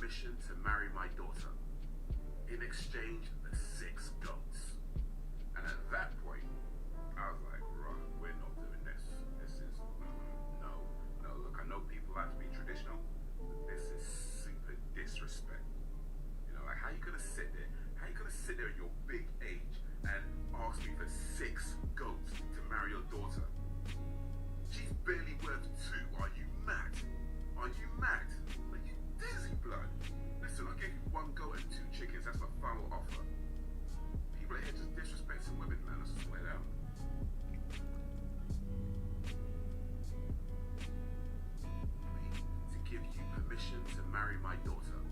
permission to marry my daughter. In exchange for 6 goats. And at that point, I was like, right, we're not doing this. This is, no. Look, I know people like to be traditional, but this is super disrespect. You know, like, how you gonna sit there? How you gonna sit there at your big age and ask me for 6 goats to marry your daughter? She's barely worth 2. Are you mad? Are you mad? Are you dizzy, blood? Listen, I gave you 1 goat and 2 chickens. That's my final offer. People are here just disrespecting women, man. I swear down. To give you permission to marry my daughter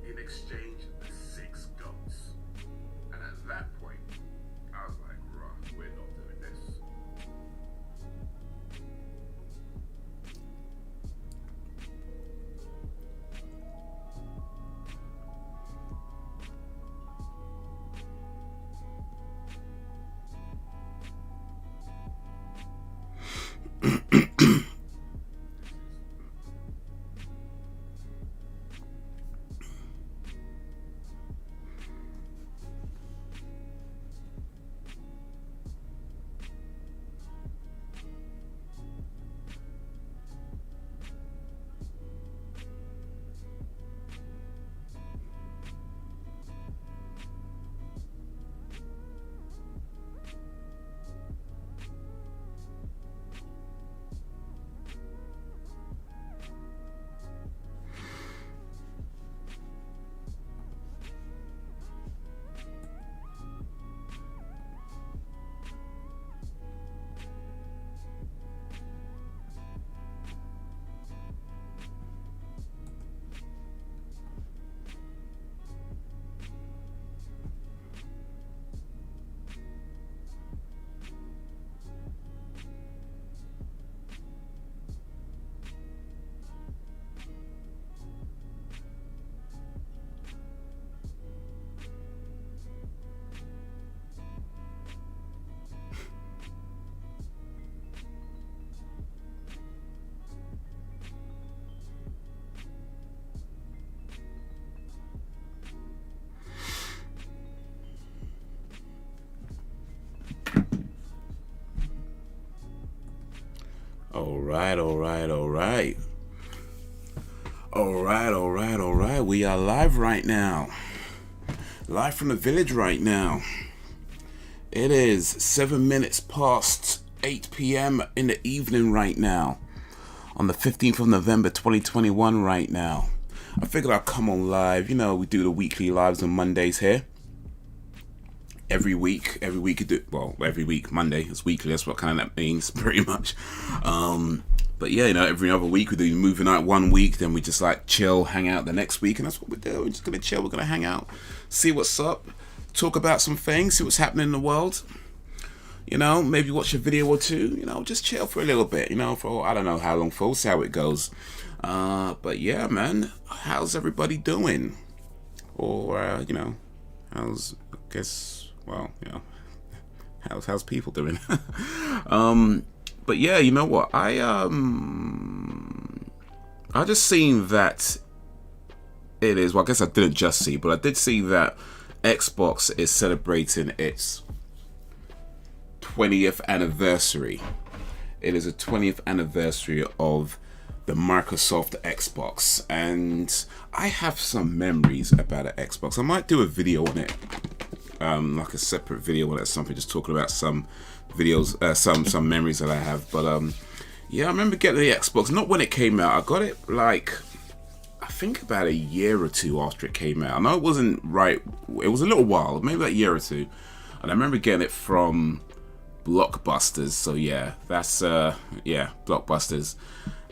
in exchange for 6 goats. And at that point, I was like, right, we're not doing this. All right. We are live right now. Live from the village right now. It is 7 minutes past 8 p.m. in the evening right now. On the 15th of November 2021 right now. I figured I'd come on live. You know, we do the weekly lives on Mondays here. Every week every week, Monday is weekly, that's what kind of that means, pretty much. But yeah, you know, every other week we do movie night 1 week, then we just like chill, hang out the next week, and that's what we do. We're just gonna chill, we're gonna hang out, see what's up, talk about some things, see what's happening in the world. You know, maybe watch a video or two, you know, just chill for a little bit, you know, for I don't know how long for, we'll see how it goes. But yeah, man, how's everybody doing? Or, you know, how's, I guess, well, you know, how's people doing? But yeah, you know what? I just seen that it is. Well, I guess I didn't just see, but I did see that Xbox is celebrating its 20th anniversary. It is a 20th anniversary of the Microsoft Xbox, and I have some memories about an Xbox. I might do a video on it, like a separate video on it, something just talking about some videos, some memories that I have. But yeah, I remember getting the Xbox, not when it came out. I got it like, I think about a year or two after it came out. I know it wasn't right, it was a little while, maybe like a year or two. And I remember getting it from Blockbusters. So yeah, that's yeah, Blockbusters.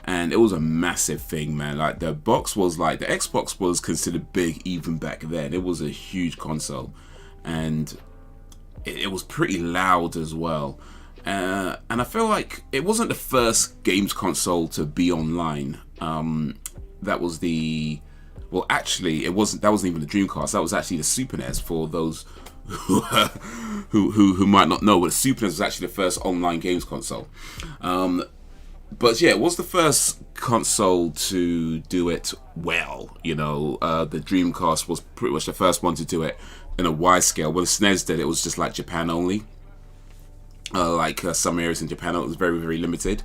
And it was a massive thing, man. Like the box was like, the Xbox was considered big even back then. It was a huge console, and it was pretty loud as well. And I feel like it wasn't the first games console to be online. That was the, well, actually, it wasn't. That wasn't even the Dreamcast. That was actually the Super NES. For those who might not know, but the Super NES was actually the first online games console. But yeah, it was the first console to do it well. You know, the Dreamcast was pretty much the first one to do it in a wide scale. When the SNES did, it was just like Japan only. Some areas in Japan, it was very, very limited.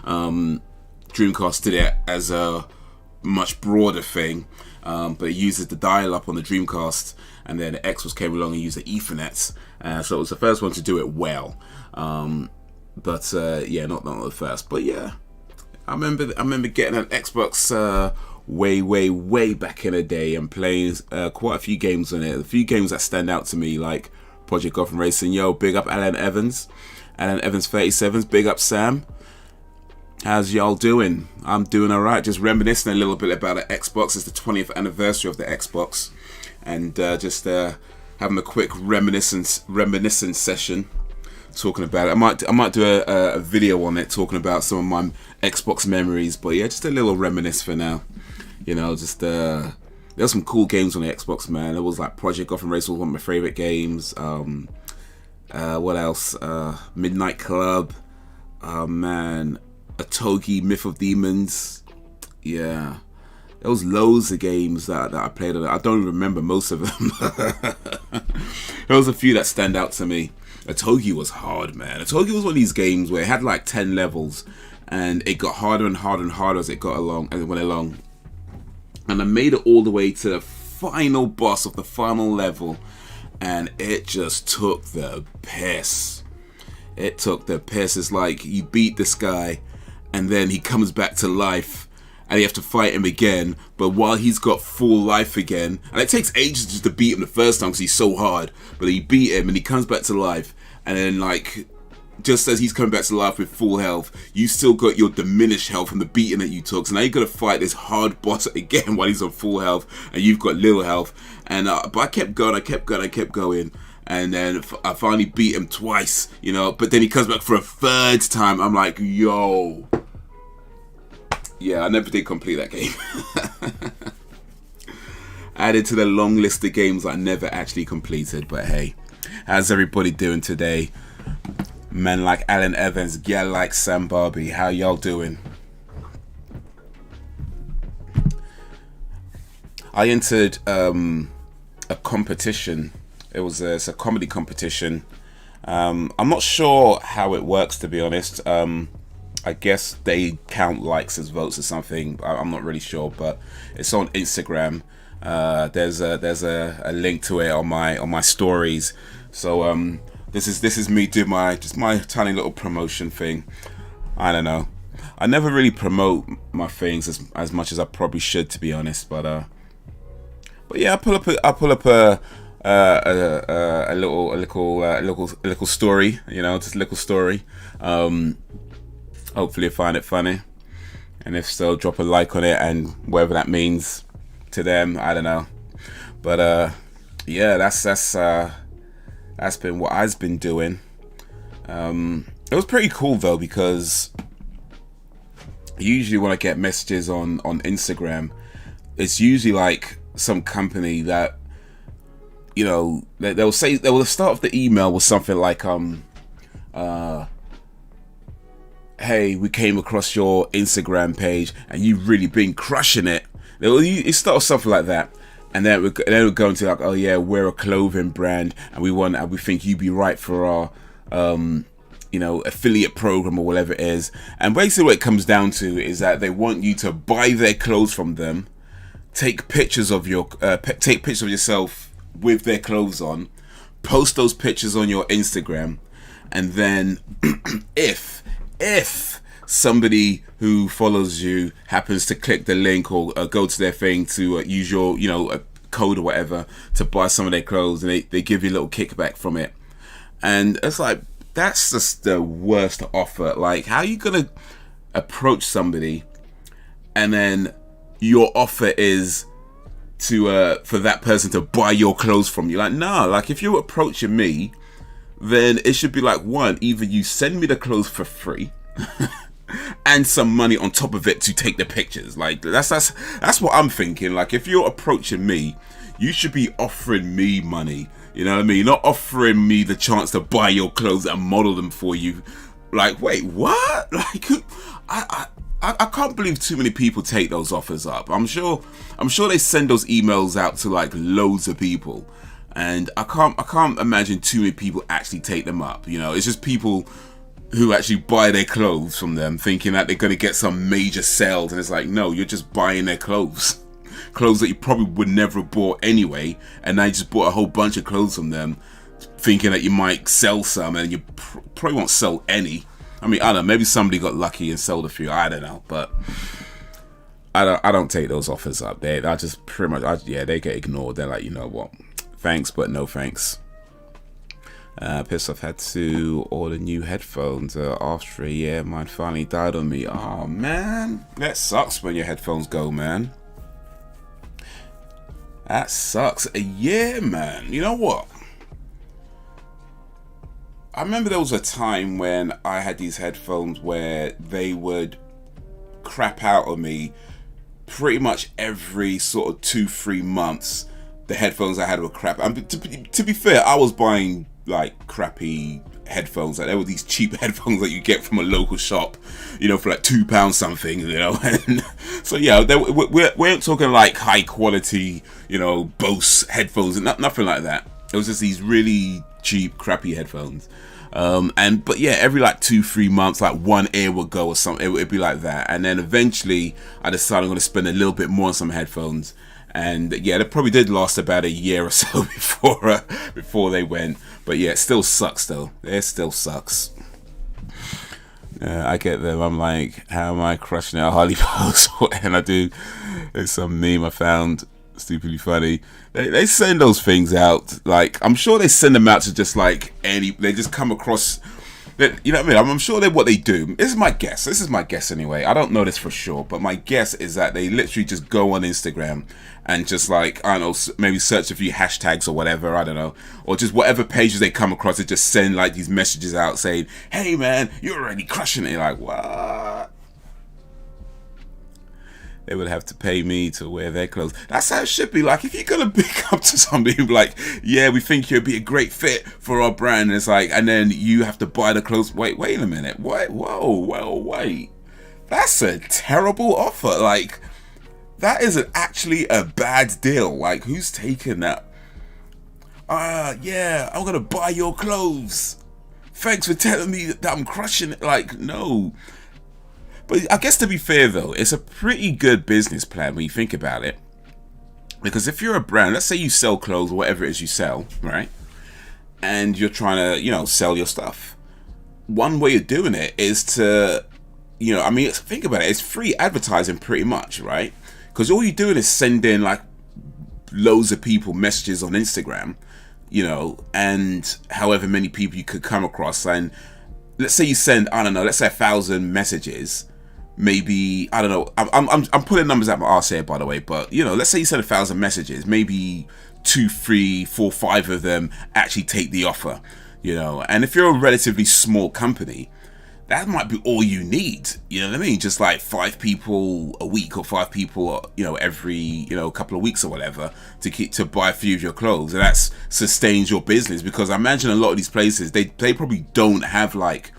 Dreamcast did it as a much broader thing, but it uses the dial-up on the Dreamcast, and then the Xbox came along and used the Ethernet. So it was the first one to do it well. Yeah, not the first. But yeah, I remember getting an Xbox way back in the day and playing quite a few games on it. A few games that stand out to me, like Project Gotham Racing. Yo, big up Alan Evans 37s. Big up Sam. How's y'all doing? I'm doing alright. Just reminiscing a little bit about the Xbox. It's the 20th anniversary of the Xbox, and just having a quick reminiscence session, talking about it. I might do a video on it, talking about some of my Xbox memories. But yeah, just a little reminisce for now. You know, just there were some cool games on the Xbox, man. There was like Project Gotham Racing was one of my favorite games. What else? Midnight Club. Man. Atogi, Myth of Demons. Yeah. There was loads of games that I played on it. I don't remember most of them. There was a few that stand out to me. Atogi was hard, man. Atogi was one of these games where it had like 10 levels, and it got harder and harder and harder as it got along, as it went along. And I made it all the way to the final boss of the final level, and it just took the piss. It took the piss. It's like you beat this guy, and then he comes back to life, and you have to fight him again. But while he's got full life again, and it takes ages just to beat him the first time because he's so hard. But you beat him, and he comes back to life, and then like just as he's coming back to life with full health, you still got your diminished health from the beating that you took. So now you got to fight this hard boss again while he's on full health, and you've got little health. And but I kept going. And then I finally beat him twice, you know. But then he comes back for a third time. I'm like, yo. Yeah, I never did complete that game. Added to the long list of games I never actually completed. But hey, how's everybody doing today? Men like Alan Evans, gal like Sam Barbie. How y'all doing? I entered a competition. It's a comedy competition. I'm not sure how it works, to be honest. I guess they count likes as votes or something. I'm not really sure, but it's on Instagram. There's a link to it on my stories. So this is me doing my tiny little promotion thing. I don't know. I never really promote my things as much as I probably should, to be honest. But yeah, I pull up a little story, you know, just a little story. Hopefully you find it funny, and if so, drop a like on it, and whatever that means to them, I don't know. But yeah, that's been what I've been doing. It was pretty cool though, because usually when I get messages on Instagram, it's usually like some company that, you know, they'll say, the start of the email was something like, hey, we came across your Instagram page and you've really been crushing it. It starts something like that, and then we're going to like, oh yeah, we're a clothing brand, and we think you'd be right for our you know, affiliate program or whatever it is. And basically what it comes down to is that they want you to buy their clothes from them, take pictures of yourself with their clothes on, post those pictures on your Instagram, and then if somebody who follows you happens to click the link or go to their thing to use your, you know, a code or whatever to buy some of their clothes, and they give you a little kickback from it. And it's like, that's just the worst offer. Like, how are you gonna approach somebody and then your offer is to for that person to buy your clothes from you? Like, nah, like if you're approaching me, then it should be like, one, either you send me the clothes for free and some money on top of it to take the pictures. Like, that's what I'm thinking. Like, if you're approaching me, you should be offering me money. You know what I mean? Not offering me the chance to buy your clothes and model them for you. Like, wait, what? Like, I can't believe too many people take those offers up. I'm sure they send those emails out to like loads of people, and I can't imagine too many people actually take them up. You know, it's just people who actually buy their clothes from them thinking that they're going to get some major sales, and it's like, no, you're just buying their clothes that you probably would never have bought anyway, and now you just bought a whole bunch of clothes from them thinking that you might sell some, and you probably won't sell any. I mean, I don't know, maybe somebody got lucky and sold a few, I don't know, but I don't take those offers up. I just pretty much, they get ignored. They're like, you know what, thanks, but no thanks. Pissed off, had to order new headphones after a year. Mine finally died on me. Oh man, that sucks when your headphones go, man. That sucks. A year, man. You know what? I remember there was a time when I had these headphones where they would crap out on me pretty much every sort of 2-3 months. The headphones I had were crap. To be fair, I was buying like crappy headphones. Like, there were these cheap headphones that you get from a local shop, you know, for like £2 something, you know. And so yeah, we weren't talking like high quality, you know, Bose headphones and nothing like that. It was just these really cheap, crappy headphones. But yeah, every like 2-3 months, like one ear would go or something. It'd be like that. And then eventually I decided I'm going to spend a little bit more on some headphones. And yeah, they probably did last about a year or so before they went. But yeah, it still sucks though. It still sucks. I get them. I'm like, how am I crushing it at Harley Post? And I do. There's some meme I found stupidly funny. They send those things out. Like, I'm sure they send them out to just like they just come across. You know what I mean? I'm sure what they do. This is my guess. This is my guess anyway. I don't know this for sure, but my guess is that they literally just go on Instagram and just like, I don't know, maybe search a few hashtags or whatever, I don't know, or just whatever pages they come across, they just send like these messages out saying, hey man, you're already crushing it. You're like, what? They would have to pay me to wear their clothes. That's how it should be. Like, if you're gonna pick up to somebody like, yeah, we think you'd be a great fit for our brand, and it's like, and then you have to buy the clothes. Wait a minute. Wait. That's a terrible offer. Like, that isn't actually a bad deal. Like, who's taking that? Yeah, I'm gonna buy your clothes. Thanks for telling me that I'm crushing it. Like, no. But I guess to be fair though, it's a pretty good business plan when you think about it. Because if you're a brand, let's say you sell clothes or whatever it is you sell, right? And you're trying to, you know, sell your stuff. One way of doing it is to, you know, I mean, think about it. It's free advertising pretty much, right? Because all you're doing is sending like loads of people messages on Instagram, you know, and however many people you could come across. And let's say you send, I don't know, let's say 1,000 messages. Maybe, I don't know, I'm putting numbers out my arse here, by the way, but, you know, let's say you send 1,000 messages, maybe 2, 3, 4, 5 of them actually take the offer, you know. And if you're a relatively small company, that might be all you need, you know what I mean? Just like 5 people a week or 5 people, you know, every, you know, couple of weeks or whatever to buy a few of your clothes, and that sustains your business. Because I imagine a lot of these places, they probably don't have like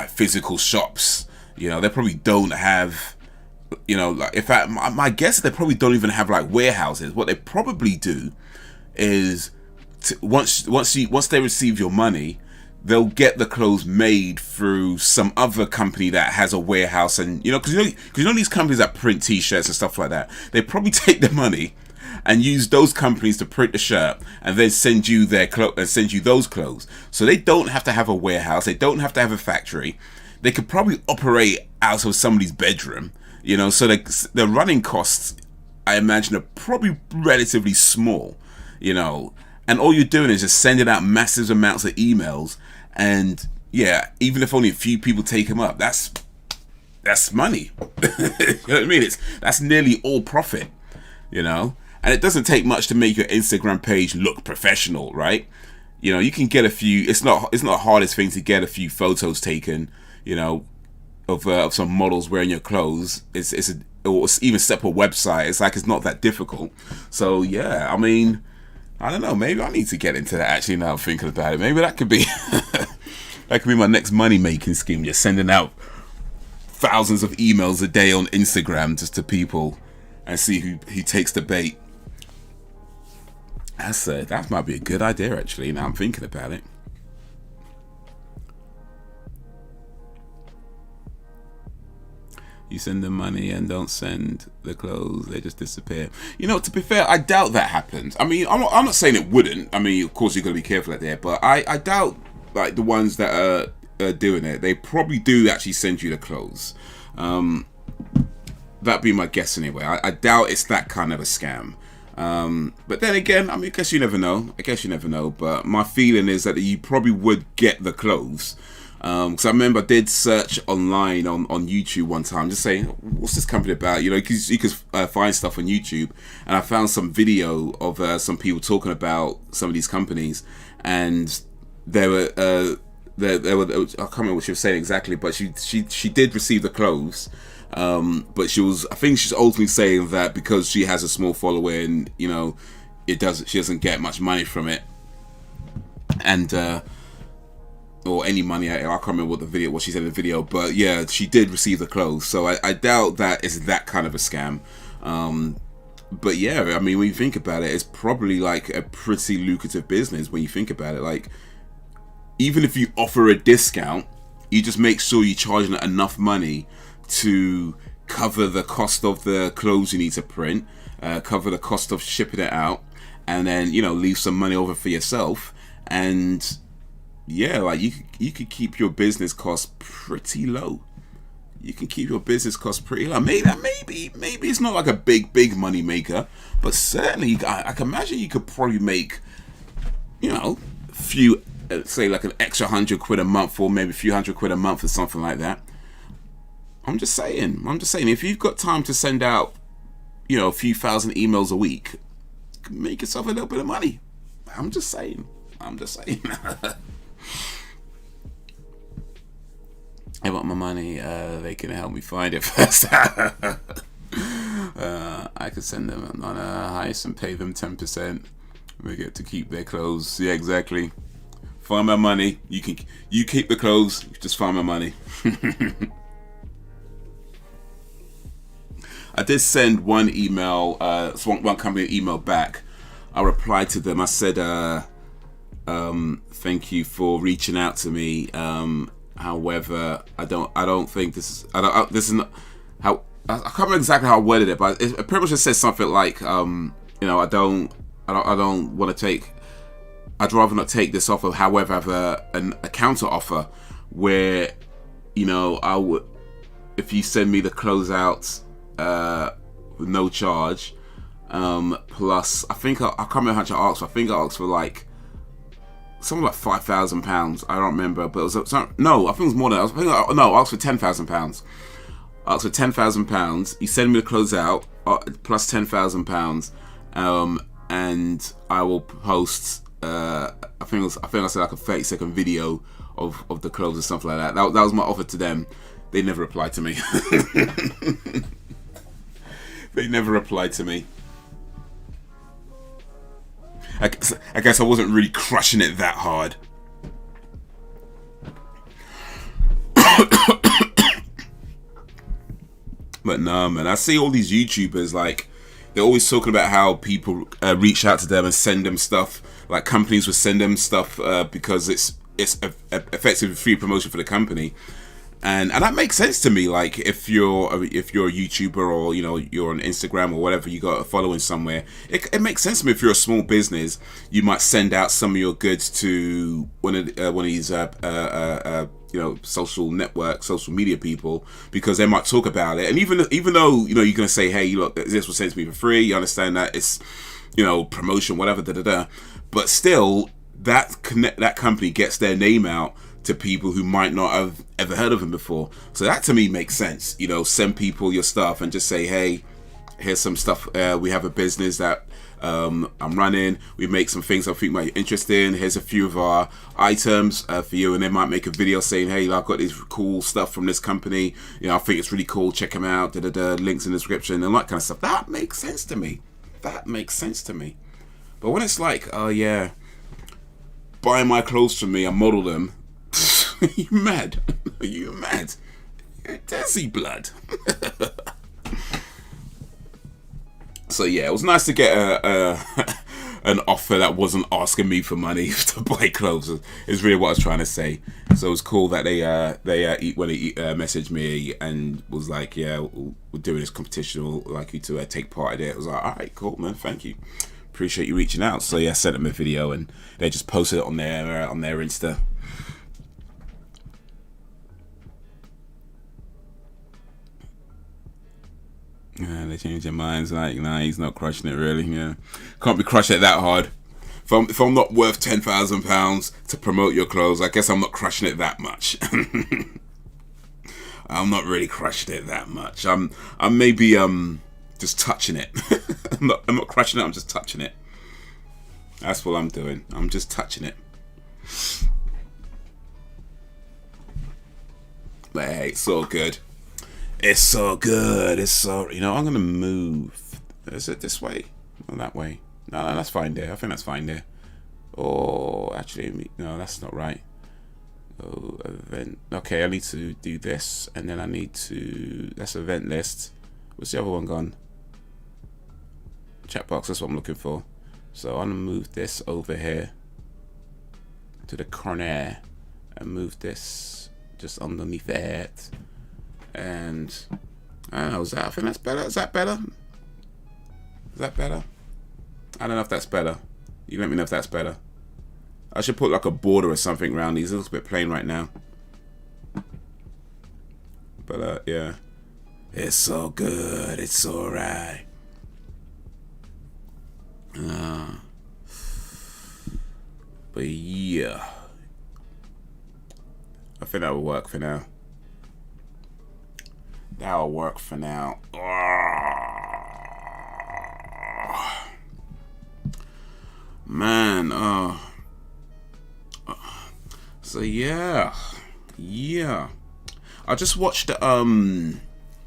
physical shops. You know, they probably don't have, you know, like, in fact, my guess is they probably don't even have like warehouses. What they probably do is once they receive your money, they'll get the clothes made through some other company that has a warehouse. And you know, because you know these companies that print t-shirts and stuff like that, they probably take the money and use those companies to print the shirt and then send you their send you those clothes. So they don't have to have a warehouse, they don't have to have a factory. They could probably operate out of somebody's bedroom, you know, so the running costs, I imagine, are probably relatively small, you know, and all you're doing is just sending out massive amounts of emails, and yeah, even if only a few people take them up, that's money. You know what I mean? That's nearly all profit, you know, and it doesn't take much to make your Instagram page look professional, right? You know, you can get a few, it's not the hardest thing to get a few photos taken, you know, of some models wearing your clothes. Or even set up a website. It's like, it's not that difficult. So yeah, I mean, I don't know, maybe I need to get into that actually now I'm thinking about it. Maybe that could be That could be my next money-making scheme. Just sending out thousands of emails a day on Instagram just to people and see who takes the bait. That might be a good idea, actually. Now I'm thinking about it. You send them money and don't send the clothes, they just disappear. You know, to be fair, I doubt that happens. I mean, I'm not saying it wouldn't. I mean, of course, you've got to be careful out there. But I doubt, like, the ones that are doing it, they probably do actually send you the clothes. That'd be my guess anyway. I doubt it's that kind of a scam. But then again, I mean, I guess you never know. But my feeling is that you probably would get the clothes. Because I remember I did search online on YouTube one time, just saying, what's this company about? You know, because you could find stuff on YouTube, and I found some video of some people talking about some of these companies, and there were I can't remember what she was saying exactly, but she did receive the clothes, but I think she's ultimately saying that because she has a small following, you know, she doesn't get much money from it, and or any money. I can't remember what she said in the video, but yeah, she did receive the clothes. So I doubt that it's that kind of a scam. But yeah, I mean, when you think about it, it's probably like a pretty lucrative business when you think about it. Like, even if you offer a discount, you just make sure you're charging enough money to cover the cost of the clothes you need to print, cover the cost of shipping it out, and then, you know, leave some money over for yourself. And yeah, like you could keep your business costs pretty low. You can keep your business costs pretty low. Maybe it's not like a big money maker, but certainly I can imagine you could probably make, you know, a few, say like an extra £100 a month, or maybe a few £100 a month or something like that. I'm just saying, if you've got time to send out, you know, a few thousand emails a week, make yourself a little bit of money. I'm just saying. I want my money. They can help me find it first. I could send them on a heist and pay them 10%. They get to keep their clothes. Yeah, exactly. Find my money. You keep the clothes. Just find my money. I did send one email. One company an email back. I replied to them. I said, "Thank you for reaching out to me. However, I don't think this is not how I can't remember exactly how I worded it, but it pretty much just says something like, you know, I don't want to take. I'd rather not take this offer. However, I have a counter offer where, you know, I would, if you send me the closeouts with no charge, plus I think I can't remember how much I asked for. I think I asked for like something like £5,000. I don't remember, but it was no. I think it was more than that. I asked for £10,000. I asked for £10,000. You send me the closeout plus £10,000, and I will post. I think I said like a 30-second video of the clothes or something like that. That was my offer to them. They never replied to me. They never replied to me. I guess I wasn't really crushing it that hard. But nah, man, I see all these YouTubers, like, they're always talking about how people reach out to them and send them stuff. Like, companies will send them stuff because it's effectively free promotion for the company. And that makes sense to me. Like, if you're a YouTuber, or, you know, you're on Instagram or whatever, you got a following somewhere, it makes sense to me. If you're a small business, you might send out some of your goods to one of these you know, social media people, because they might talk about it. And even though, you know, you're gonna say, hey, look, this was sent to me for free, you understand that it's, you know, promotion, whatever, but still, that company gets their name out to people who might not have ever heard of them before. So that to me makes sense. You know, send people your stuff and just say, hey, here's some stuff. We have a business that I'm running. We make some things I think might be interesting. Here's a few of our items for you. And they might make a video saying, hey, I've got this cool stuff from this company. You know, I think it's really cool. Check them out. Links in the description and that kind of stuff. That makes sense to me. But when it's like, oh yeah, buy my clothes from me and model them, Are you mad? Are you mad? You're Desi blood. So yeah, it was nice to get an offer that wasn't asking me for money to buy clothes. Is really what I was trying to say. So it was cool that they messaged me and was like, yeah, we're doing this competition. We'd like you to take part in it. I was like, all right, cool, man, thank you, appreciate you reaching out. So yeah, I sent them a video and they just posted it on their Insta. Yeah, they changed their minds. Like, nah, he's not crushing it really. Yeah, can't be crushing it that hard. If I'm not worth £10,000 to promote your clothes, I guess I'm not crushing it that much. I'm not really crushing it that much. I'm maybe just touching it. I'm not crushing it. I'm just touching it. That's what I'm doing. I'm just touching it. But hey, it's all good. It's so good. It's so, I'm gonna move. Is it this way or that way? No, that's fine there. I think that's fine there. Oh, actually, no, that's not right. Oh, event. Okay, I need to do this, and then I need to. That's event list. What's the other one gone? Chat box. That's what I'm looking for. So I'm gonna move this over here to the corner and move this just underneath that. And I don't know, I think that's better. Is that better? Is that better? I don't know if that's better. You let me know if that's better. I should put like a border or something around these. It looks a bit plain right now. But yeah. It's so good. It's so right. But yeah. I think that will work for now. That'll work for now. Man, so yeah. I just watched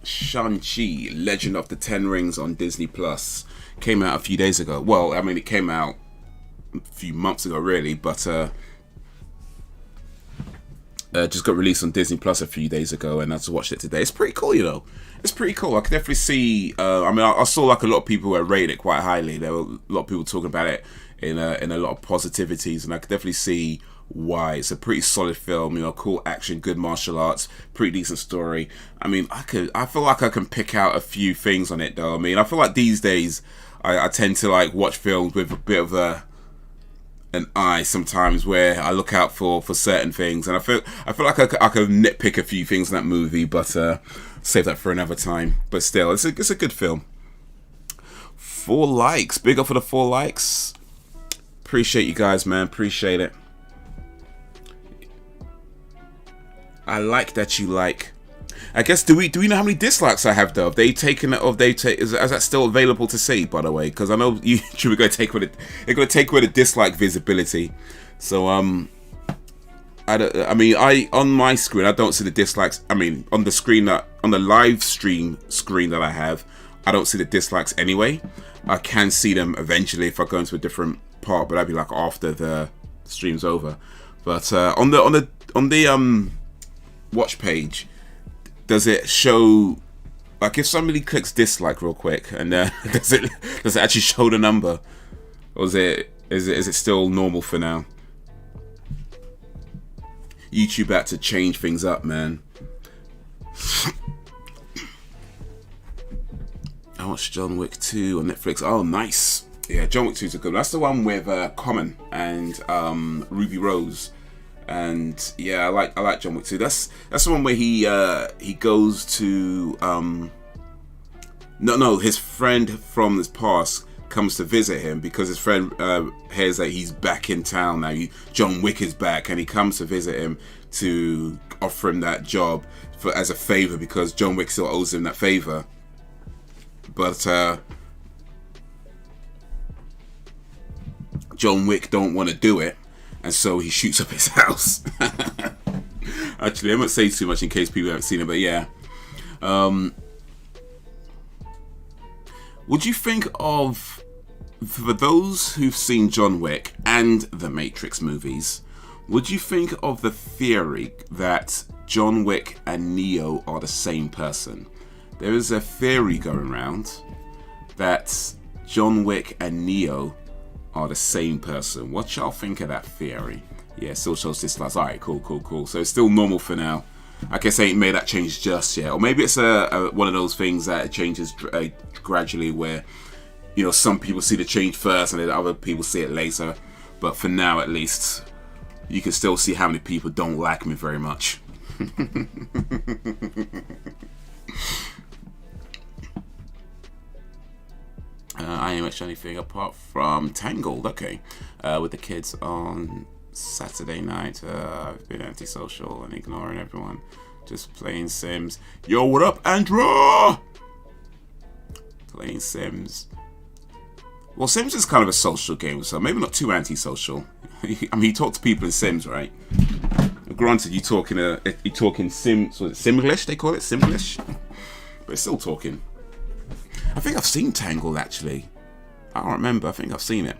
Shang-Chi, Legend of the Ten Rings on Disney Plus. Came out a few days ago. Well, I mean, it came out a few months ago, really, but just got released on Disney Plus a few days ago, and I just watched it today. It's pretty cool, It's pretty cool. I could definitely see. I saw like a lot of people who rated it quite highly. There were a lot of people talking about it in a lot of positivities, and I could definitely see why. It's a pretty solid film. Cool action, good martial arts, pretty decent story. I mean, I feel like I can pick out a few things on it, though. I mean, I feel like these days I tend to like watch films with a bit of an eye sometimes, where I look out for certain things, and I feel like I could nitpick a few things in that movie, but save that for another time. But still, it's a good film. 4 likes, big up for the 4 likes. Appreciate you guys, man. Appreciate it. I like that you like. I guess do we know how many dislikes I have though? Have they taken it? Is that still available to see? By the way, because I know YouTube are going to take away they're going to take away the dislike visibility. So on my screen I don't see the dislikes. I mean, on the live stream screen that I have, I don't see the dislikes anyway. I can see them eventually if I go into a different part, but that'd be like after the stream's over. But on the watch page, does it show, like, if somebody clicks dislike real quick, and does it actually show the number, or is it still normal for now? YouTube had to change things up, man. I watched John Wick 2 on Netflix. Oh, nice. Yeah, John Wick 2 is a good one. That's the one with Common and Ruby Rose. And yeah, I like John Wick 2. That's the one where he goes to his friend from his past comes to visit him because his friend hears that he's back in town now. John Wick is back, and he comes to visit him to offer him that job as a favor because John Wick still owes him that favor. But John Wick don't want to do it, and so he shoots up his house. Actually, I won't say too much in case people haven't seen it, but yeah. Would you think of, for those who've seen John Wick and the Matrix movies, Would you think of the theory that John Wick and Neo are the same person? There is a theory going around that John Wick and Neo are the same person. What y'all think of that theory? Yeah, still shows dislikes. Alright, cool. So it's still normal for now. I guess I ain't made that change just yet. Or maybe it's one of those things that changes gradually where, you know, some people see the change first and then other people see it later. But for now, at least, you can still see how many people don't like me very much. I ain't watched anything apart from Tangled, okay. With the kids on Saturday night. I've been antisocial and ignoring everyone. Just playing Sims. Yo, what up, Andrew? Playing Sims. Well, Sims is kind of a social game, so maybe not too antisocial. I mean, you talk to people in Sims, right? Granted, you're talking Sims. Was it Simglish? They call it Simglish, but it's still talking. I think I've seen Tangled actually. I don't remember. I think I've seen it.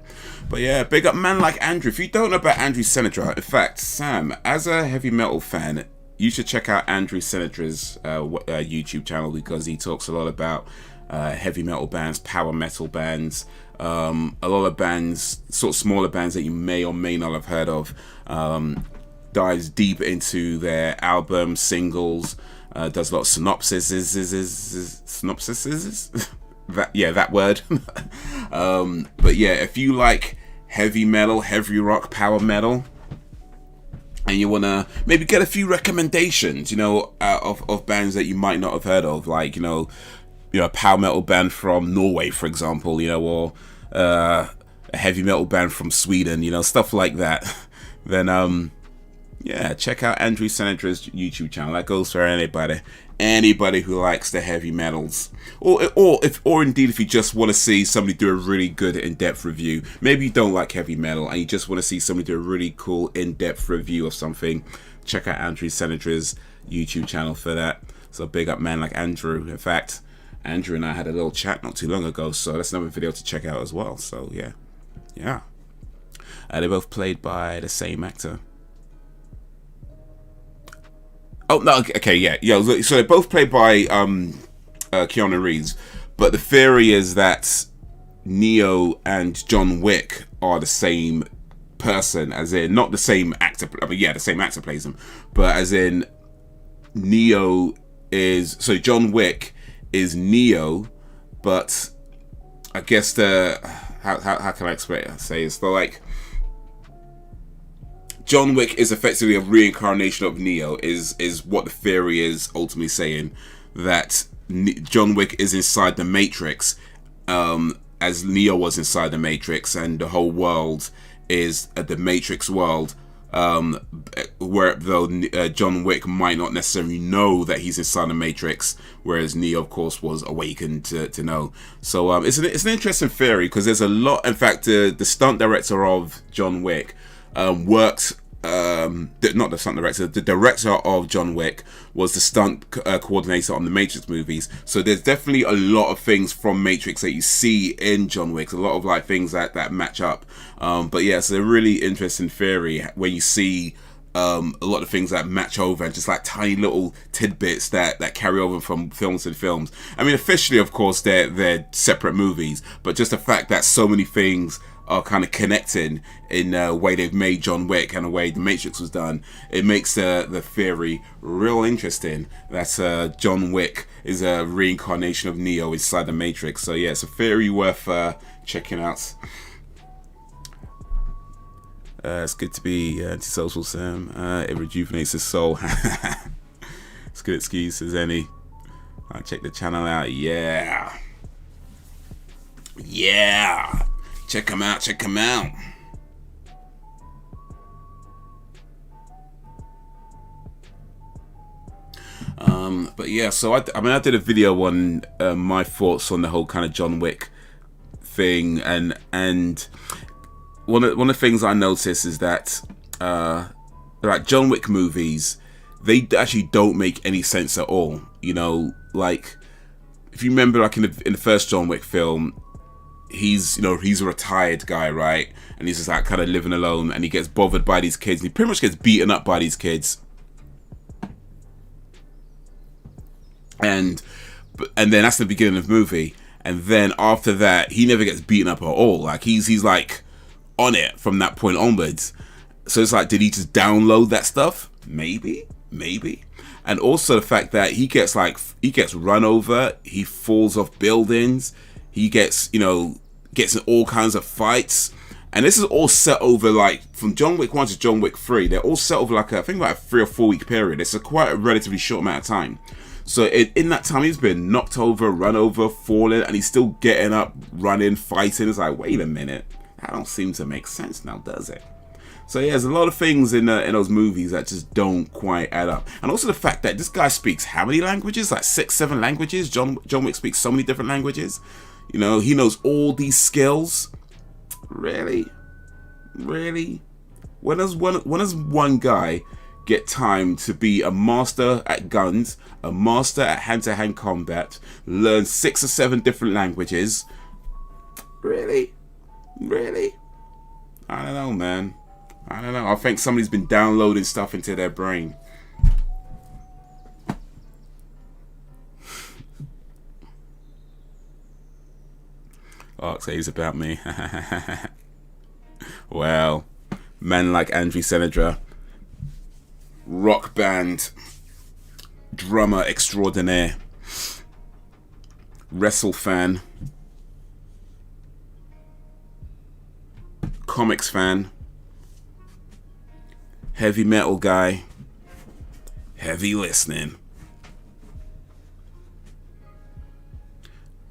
But yeah, big up man like Andrew. If you don't know about Andrew Senator, in fact, Sam, as a heavy metal fan, you should check out Andrew Senator's YouTube channel because he talks a lot about heavy metal bands, power metal bands, a lot of bands, sort of smaller bands that you may or may not have heard of. Dives deep into their album, singles, does a lot of synopsises. that word. But yeah, if you like heavy metal, heavy rock, power metal, and you want to maybe get a few recommendations, you know, of bands that you might not have heard of, like, you know, a power metal band from Norway, for example, you know, or a heavy metal band from Sweden, you know, stuff like that, then yeah, check out Andrew Senator's YouTube channel. That goes for anybody who likes the heavy metals, or indeed if you just want to see somebody do a really good in-depth review. Maybe you don't like heavy metal and you just want to see somebody do a really cool in-depth review of something. Check out Andrew Senator's YouTube channel for that. So big up man like Andrew. In fact, Andrew and I had a little chat not too long ago, so that's another video to check out as well. So yeah. They're both played by the same actor. Oh no, okay, yeah. So they're both played by Keanu Reeves, but the theory is that Neo and John Wick are the same person, as in not the same actor. I mean, yeah, the same actor plays them, but as in Neo is John Wick is Neo, but I guess how can I explain it? Say it's like John Wick is effectively a reincarnation of Neo, is what the theory is ultimately saying, that John Wick is inside the Matrix, as Neo was inside the Matrix, and the whole world is the Matrix world, where though John Wick might not necessarily know that he's inside the Matrix, whereas Neo, of course, was awakened to know. So it's an interesting theory, because there's a lot. In fact, the stunt director of John Wick worked. Not the stunt director. The director of John Wick was the stunt coordinator on the Matrix movies. So there's definitely a lot of things from Matrix that you see in John Wick. A lot of like things that match up. But yeah, it's a really interesting theory when you see a lot of things that match over, and just like tiny little tidbits that carry over from films to films. I mean, officially, of course, they're separate movies, but just the fact that so many things are kind of connecting in a way they've made John Wick and the way the Matrix was done, it makes the theory real interesting that John Wick is a reincarnation of Neo inside the Matrix. So yeah, it's a theory worth checking out. It's good to be antisocial, Sam. It rejuvenates his soul. It's a good excuse as any. I'll check the channel out. Yeah. Check him out. But yeah, so I did a video on my thoughts on the whole kind of John Wick thing, and one of the things I noticed is that like John Wick movies, they actually don't make any sense at all. You know, like if you remember, like in the first John Wick film, he's, you know, he's a retired guy, right? And he's just like kind of living alone, and he gets bothered by these kids, and he pretty much gets beaten up by these kids. And then that's the beginning of the movie. And then after that, he never gets beaten up at all. Like he's like on it from that point onwards. So it's like, did he just download that stuff? Maybe. And also the fact that he gets run over, he falls off buildings, he gets, you know, gets in all kinds of fights. And this is all set over, like, from John Wick 1 to John Wick 3, they're all set over like I think about a 3 or 4 week period. It's quite a relatively short amount of time. So in that time, he's been knocked over, run over, fallen, and he's still getting up, running, fighting. It's like, wait a minute, that don't seem to make sense now, does it? So yeah, there's a lot of things in those movies that just don't quite add up. And also the fact that this guy speaks how many languages? Like 6, 7 languages. John Wick speaks so many different languages. You know, he knows all these skills. Really? When does one guy get time to be a master at guns, a master at hand-to-hand combat, learn 6 or 7 different languages? Really? I don't know, man. I don't know. I think somebody's been downloading stuff into their brain. Oh, says about me. Well, men like Andrew Senedra, rock band drummer extraordinaire, wrestle fan, comics fan, heavy metal guy, heavy listening,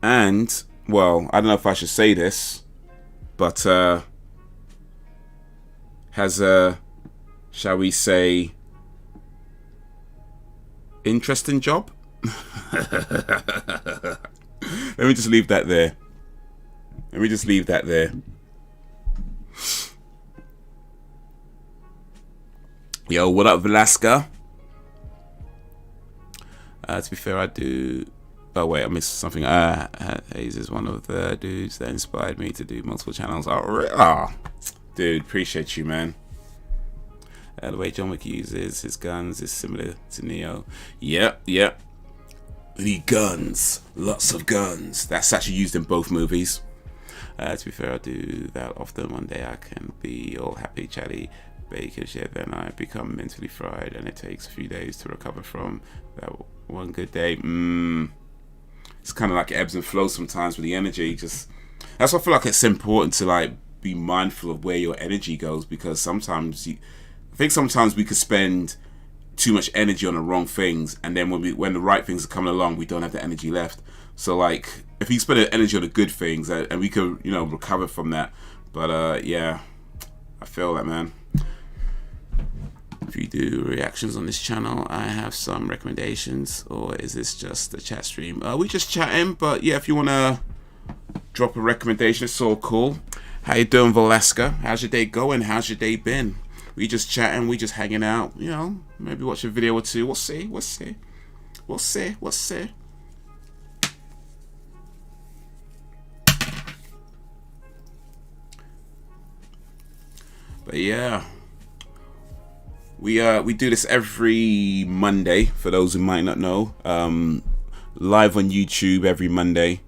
and, well, I don't know if I should say this, but has a, shall we say, interesting job? Let me just leave that there. Yo, what up, Velasca? To be fair, I do... Oh, wait, I missed something. Haze is one of the dudes that inspired me to do multiple channels. Oh, dude, appreciate you, man. The way John Wick uses his guns is similar to Neo. Yep. We need guns. Lots of guns. That's actually used in both movies. To be fair, I do that often. One day I can be all happy, chatty, bakers, yeah, then I become mentally fried, and it takes a few days to recover from that one good day. It's kind of like ebbs and flows sometimes with the energy. Just that's why I feel like it's important to like be mindful of where your energy goes, because sometimes I think sometimes we could spend too much energy on the wrong things, and then when the right things are coming along, we don't have the energy left. So like if you spend the energy on the good things, and we could, you know, recover from that. But yeah, I feel that, man. If you do reactions on this channel, I have some recommendations, or is this just a chat stream? We just chatting, but yeah, if you wanna drop a recommendation, it's all cool. How you doing, Velasca? How's your day going? How's your day been? We just chatting, we just hanging out, you know, maybe watch a video or two. We'll see. But yeah, we do this every Monday, for those who might not know. Live on YouTube every Monday.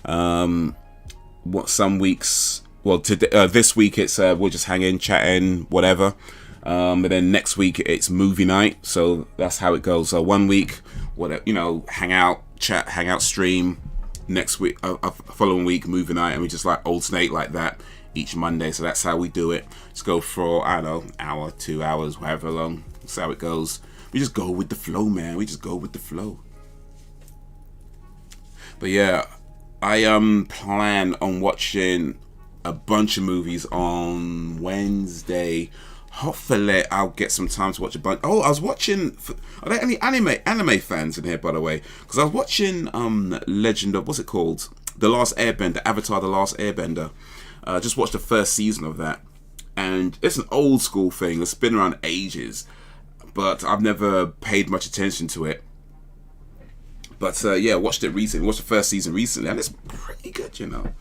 Some weeks, well, today, this week it's we're just hanging, chatting, whatever. And then next week it's movie night, so that's how it goes. So one week, whatever, you know, hang out, chat, hang out, stream. Next week, following week, movie night, and we just like alternate like that each Monday. So that's how we do it. Just go for, I don't know, hour, 2 hours, however long. That's how it goes. We just go with the flow, man. We just go with the flow. But yeah, I plan on watching a bunch of movies on Wednesday. Hopefully I'll get some time to watch a bunch. Oh, I was watching, are there any anime fans in here, by the way? Because I was watching Legend of, what's it called? The Last Airbender, Avatar The Last Airbender. Just watched the first season of that, and it's an old school thing. It's been around ages, but I've never paid much attention to it. But yeah, watched it recently. Watched the first season recently, and it's pretty good, you know.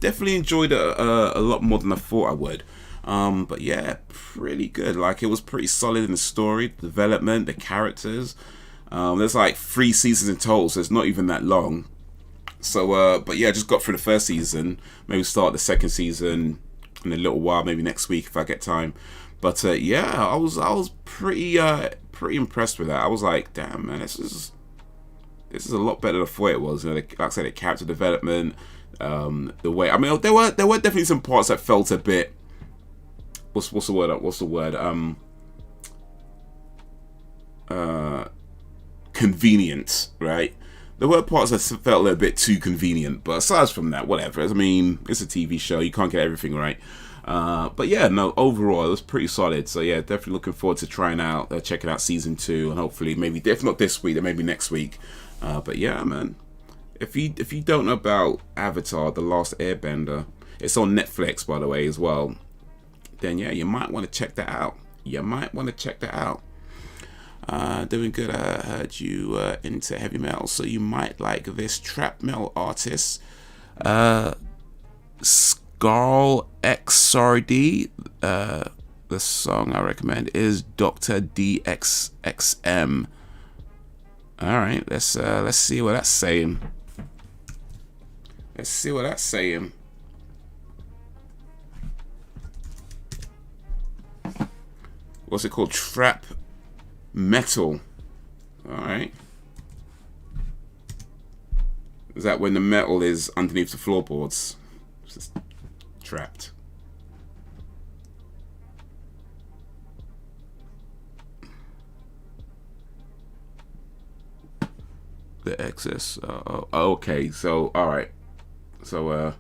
definitely enjoyed it a lot more than I thought I would. But yeah, pretty good. Like, it was pretty solid in the story, the development, the characters. There's like 3 seasons in total, so it's not even that long. So, but yeah, I just got through the first season. Maybe start the second season in a little while, maybe next week if I get time. But yeah, I was pretty impressed with that. I was like, damn, man, this is a lot better than I thought it was. You know, like I said, the character development, the way. I mean, there were definitely some parts that felt a bit. What's the word? Convenient, right? There were parts that felt a little bit too convenient, but aside from that, whatever. I mean, it's a TV show, you can't get everything right. But yeah, no, overall, it was pretty solid. So yeah, definitely looking forward to checking out season 2, and hopefully, maybe, if not this week, then maybe next week. But yeah, man, if you don't know about Avatar: The Last Airbender, it's on Netflix, by the way, as well. Then yeah, you might want to check that out. Doing good. I heard you into heavy metal, so you might like this trap metal artist, Scarl XRD. The song I recommend is Dr. DXXM. All right, let's see what that's saying. What's it called? Trap metal. Alright. Is that when the metal is underneath the floorboards? It's just trapped. The excess. Okay, so alright. So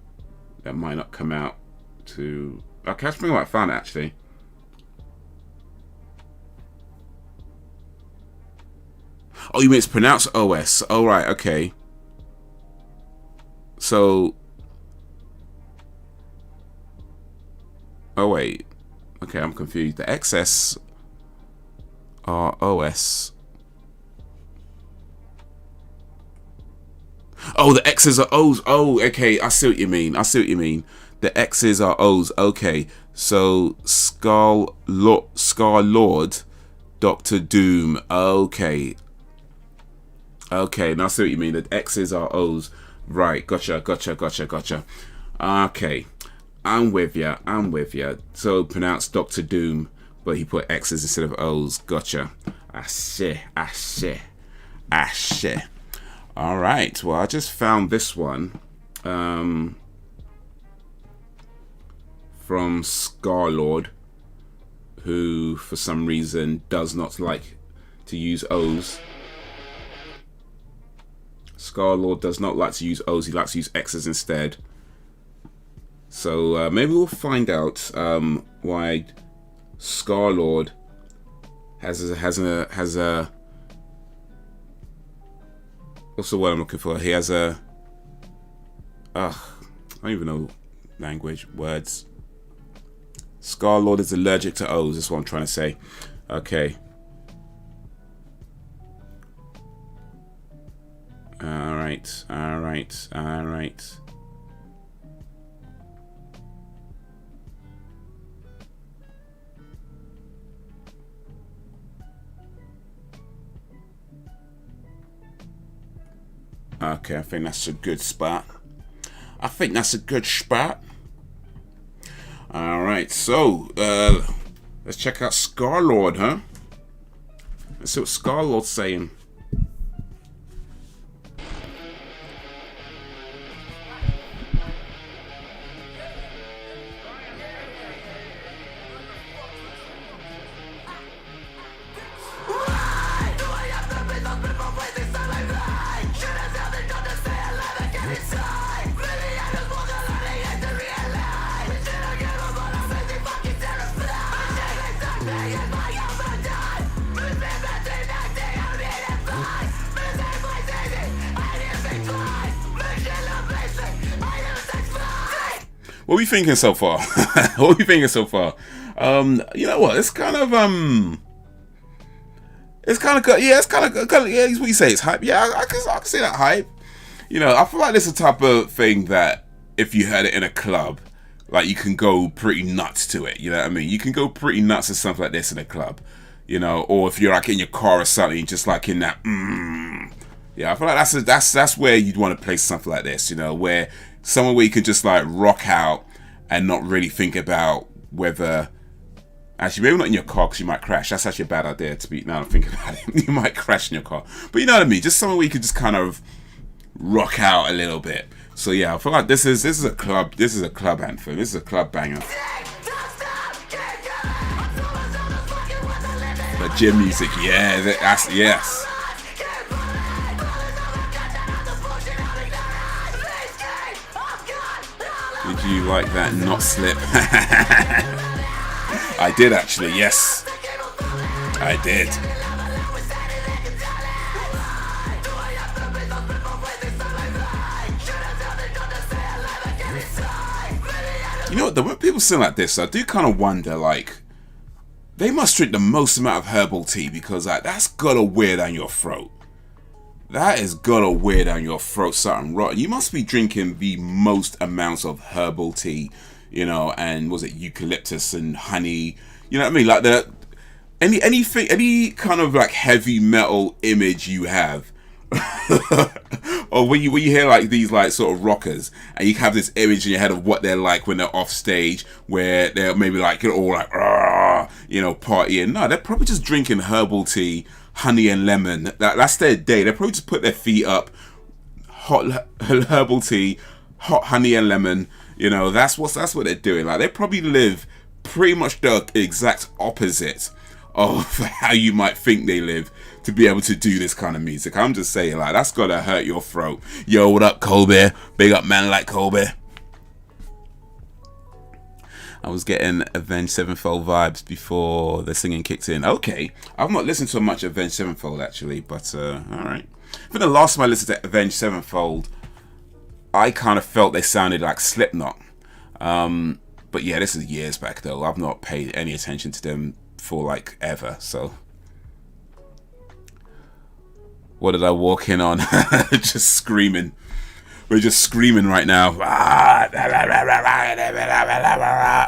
that might not come out to. Okay, I think I might find it actually. Oh, you mean it's pronounced OS? Oh, right, okay. So... Oh, wait. Okay, I'm confused. The XS are OS. Oh, the X's are O's. Oh, okay, I see what you mean. The X's are O's. Okay, so Scar-Lord, Dr. Doom. Okay. Okay, now I see what you mean. The X's are O's. Right, gotcha. Okay, I'm with ya. So pronounced Dr. Doom, but he put X's instead of O's. Gotcha. I see. Alright, well, I just found this one from Scar-Lord, who for some reason does not like to use O's. Scar-Lord does not like to use O's, he likes to use X's instead. So maybe we'll find out why Scar-Lord has a what's the word I'm looking for? He has a I don't even know words. Scar-Lord is allergic to O's, that's what I'm trying to say. Okay. Alright. Okay, I think that's a good spot. Alright, so let's check out Scar-Lord, huh? Let's see what Scar-Lord's saying. What are we thinking so far? You know what? It's kind of good. Yeah, it's kind of good. Yeah, what you say? It's hype. Yeah, I can see that hype. You know, I feel like this is the type of thing that if you heard it in a club, like you can go pretty nuts to it. You know what I mean? You can go pretty nuts to something like this in a club, you know. Or if you're like in your car or something, just like in that. Yeah, I feel like that's where you'd want to play something like this, you know, where somewhere where you could just like rock out and not really think about whether. Actually, maybe not in your car because you might crash. That's actually a bad idea to be. Now I'm thinking about it, you might crash in your car. But you know what I mean? Just somewhere where you could just kind of rock out a little bit. So yeah, I feel like this is a club. This is a club anthem. This is a club banger. But gym music, yeah, that's yes. Did you like that not slip? I did actually, yes. I did. You know what, when people sing like this, I do kind of wonder, like, they must drink the most amount of herbal tea because like, that's gotta wear down your throat. That is gotta wear down your throat something rotten. You must be drinking the most amounts of herbal tea, you know, and was it eucalyptus and honey? You know what I mean? Like any kind of like heavy metal image you have, or when you hear like these like sort of rockers, and you have this image in your head of what they're like when they're off stage, where they're maybe like all like you know, partying. No, they're probably just drinking herbal tea, honey and lemon. That's their day. They probably just put their feet up, hot herbal tea, hot honey and lemon. You know, that's what they're doing. Like they probably live pretty much the exact opposite of how you might think they live to be able to do this kind of music. I'm just saying, like, that's gotta hurt your throat. Yo, what up, Kobe? Big up, man, like Kobe. I was getting Avenged Sevenfold vibes before the singing kicked in. Okay, I've not listened to much Avenged Sevenfold actually, but alright. I think the last time I listened to Avenged Sevenfold, I kind of felt they sounded like Slipknot. But yeah, this is years back though. I've not paid any attention to them for like ever, so. What did I walk in on? Just screaming. We're just screaming right now.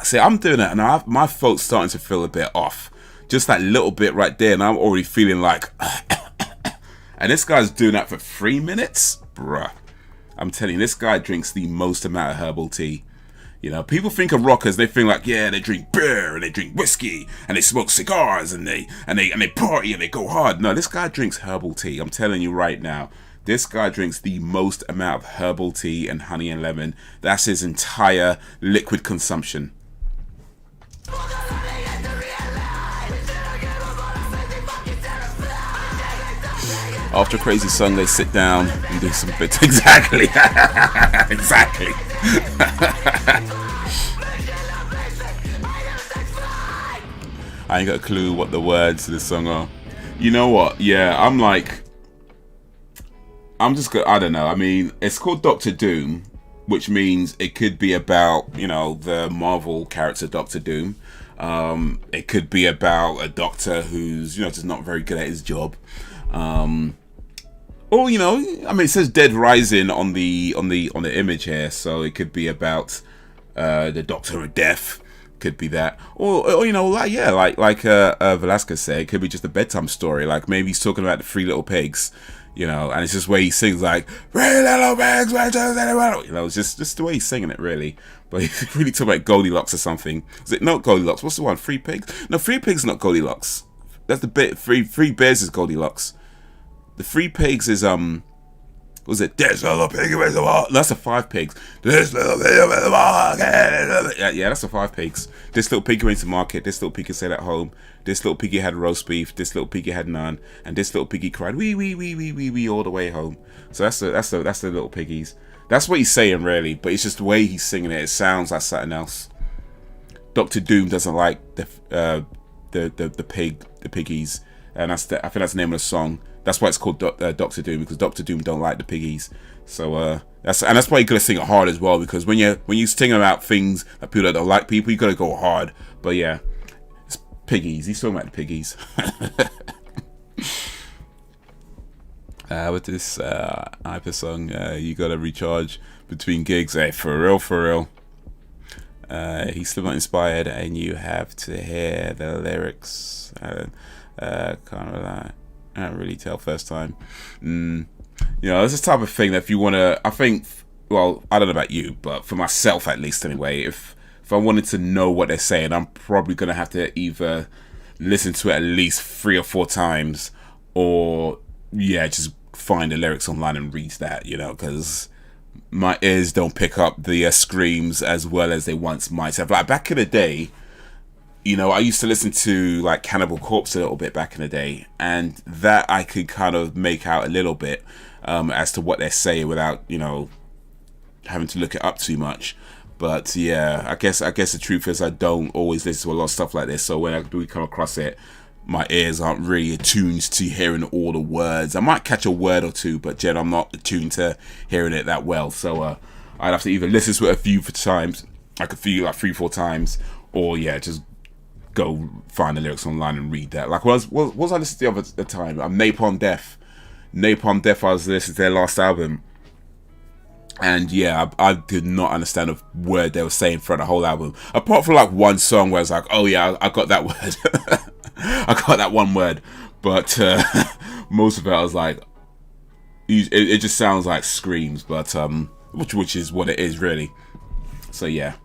See, I'm doing it, and my throat's starting to feel a bit off. Just that little bit right there, and I'm already feeling like... And this guy's doing that for 3 minutes? Bruh. I'm telling you, this guy drinks the most amount of herbal tea. You know, people think of rockers, they think like, yeah, they drink beer and they drink whiskey and they smoke cigars and they party and they go hard. No, this guy drinks herbal tea. I'm telling you right now, this guy drinks the most amount of herbal tea and honey and lemon. That's his entire liquid consumption. After a crazy song, they sit down and do some bits. Exactly. Exactly. I ain't got a clue what the words to this song are. You know what? Yeah, I'm just gonna, I don't know. I mean, it's called Doctor Doom, which means it could be about, you know, the Marvel character Doctor Doom. It could be about a doctor who's, you know, just not very good at his job. Or, you know, I mean, it says Dead Rising on the image here, so it could be about the Doctor of Death. Could be that, or you know, like yeah, like Velasquez said, it could be just a bedtime story. Like maybe he's talking about the Three Little Pigs, you know, and it's just where he sings like "Three little pigs," you know, it's just the way he's singing it, really. But he's really talking about Goldilocks or something. Is it not Goldilocks? What's the one? Three Pigs? No, Three Pigs not Goldilocks. That's the bit. Three Bears is Goldilocks. The Three Pigs is was it this little piggy with the ball? That's the Five Pigs. This little piggy with the ball. Yeah, that's the Five Pigs. This little piggy went to market. This little piggy stayed at home. This little piggy had roast beef. This little piggy had none. And this little piggy cried wee wee wee wee wee wee all the way home. So that's the little piggies. That's what he's saying really, but it's just the way he's singing it. It sounds like something else. Doctor Doom doesn't like the piggies, and I think that's the name of the song. That's why it's called Doctor Doom, because Doctor Doom don't like the piggies. So that's why you gotta sing it hard as well, because when you sing about things that people don't like people, you gotta go hard. But yeah, it's piggies. He's talking about the piggies. With this hyper song, you gotta recharge between gigs. Hey, for real, for real. He's still not inspired, and you have to hear the lyrics. Can't really tell first time. You know, it's this type of thing that if you want to, I think, well, I don't know about you, but for myself at least anyway, if I wanted to know what they're saying, I'm probably going to have to either listen to it at least 3 or 4 times, or, yeah, just find the lyrics online and read that, you know, because my ears don't pick up the screams as well as they once might have. Like, back in the day, you know, I used to listen to, like, Cannibal Corpse a little bit back in the day, and that I could kind of make out a little bit as to what they're saying without, you know, having to look it up too much. But yeah, I guess the truth is I don't always listen to a lot of stuff like this, so when I do come across it, my ears aren't really attuned to hearing all the words. I might catch a word or two, but Jen, I'm not attuned to hearing it that well, so I'd have to either listen to it a few times, like a few, like 3-4 times, or yeah, just go find the lyrics online and read that. Like, what was I listening to the other time? Napalm Death. I was listening to their last album. And yeah, I did not understand a word they were saying for the whole album. Apart from like one song where I was like, oh yeah, I got that word. I got that one word. But most of it I was like, it just sounds like screams, but which is what it is really. So yeah.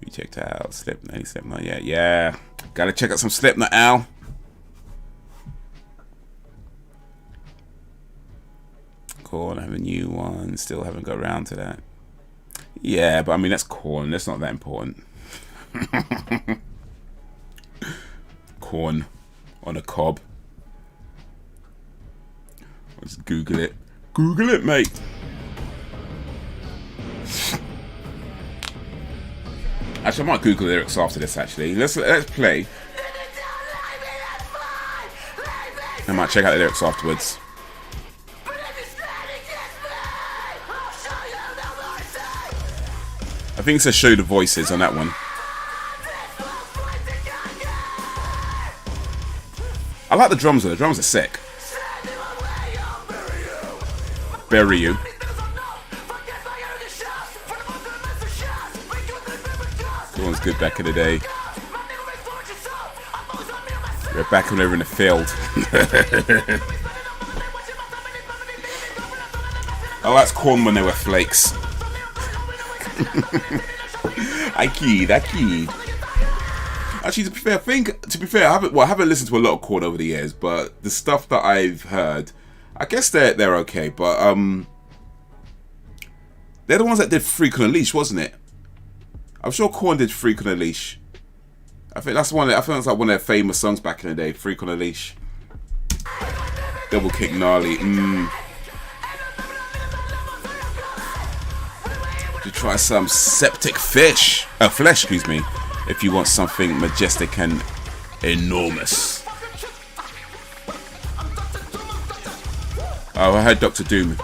We checked out Slipknot. Yeah. Gotta check out some Slipknot, Al. Korn, I have a new one. Still haven't got around to that. Yeah, but I mean, that's Korn. That's not that important. Korn on a cob. Let's Google it. Google it, mate. Actually, I might Google the lyrics after this. Actually, let's play. I might check out the lyrics afterwards. I think it says show the voices on that one. I like the drums though. The drums are sick. Bury you. That one's good back in the day. We're back when they were in the field. Oh, that's Korn when they were flakes. I keyed. Actually, to be fair, I haven't listened to a lot of Korn over the years, but the stuff that I've heard, I guess they're okay. But they're the ones that did Freak on a Leash, wasn't it? I'm sure Korn did Freak on a Leash. I think that's one. I think that's like one of their famous songs back in the day. Freak on a Leash. Double kick gnarly. To try some septic flesh, excuse me, if you want something majestic and enormous. Oh, I heard Dr. Doom.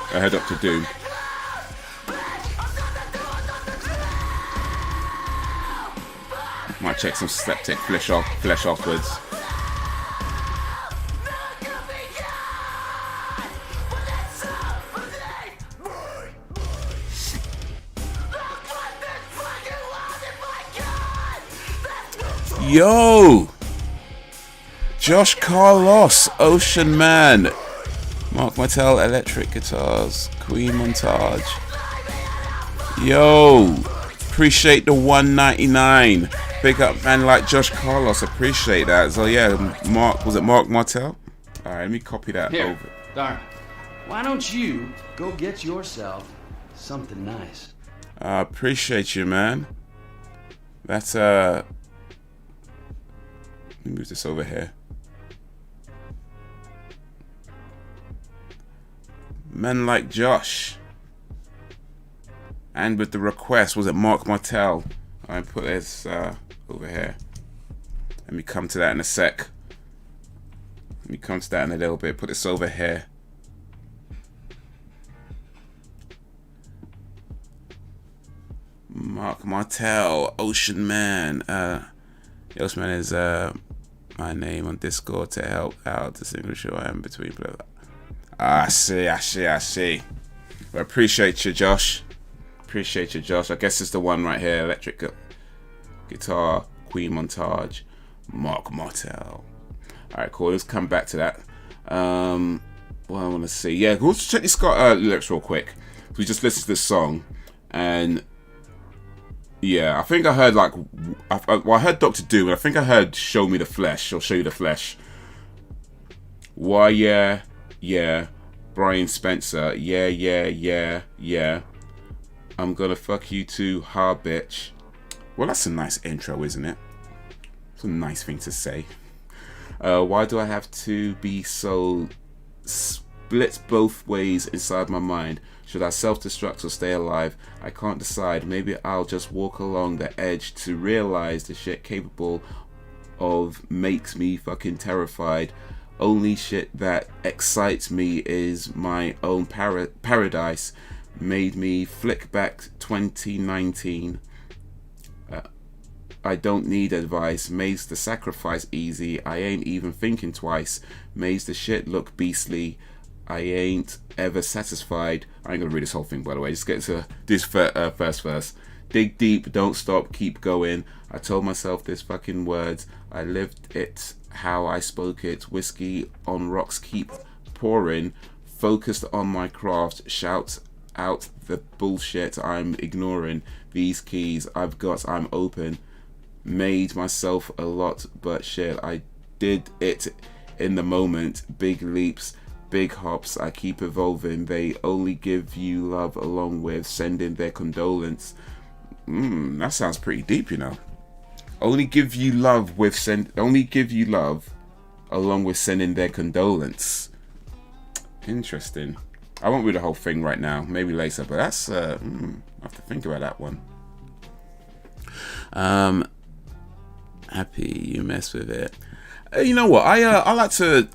Might check some septic flesh afterwards. Yo! Josh Carlos, Ocean Man, Mark Martel, Electric Guitars, Queen Montage. Yo! Appreciate the $1.99. Big up man like Josh Carlos, appreciate that. So yeah, was it Mark Martel? Alright, let me copy that over. Darn. Why don't you go get yourself something nice? I appreciate you, man. That's let me move this over here. Men like Josh. And with the request, was it Mark Martel? I put this over here. Let me come to that in a sec. Let me come to that in a little bit. Put this over here. Mark Martel, Ocean Man. Ocean Man is my name on Discord to help out distinguish who I am between. I see. I appreciate you, Josh. I guess it's the one right here. Electric guitar, Queen Montage, Mark Martel. Alright, cool. Let's come back to that. What I want to see. Yeah, we'll check this lyrics real quick. We just listened to this song, and yeah, I think I heard like I heard Dr. Doom, and I think I heard "Show Me the Flesh" or "Show You the Flesh." Why? Yeah. Brian Spencer. Yeah. I'm gonna fuck you too hard, bitch. Well, that's a nice intro, isn't it? It's a nice thing to say. Why do I have to be so split both ways inside my mind? Should I self-destruct or stay alive? I can't decide. Maybe I'll just walk along the edge to realize the shit capable of makes me fucking terrified. Only shit that excites me is my own paradise. Made me flick back 2019. I don't need advice. Makes the sacrifice easy. I ain't even thinking twice. Makes the shit look beastly. I ain't ever satisfied. I ain't gonna read this whole thing, by the way. Just get to this first verse. Dig deep, don't stop, keep going. I told myself this fucking words. I lived it how I spoke it. Whiskey on rocks, keep pouring. Focused on my craft. Shout out the bullshit I'm ignoring. These keys I've got, I'm open. Made myself a lot, but shit, I did it in the moment. Big leaps, big hops, I keep evolving. They only give you love along with sending their condolence. That sounds pretty deep, you know. Only give you love along with sending their condolence. Interesting. I won't read the whole thing right now, maybe later, but that's I have to think about that one. Happy you mess with it. You know what? I like to.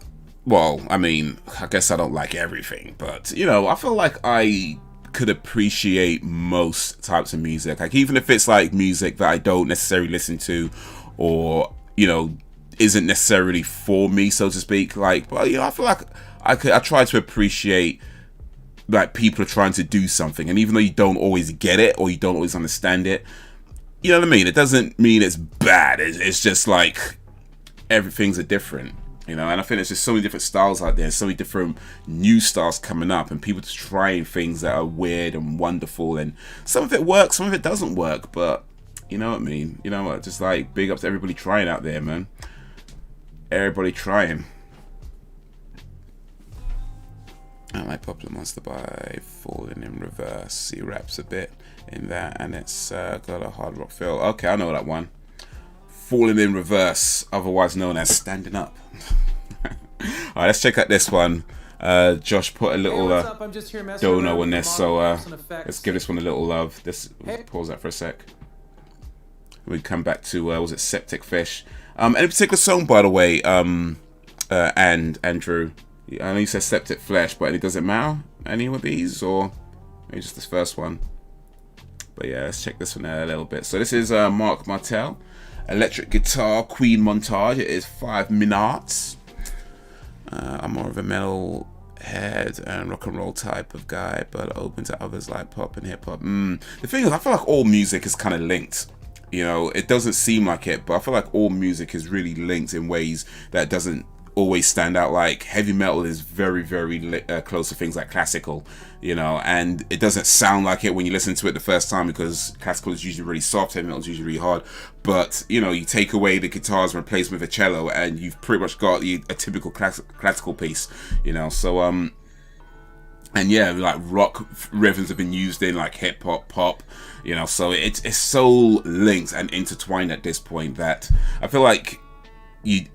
Well, I mean, I guess I don't like everything, but you know, I feel like I could appreciate most types of music. Like even if it's like music that I don't necessarily listen to, or you know, isn't necessarily for me, so to speak. Like, well, you know, I feel like I try to appreciate like people are trying to do something, and even though you don't always get it or you don't always understand it, you know what I mean? It doesn't mean it's bad. It's just like everything's a different, you know. And I think there's just so many different styles out there, so many different new styles coming up, and people just trying things that are weird and wonderful. And some of it works, some of it doesn't work. But you know what I mean? You know what? Just like big up to everybody trying out there, man. Everybody trying. I like Popular Monster by Falling in Reverse. He raps a bit in that, and it's got a hard rock feel. Okay, I know that one. Falling in Reverse, otherwise known as Standing Up. Alright, let's check out this one. Josh put a little dono on this, so let's give this one a little love. Pause that for a sec. We come back to was it Septic Fish? Any particular song, by the way, and Andrew? I know you said Septic Flesh, but does it matter any of these, or maybe just this first one? But yeah, let's check this one out a little bit. So this is Mark Martel, electric guitar, Queen Montage. It is 5 minutes. I'm more of a metal head and rock and roll type of guy, but open to others like pop and hip hop. The thing is, I feel like all music is kind of linked. You know, it doesn't seem like it, but I feel like all music is really linked in ways that doesn't always stand out. Like heavy metal is very, very close to things like classical, you know, and it doesn't sound like it when you listen to it the first time, because classical is usually really soft, heavy metal is usually really hard. But you know, you take away the guitars and replace them with a cello, and you've pretty much got a typical classical piece, you know. So and yeah, like rock rhythms have been used in like hip hop, pop, you know. So it's so linked and intertwined at this point that I feel like you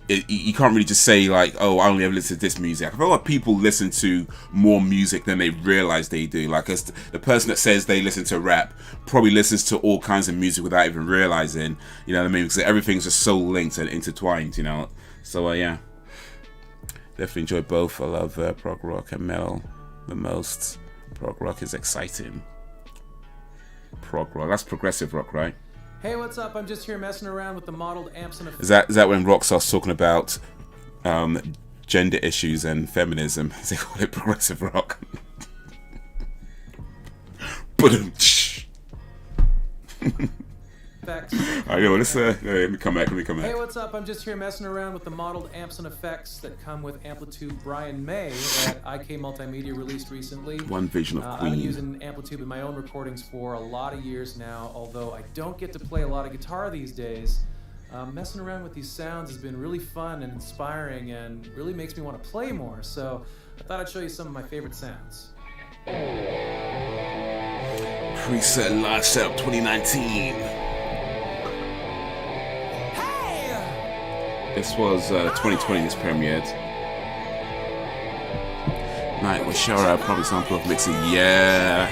can't really just say like, oh, I only ever listen to this music. I feel like people listen to more music than they realize they do. Like, as the person that says they listen to rap probably listens to all kinds of music without even realizing, you know what I mean? Because everything's just so linked and intertwined, you know. So yeah, definitely enjoy both. I love prog rock and metal the most. Prog rock is exciting. Prog rock, that's progressive rock, right? Hey, what's up? I'm just here messing around with the modeled amps and Is that when Rockstar's talking about gender issues and feminism, as they call it, progressive rock. But let's let me come back. Hey, what's up? I'm just here messing around with the modeled amps and effects that come with Amplitude Brian May that IK Multimedia released recently. One vision of Queen. I've been using Amplitude in my own recordings for a lot of years now, although I don't get to play a lot of guitar these days. Messing around with these sounds has been really fun and inspiring and really makes me want to play more, so I thought I'd show you some of my favorite sounds. Preset Live Setup 2019. This was 2020, this premiered. Night with Shara, probably sample of mixing. Yeah.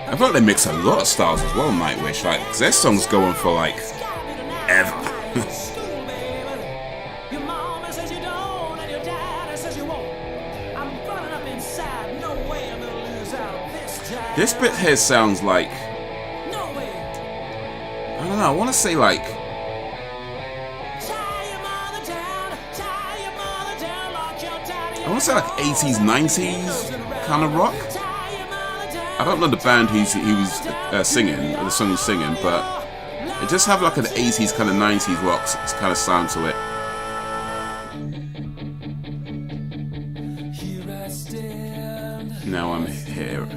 I feel like they mix a lot of styles as well, Nightwish. Like, 'cause their songs go on for like ever. This bit here sounds like, I don't know, I want to say like, I want to say like 80s, 90s kind of rock. I don't know the band he was singing, or the song he's singing, but it just have like an 80s kind of 90s rock kind of sound to it. Now I'm here.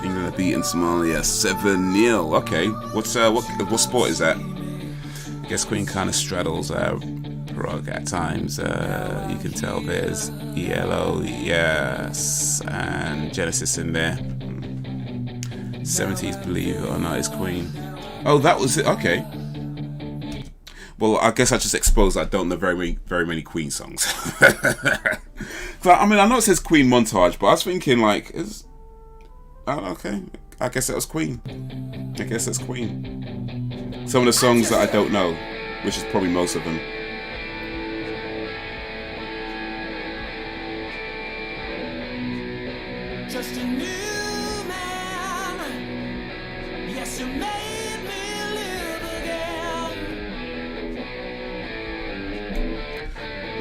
England beating Somalia 7-0. Okay, what sport is that? I guess Queen kind of straddles prog at times. You can tell there's ELO, yes, and Genesis in there. 70s, believe it or not, is Queen. Oh, that was it. Okay. Well, I guess I just exposed I don't know very many Queen songs. So, I mean, I know it says Queen montage, but I was thinking like, okay, I guess that was Queen. I guess that's Queen. Some of the songs that I don't know, which is probably most of them. Just a new man. Yes, you made me live again.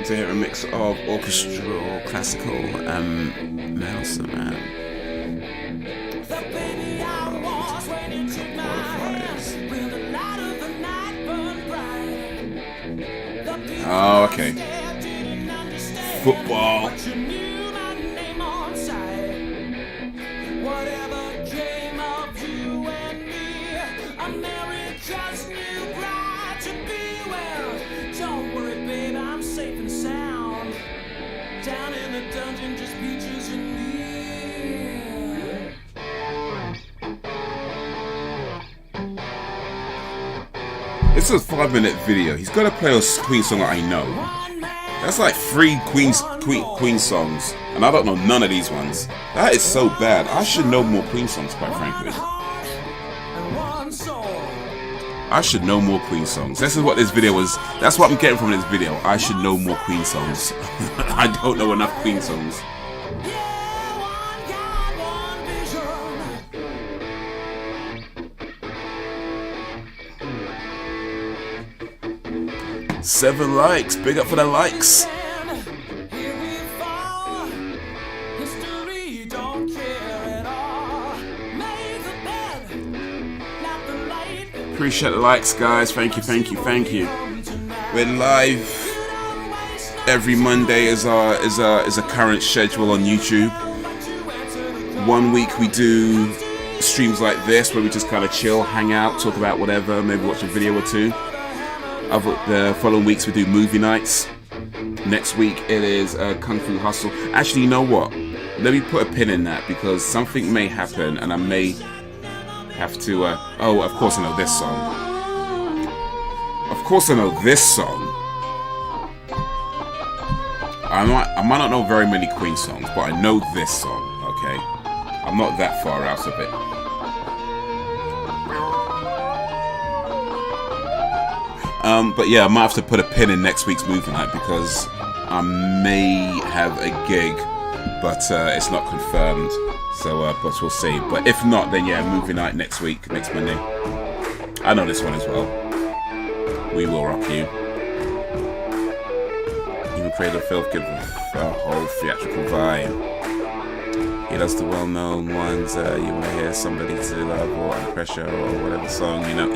To hear a mix of orchestral, classical, and Nelson, man. The baby I was when you took my hand, when the light of the night burned bright. Oh, okay. Football. But you knew my name on sight. Whatever came of you and me, America's new bride to be. Well, don't worry, babe, I'm safe and sound. Down in the dungeon, just peaches and me. This is a 5-minute video. He's got to play a Queen song that I know. That's like 3 Queen songs, and I don't know none of these ones. That is so bad. I should know more Queen songs, quite frankly. I should know more Queen songs. This is what this video was. That's what I'm getting from this video. I should know more Queen songs. I don't know enough Queen songs. Seven likes. Big up for the likes. Appreciate the likes, guys. Thank you. We're live every Monday as a current schedule on YouTube. One week we do streams like this where we just kind of chill, hang out, talk about whatever, maybe watch a video or two. The following weeks we do movie nights. Next week it is Kung Fu Hustle. Actually, you know what? Let me put a pin in that because something may happen and I may have to. Oh, of course I know this song. I might not know very many Queen songs, but I know this song. Okay, I'm not that far out of it. But yeah, I might have to put a pin in next week's movie night because I may have a gig, but it's not confirmed. So, but we'll see. But if not, then yeah, movie night next week, next Monday. I know this one as well. We Will Rock You. Even Cradle of Filth give a whole theatrical vibe. He does the well-known ones. You want to hear Somebody to Love or Under Pressure or whatever song, you know.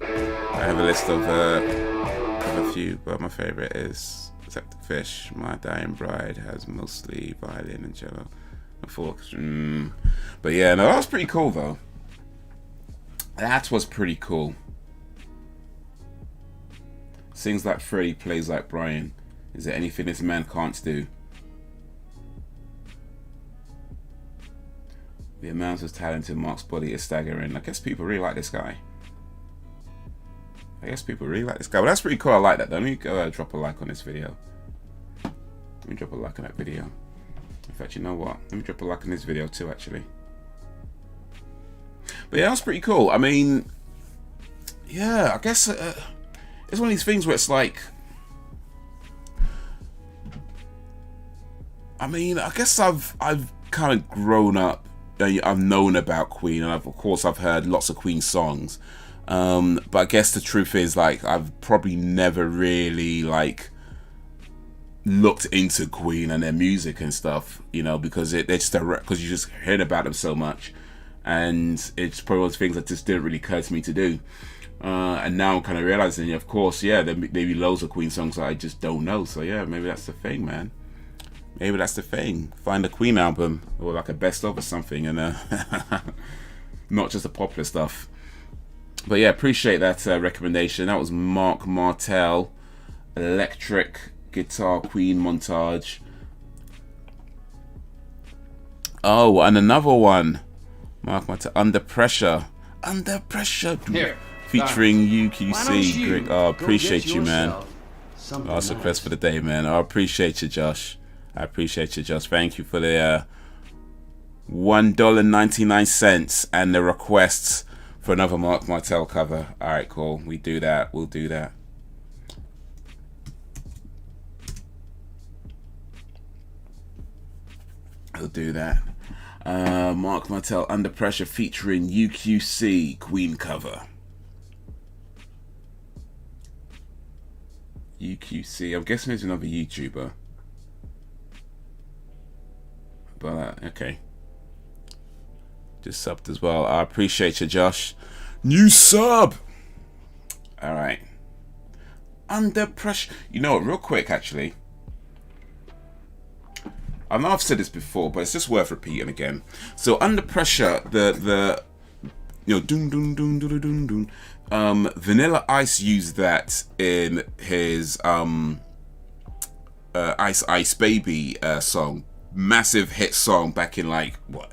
I have a list of a few, but my favorite is Septic Fish. My Dying Bride has mostly violin and cello. But yeah, no, that was pretty cool though. That was pretty cool. Sings like Freddie, plays like Brian. Is there anything this man can't do? The amount of talent in Mark's body is staggering. I guess people really like this guy. Well, that's pretty cool. I like that. Let me go drop a like on this video. Let me drop a like on that video. In fact, you know what? Let me drop a like on this video too, actually. But yeah, that's pretty cool. I mean, yeah, I guess it's one of these things where it's like, I mean, I guess I've kind of grown up. I've known about Queen, and of course I've heard lots of Queen songs. But I guess the truth is, like, I've probably never really like looked into Queen and their music and stuff, you know, because because you just heard about them so much, and it's probably one of those things that just didn't really occur to me to do. And now I'm kind of realizing, of course, yeah, there may be loads of Queen songs that I just don't know. So yeah, maybe that's the thing, man. Maybe that's the thing. Find a Queen album or like a best of or something, and not just the popular stuff. But yeah, appreciate that recommendation. That was Mark Martel, electric guitar Queen montage. Oh, and another one, Mark Martel, Under Pressure. Here, featuring why don't UQC. you Great. Oh, go appreciate get you, man. yourself something That's a nice. request for the day, man. I appreciate you, Josh. Thank you for the $1.99 and the requests for another Mark Martel cover. All right, cool. We'll do that. We'll do that. Mark Martel, Under Pressure, featuring UQC, Queen cover. UQC. I'm guessing it's another YouTuber. But okay, just subbed as well. I appreciate you, Josh. New sub. All right. Under Pressure. You know what? Real quick, actually. I know I've said this before, but it's just worth repeating again. So Under Pressure, the doom doom doom doom doom doom. Vanilla Ice used that in his Ice Ice Baby song. Massive hit song back in like what,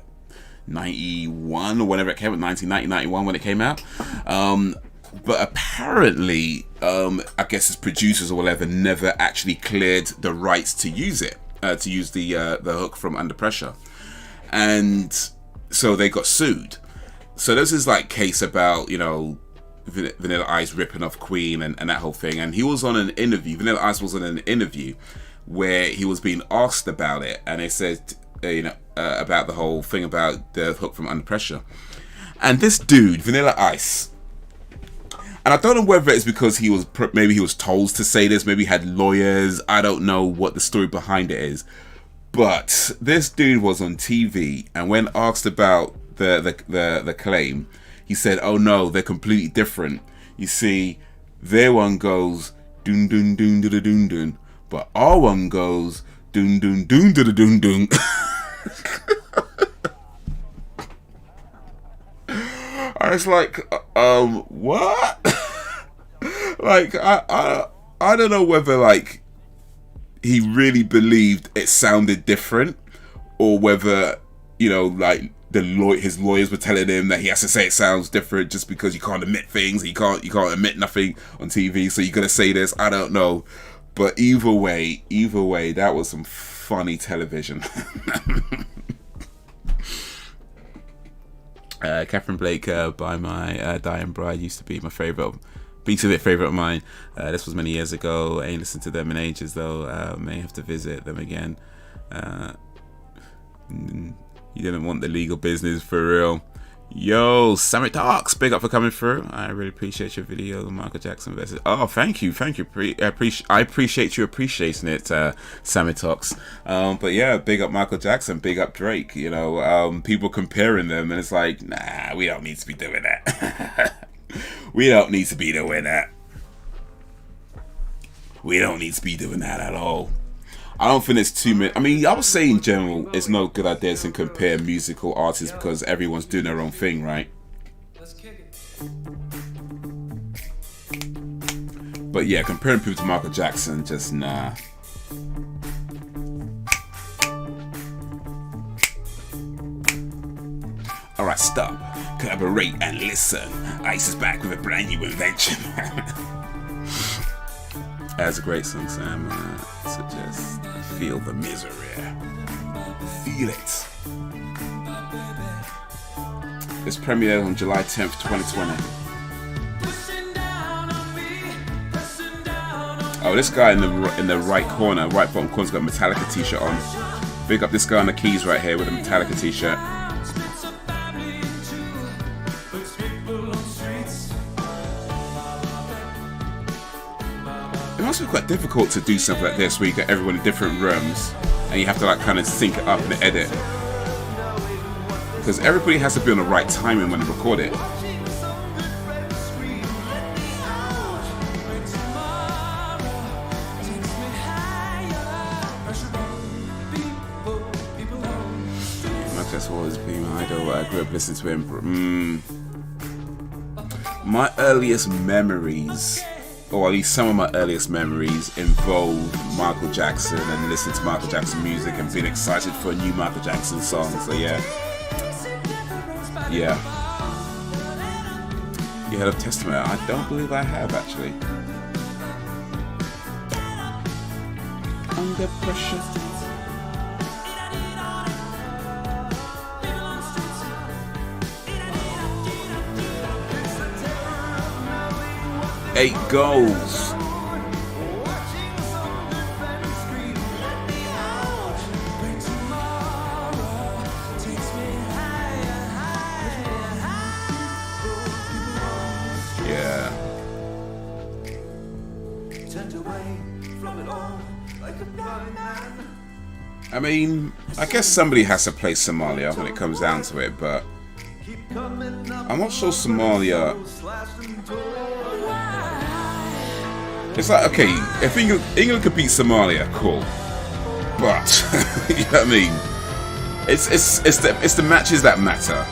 91 or whenever it came out, 1990, 91 when it came out. But apparently, I guess his producers or whatever never actually cleared the rights to use it, to use the hook from Under Pressure, and so they got sued. So this is like case about, you know, Vanilla Ice ripping off Queen and that whole thing. And he was on an interview. Vanilla Ice was on an interview where he was being asked about it, and they said, about the whole thing about the hook from Under Pressure. And this dude, Vanilla Ice, and I don't know whether it's because maybe he was told to say this, maybe he had lawyers, I don't know what the story behind it is, but this dude was on TV, and when asked about the claim, he said, oh no, they're completely different. You see, their one goes doon doon doon doon doon doon, but our one goes doon doon doon doon doon doon. I was like, what? Like, I don't know whether like he really believed it sounded different, or whether, you know, like his lawyers were telling him that he has to say it sounds different just because you can't admit things. You can't admit nothing on TV, so you gotta say this. I don't know, but either way, that was some funny television. Catherine Blake by my Dying Bride used to be my favorite. Beats a bit favorite of mine. This was many years ago. I ain't listened to them in ages though. May have to visit them again. You didn't want the legal business for real. Yo, Sammy Talks, big up for coming through. I really appreciate your video, Michael Jackson versus. Oh, thank you. I appreciate you appreciating it, Sammy Talks. But yeah, big up Michael Jackson, big up Drake. You know, people comparing them, and it's like, nah, we don't need to be doing that. We don't need to be doing that. We don't need to be doing that at all. I don't think it's too many. I mean, I would say in general, it's no good idea to compare musical artists because everyone's doing their own thing, right? But yeah, comparing people to Michael Jackson, just nah. Alright, stop, collaborate and listen. Ice is back with a brand new invention. That's a great song, Sam. So just feel the misery. Feel it. This premiered on July 10th, 2020. Oh, this guy in the right corner, right bottom corner's got a Metallica t-shirt on. Big up this guy on the keys right here with a Metallica t-shirt. It must be quite difficult to do something like this where you get everyone in different rooms and you have to like kind of sync it up and edit, because everybody has to be on the right timing when they record it. That's always been my idol. I grew up listening to him. My earliest memories, or at least some of my earliest memories, involve Michael Jackson and listening to Michael Jackson music and being excited for a new Michael Jackson song. So yeah. You heard of Testament? I don't believe I have actually. Under pressure. Eight goals. Yeah. I mean, I guess somebody has to play Somalia when it comes down to it, but I'm not sure Somalia. It's like, okay, if England could beat Somalia, cool, but you know what I mean. It's the matches that matter,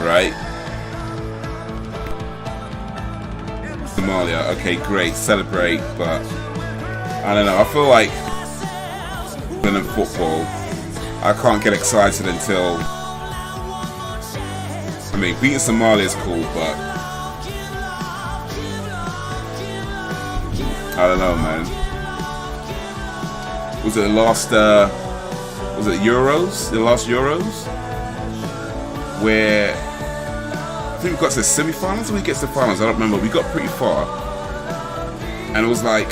right? Somalia, okay, great, celebrate, but I don't know. I feel like in football, I can't get excited until. I mean, beating Somalia is cool, but I don't know, man. Was it the last? Was it Euros? The last Euros, where I think we got to the semi-finals, or we get to the finals. I don't remember. We got pretty far, and it was like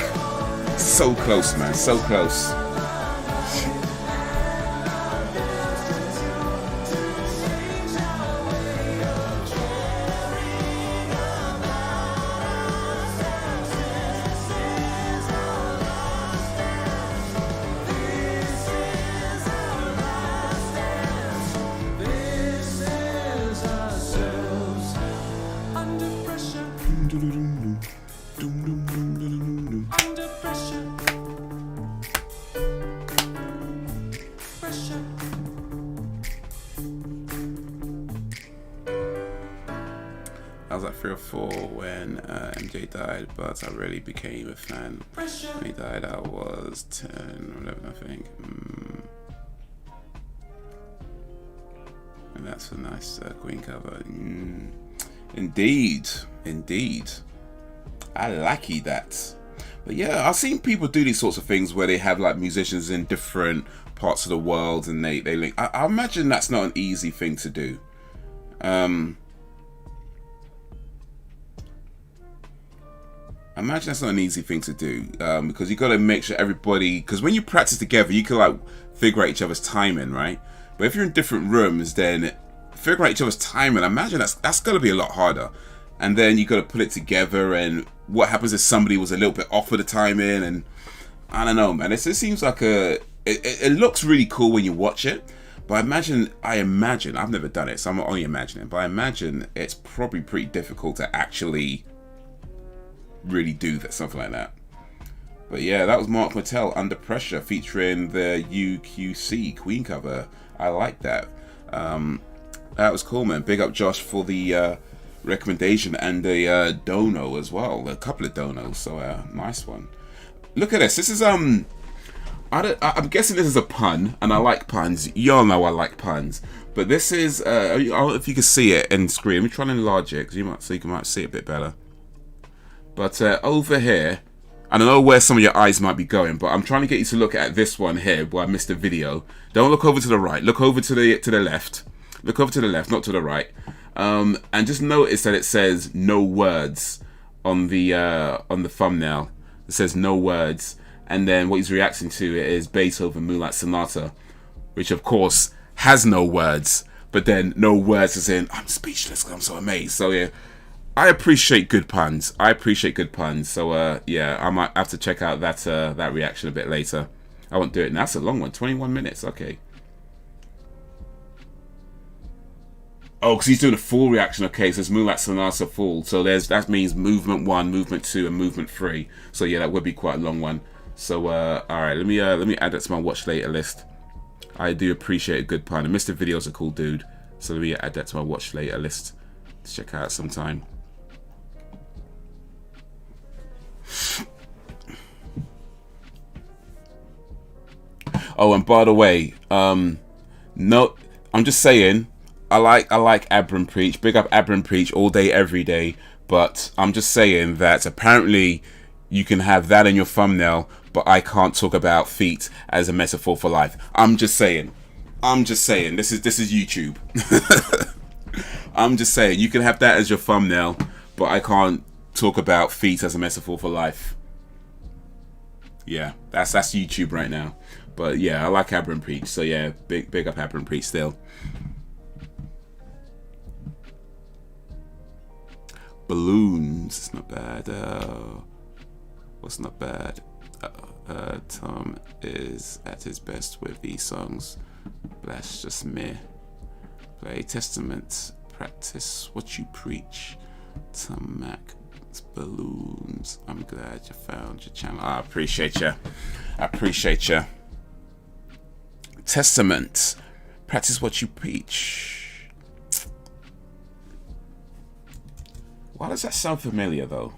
so close, man, so close. I was like 3 or 4 when MJ died, but I really became a fan. When he died, I was 10 or 11, I think. And that's a nice Queen cover. Indeed. I like that. But yeah, I've seen people do these sorts of things where they have like musicians in different parts of the world and they link. I imagine that's not an easy thing to do. I imagine that's not an easy thing to do, because you got to make sure everybody, because when you practice together, you can like figure out each other's timing, right? But if you're in different rooms, then figuring out each other's timing. I imagine that's got to be a lot harder. And then you got to put it together, and what happens if somebody was a little bit off with the timing? And I don't know, man. It seems like it looks really cool when you watch it, but I imagine I've never done it, so I'm only imagining, but I imagine it's probably pretty difficult to actually really do that, something like that. But yeah, that was Mark Mattel, Under Pressure, featuring the UQC Queen cover. I like that. That was cool, man. Big up Josh for the recommendation, and a dono as well, a couple of donos. So nice one. Look at this. This is I'm guessing this is a pun, and I like puns. Y'all know I like puns. But this is I don't know if you can see it in screen. Let me try and enlarge it, because you might see it a bit better. But over here, I don't know where some of your eyes might be going, but I'm trying to get you to look at this one here where I missed the video. Don't look over to the right. Look over to the left. Look over to the left, not to the right. And just notice that it says no words on the thumbnail. It says no words, and then what he's reacting to is Beethoven Moonlight Sonata, which of course has no words, but then no words as in I'm speechless, I'm so amazed. So yeah, I appreciate good puns. So yeah, I might have to check out that reaction a bit later. I won't do it now. That's a long one, 21 minutes. Okay. Oh, because he's doing a full reaction. Okay, so it's Moonlight Sonata full. So that means movement 1, movement 2, and movement 3. So yeah, that would be quite a long one. So all right, let me add that to my watch later list. I do appreciate a good pun. And Mr. Video's a cool dude. So let me add that to my watch later list to check out sometime. Oh, and by the way, no, I'm just saying. I like Abram Preach. Big up Abram Preach all day, every day. But I'm just saying that apparently you can have that in your thumbnail, but I can't talk about feet as a metaphor for life. I'm just saying. This is YouTube. I'm just saying you can have that as your thumbnail, but I can't talk about feet as a metaphor for life. Yeah, that's YouTube right now. But yeah, I like Abram Preach. So yeah, big up Abram Preach still. Balloons, it's not bad. What's not bad? Tom is at his best with these songs. That's just me. Play Testament, practice what you preach. Tom Mac, it's Balloons. I'm glad you found your channel. I appreciate you. Testament, practice what you preach. Why does that sound familiar, though?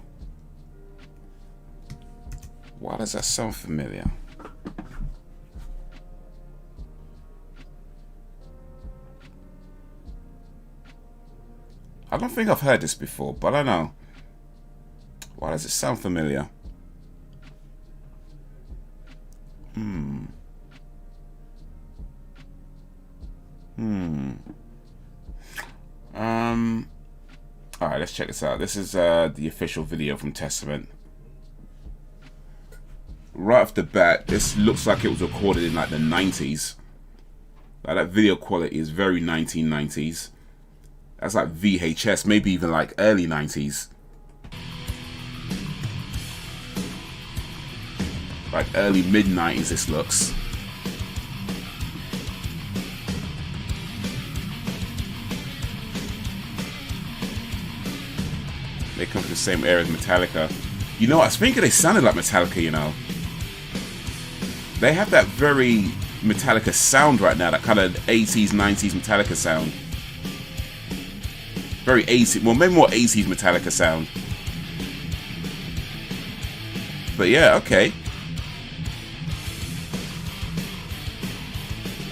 Why does that sound familiar? I don't think I've heard this before, but I don't know. Why does it sound familiar? Alright, let's check this out. This is the official video from Testament. Right off the bat, this looks like it was recorded in like the 90s. Like that video quality is very 1990s. That's like VHS, maybe even like early 90s. Like early mid 90s this looks. They come from the same era as Metallica. You know, I was thinking they sounded like Metallica, you know. They have that very Metallica sound right now, that kind of 80s, 90s Metallica sound. Very 80s, well, maybe more 80s Metallica sound. But yeah, okay.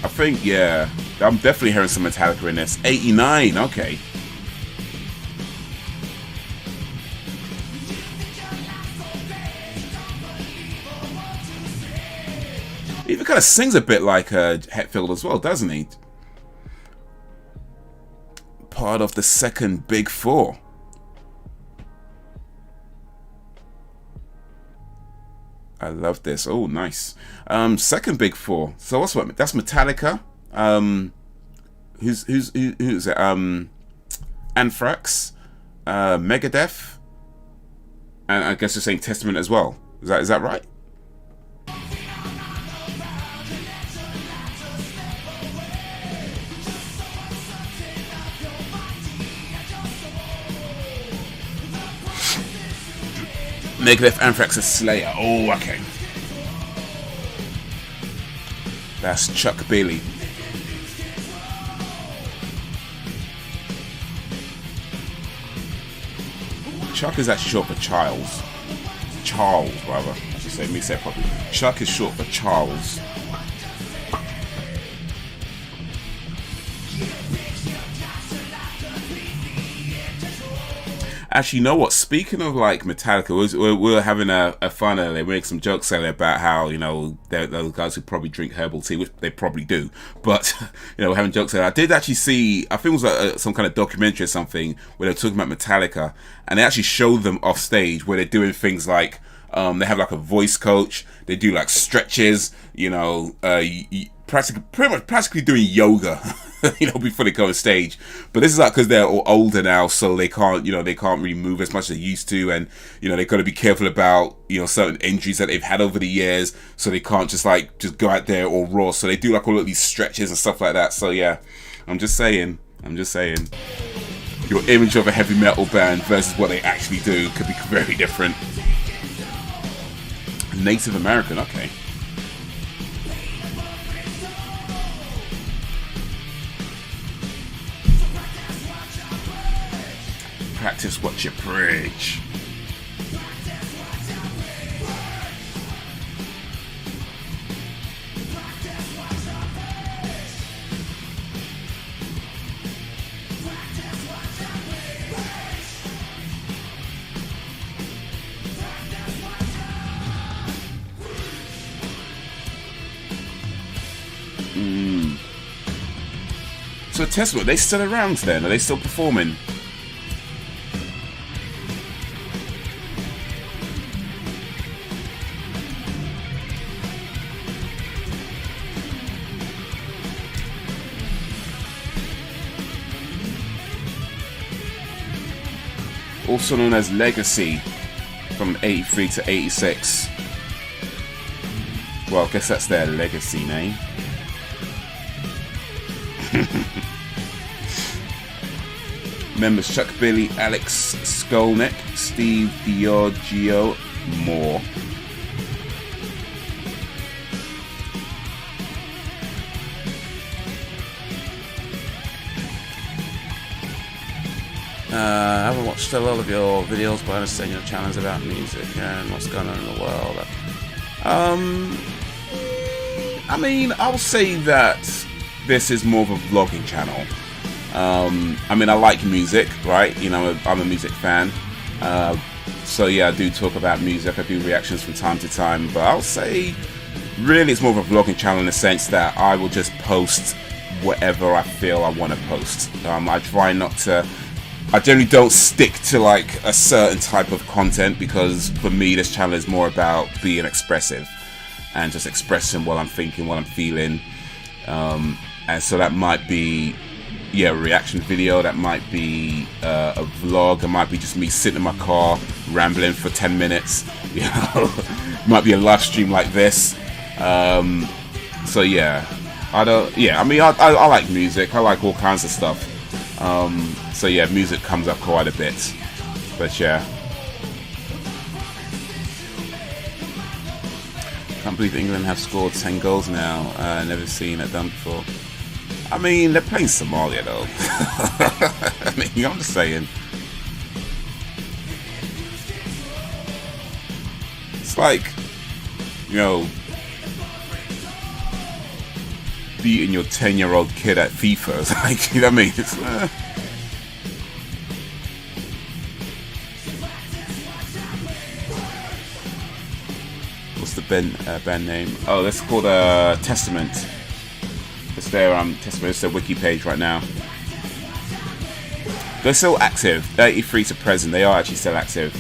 I think, yeah, I'm definitely hearing some Metallica in this. 89, okay. He even kind of sings a bit like Hetfield as well, doesn't he? Part of the second Big Four. I love this. Oh, nice. Second Big Four. So what's what? That's Metallica. who's it? Anthrax, Megadeth, and I guess the same Testament as well. Is that right? Megadeth, Anthrax, and Slayer. Oh, okay. That's Chuck Bailey. Chuck is actually short for Charles. Charles, rather. I should say, let me say it properly. Chuck is short for Charles. Actually, you know what? Speaking of like Metallica, we were having a fun earlier. We make some jokes earlier about how, you know, those guys who probably drink herbal tea, which they probably do. But, you know, we're having jokes earlier. I did actually see, I think it was some kind of documentary or something where they're talking about Metallica, and they actually showed them off stage where they're doing things like, they have like a voice coach, they do like stretches, you know, practically doing yoga. You know, before they go on stage. But this is like because they're all older now, so they can't, you know, they can't really move as much as they used to, and you know, they've got to be careful about, you know, certain injuries that they've had over the years, so they can't just go out there all raw. So they do like all of these stretches and stuff like that. So yeah, I'm just saying, your image of a heavy metal band versus what they actually do could be very different. Native American, okay. Practice what you preach. So Testament, are they still around then? Are they still performing? Also known as Legacy, from 83 to 86. Well, I guess that's their legacy name. Members Chuck Billy, Alex Skolnick, Steve Diogeo, more. I haven't watched a lot of your videos, but I understand your channels about music and what's going on in the world. I mean, I'll say that this is more of a vlogging channel. I mean, I like music, right? You know, I'm a music fan. So yeah, I do talk about music. I do reactions from time to time. But I'll say, really, it's more of a vlogging channel in the sense that I will just post whatever I feel I want to post. I try not to... I generally don't stick to like a certain type of content, because for me this channel is more about being expressive and just expressing what I'm thinking, what I'm feeling, and so that might be a reaction video, that might be a vlog, it might be just me sitting in my car rambling for 10 minutes, you know. It might be a live stream like this. So yeah, I mean I like music, I like all kinds of stuff. So yeah, music comes up quite a bit, but yeah. Can't believe England have scored 10 goals now. Never seen it done before. I mean, they're playing Somalia though. I mean, I'm just saying. It's like, you know, beating your 10-year-old kid at FIFA. It's like, you know what I mean? It's, what's the band name? Oh, that's called Testament. It's their Testament. It's their wiki page right now. They're still active. 83 to present. They are actually still active.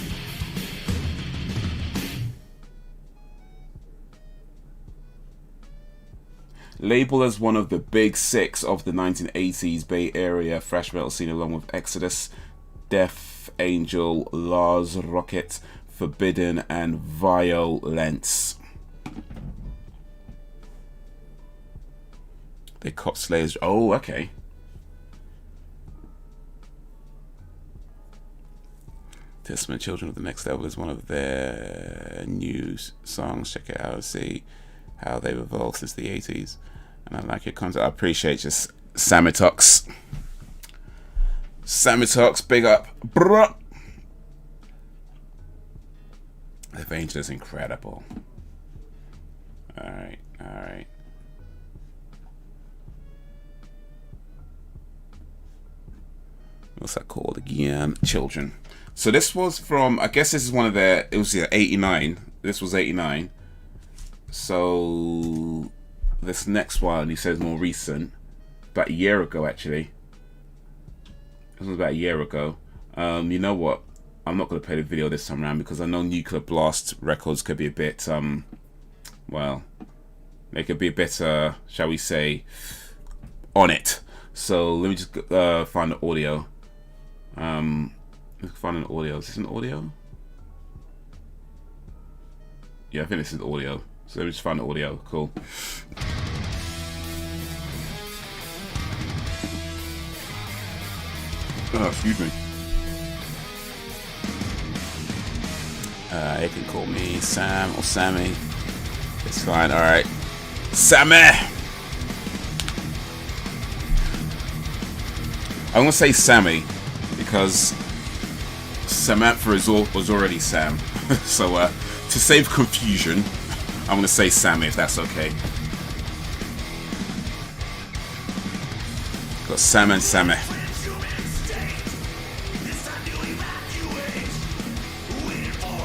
Labeled as one of the big six of the 1980s Bay Area thrash metal scene, along with Exodus, Death Angel, Lars Rocket, Forbidden, and Violence. They caught Slayers. Oh, okay. Testament Children of the Next Level is one of their new songs. Check it out and see how they've evolved since the 80s. And I like your content. I appreciate you, Samitox. Samitox, big up. Bruh. The Angel is incredible. Alright, alright. What's that called again? Children. So this was from, I guess this is one of their, it was 89. This was 89. So this next one, he says more recent. About a year ago, actually. This was about a year ago. You know what? I'm not going to play the video this time around because I know Nuclear Blast records could be a bit, well, they could be a bit, shall we say, on it. So let me just find the audio. Let's find an audio. Is this an audio? Yeah, I think this is the audio. So let me just find the audio. Cool. Oh, excuse me. You can call me Sam or Sammy. It's fine. All right, Sammy. I'm gonna say Sammy because Samantha was already Sam. So to save confusion, I'm gonna say Sammy if that's okay. Got Sam and Sammy.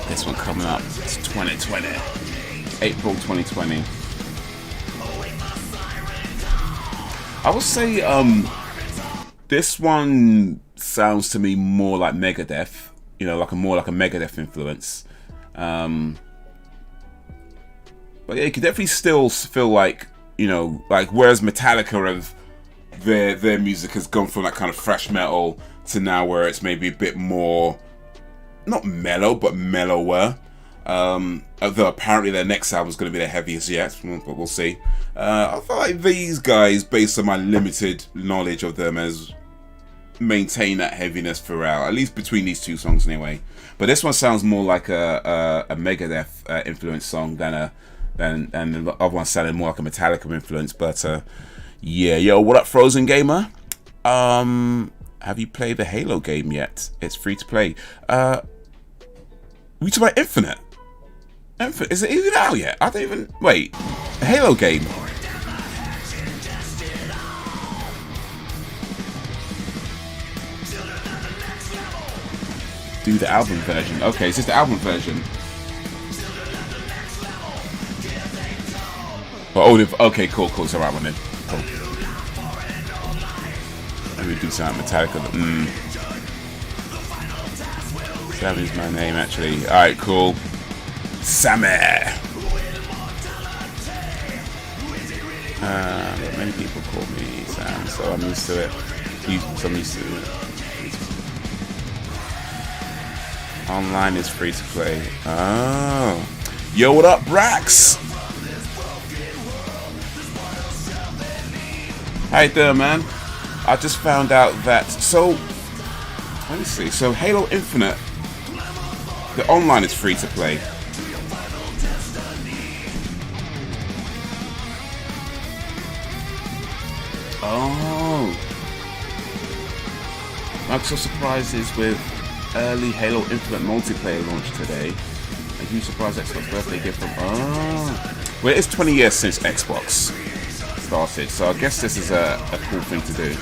This one coming up. It's 2020. April 2020. I would say this one sounds to me more like Megadeth, you know, more like a Megadeth influence. But yeah, you could definitely still feel like, you know, like whereas Metallica have their music has gone from that kind of thrash metal to now where it's maybe a bit more not mellow but mellower. Although apparently their next album is going to be the heaviest yet, but we'll see. I feel like these guys, based on my limited knowledge of them, has maintained that heaviness throughout, at least between these two songs anyway. But this one sounds more like a Megadeth influence song than the other one sounded more like a Metallica influence. But yeah, yo, what up, Frozen Gamer? Have you played the Halo game yet? It's free to play. We talk about Infinite. Is it even out yet? I don't even... Wait. A Halo game? Do the album version. Okay, is this the album version? Oh, okay, cool. It's the right one then. Cool. Let me do something Metallica. Sammy's my name, actually. Alright, cool. Sammy! Many people call me Sam, so I'm used to it. Online is free to play. Oh. Yo, what up, Brax? How you doing, man? I just found out that... So, let me see. So, Halo Infinite, the online is free to play. Oh. Microsoft surprises with early Halo Infinite multiplayer launch today. A huge surprise Xbox birthday gift from... Oh. Well, it's 20 years since Xbox started, so I guess this is a cool thing to do.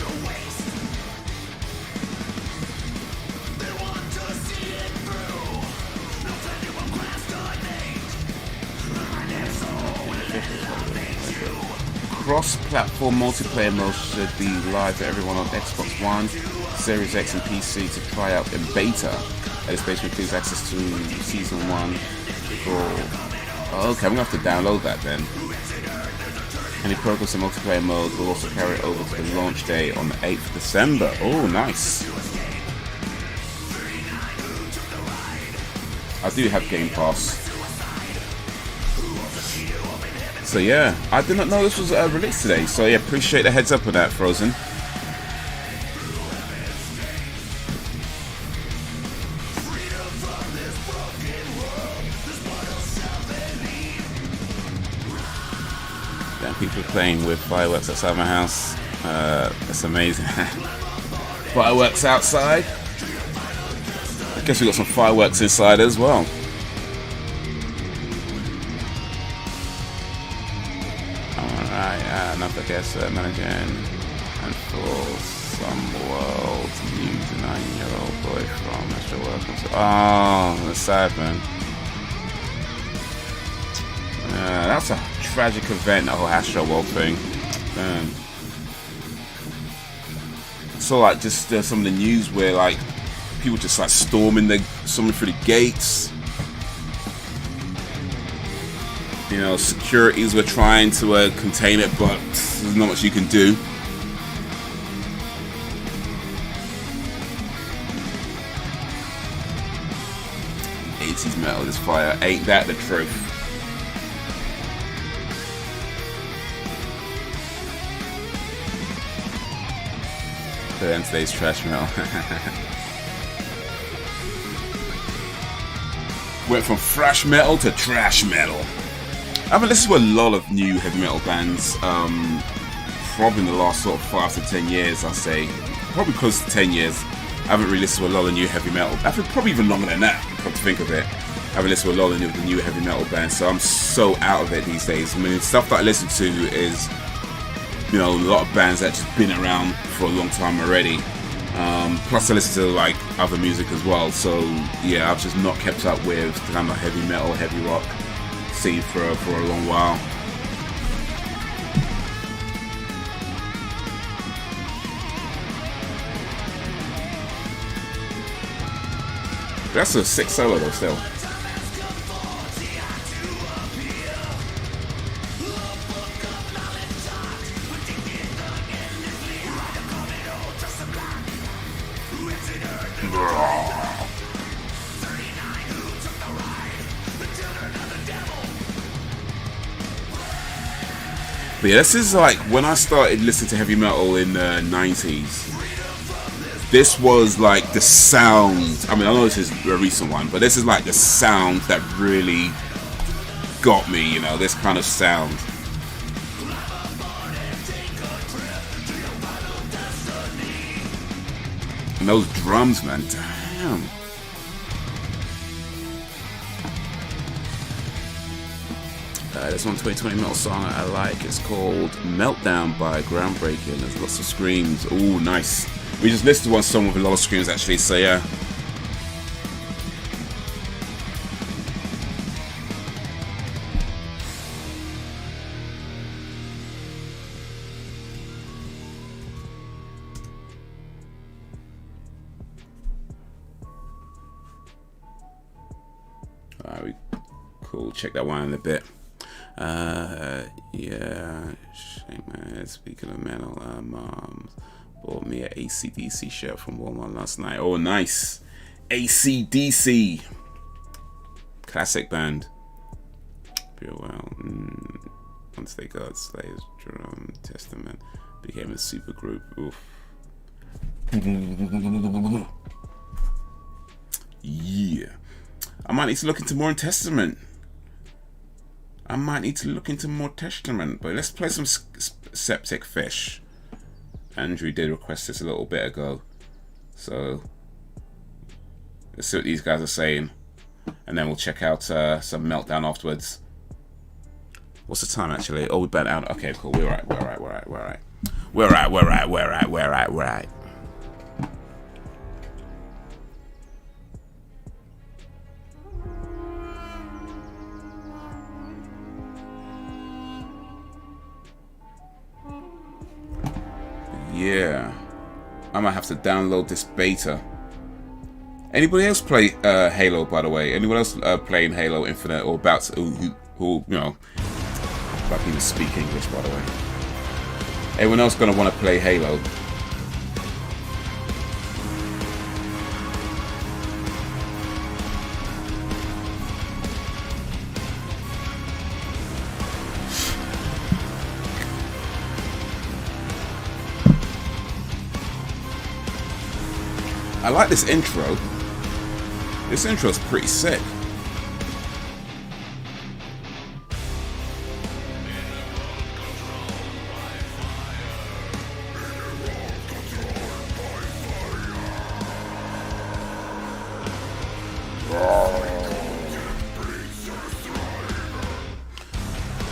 Cross-platform multiplayer mode should be live for everyone on Xbox One, Series X and PC to try out in beta. This basically includes access to Season 1 for... Oh, okay, I'm going to have to download that then. Any progress in multiplayer mode will also carry over to the launch day on the 8th of December. Oh, nice. I do have Game Pass. So yeah, I did not know this was released today. So yeah, appreciate the heads up on that, Frozen. People playing with fireworks outside my house. That's amazing. Fireworks outside. I guess we got some fireworks inside as well. Alright, another guest managing and for some world news, a 9-year-old boy from Astro Welcome to. Oh, that's sad, man. That's a tragic event, that whole Astro World thing. So like just some of the news where like people just like storming through the gates. You know, securities were trying to contain it, but there's not much you can do. '80s metal is fire. Ain't that the truth? And today's trash metal. Went from thrash metal to trash metal. I mean, this is a lot of new heavy metal bands. Probably in the last sort of 5 to 10 years, I say. Probably close to 10 years. I haven't really listened to a lot of new heavy metal. I think probably even longer than that, come to think of it. I haven't listened to a lot of the new heavy metal bands, so I'm so out of it these days. I mean, stuff that I listen to is, you know, a lot of bands that just been around for a long time already. Plus I listen to like AverMedia as well, so yeah, I've just not kept up with the kind of heavy metal, heavy rock scene for a long while. That's a sick solo though still. But yeah, this is like when I started listening to heavy metal in the 90s. This was like the sound. I mean, I know this is a recent one, but this is like the sound that really got me, you know, this kind of sound. And those drums, man, damn. There's one 2020 metal song I like. It's called Meltdown by Groundbreaking. There's lots of screams. Ooh, nice. We just listened to one song with a lot of screams actually, so yeah. Alright, cool. Check that one in a bit. Yeah, shame, man. Speaking of metal, Mom bought me an AC/DC shirt from Walmart last night. Oh, nice. AC/DC. Classic band. Feel well. Once they got Slayer's Drum Testament, became a super group. Oof. Yeah. I might need to look into more Testament. But let's play some Septic Fish. Andrew did request this a little bit ago, so let's see what these guys are saying, and then we'll check out some Meltdown afterwards. What's the time actually? Oh, we burnt out. Okay, cool. We're right. Yeah, I might have to download this beta. Anybody else play Halo, by the way? Anyone else playing Halo Infinite or about to, who you know, Like people speak English, by the way. Anyone else gonna want to play Halo? I like this intro. This intro's pretty sick.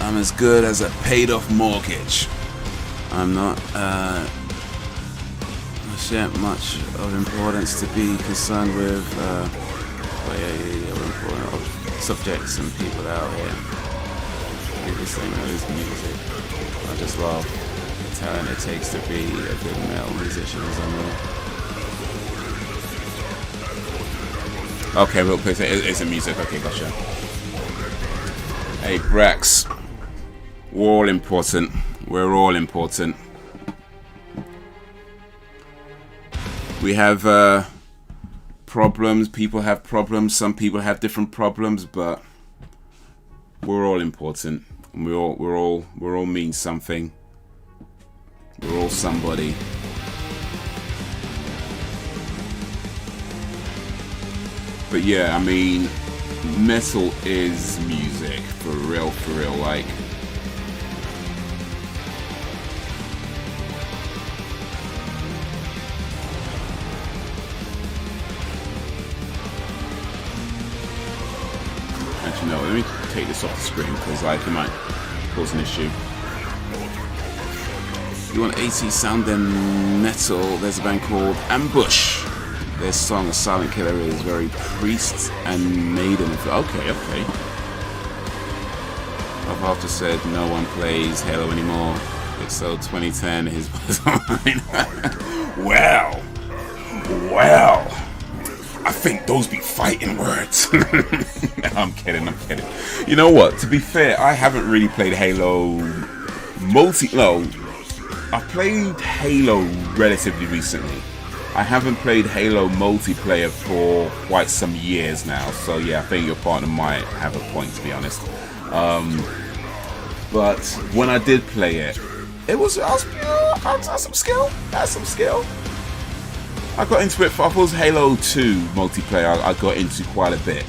I'm as good as a paid-off mortgage. I'm not yet much of importance to be concerned with subjects and people out here. People sing those music. I just love the talent it takes to be a good metal musician or something. Okay, real quick, it's a music. Okay, gotcha. Hey, Brax. We're all important. We're all important. We have problems. People have problems. Some people have different problems, but we're all important. We all mean something. We're all somebody. But yeah, I mean, metal is music for real. Like, actually, no. Let me take this off the screen because like it might cause an issue. You want 80s sounding metal? There's a band called Ambush. Their song "A Silent Killer" is very Priest and Maiden. Okay. I've often said no one plays Halo anymore. If so, 2010 is mine. Well. I think those be fighting words. I'm kidding. You know what? To be fair, I haven't really played Halo I've played Halo relatively recently. I haven't played Halo multiplayer for quite some years now, so yeah, I think your partner might have a point, to be honest. But when I did play it, I had some skill. I got into it. I was Halo 2 multiplayer. I got into quite a bit.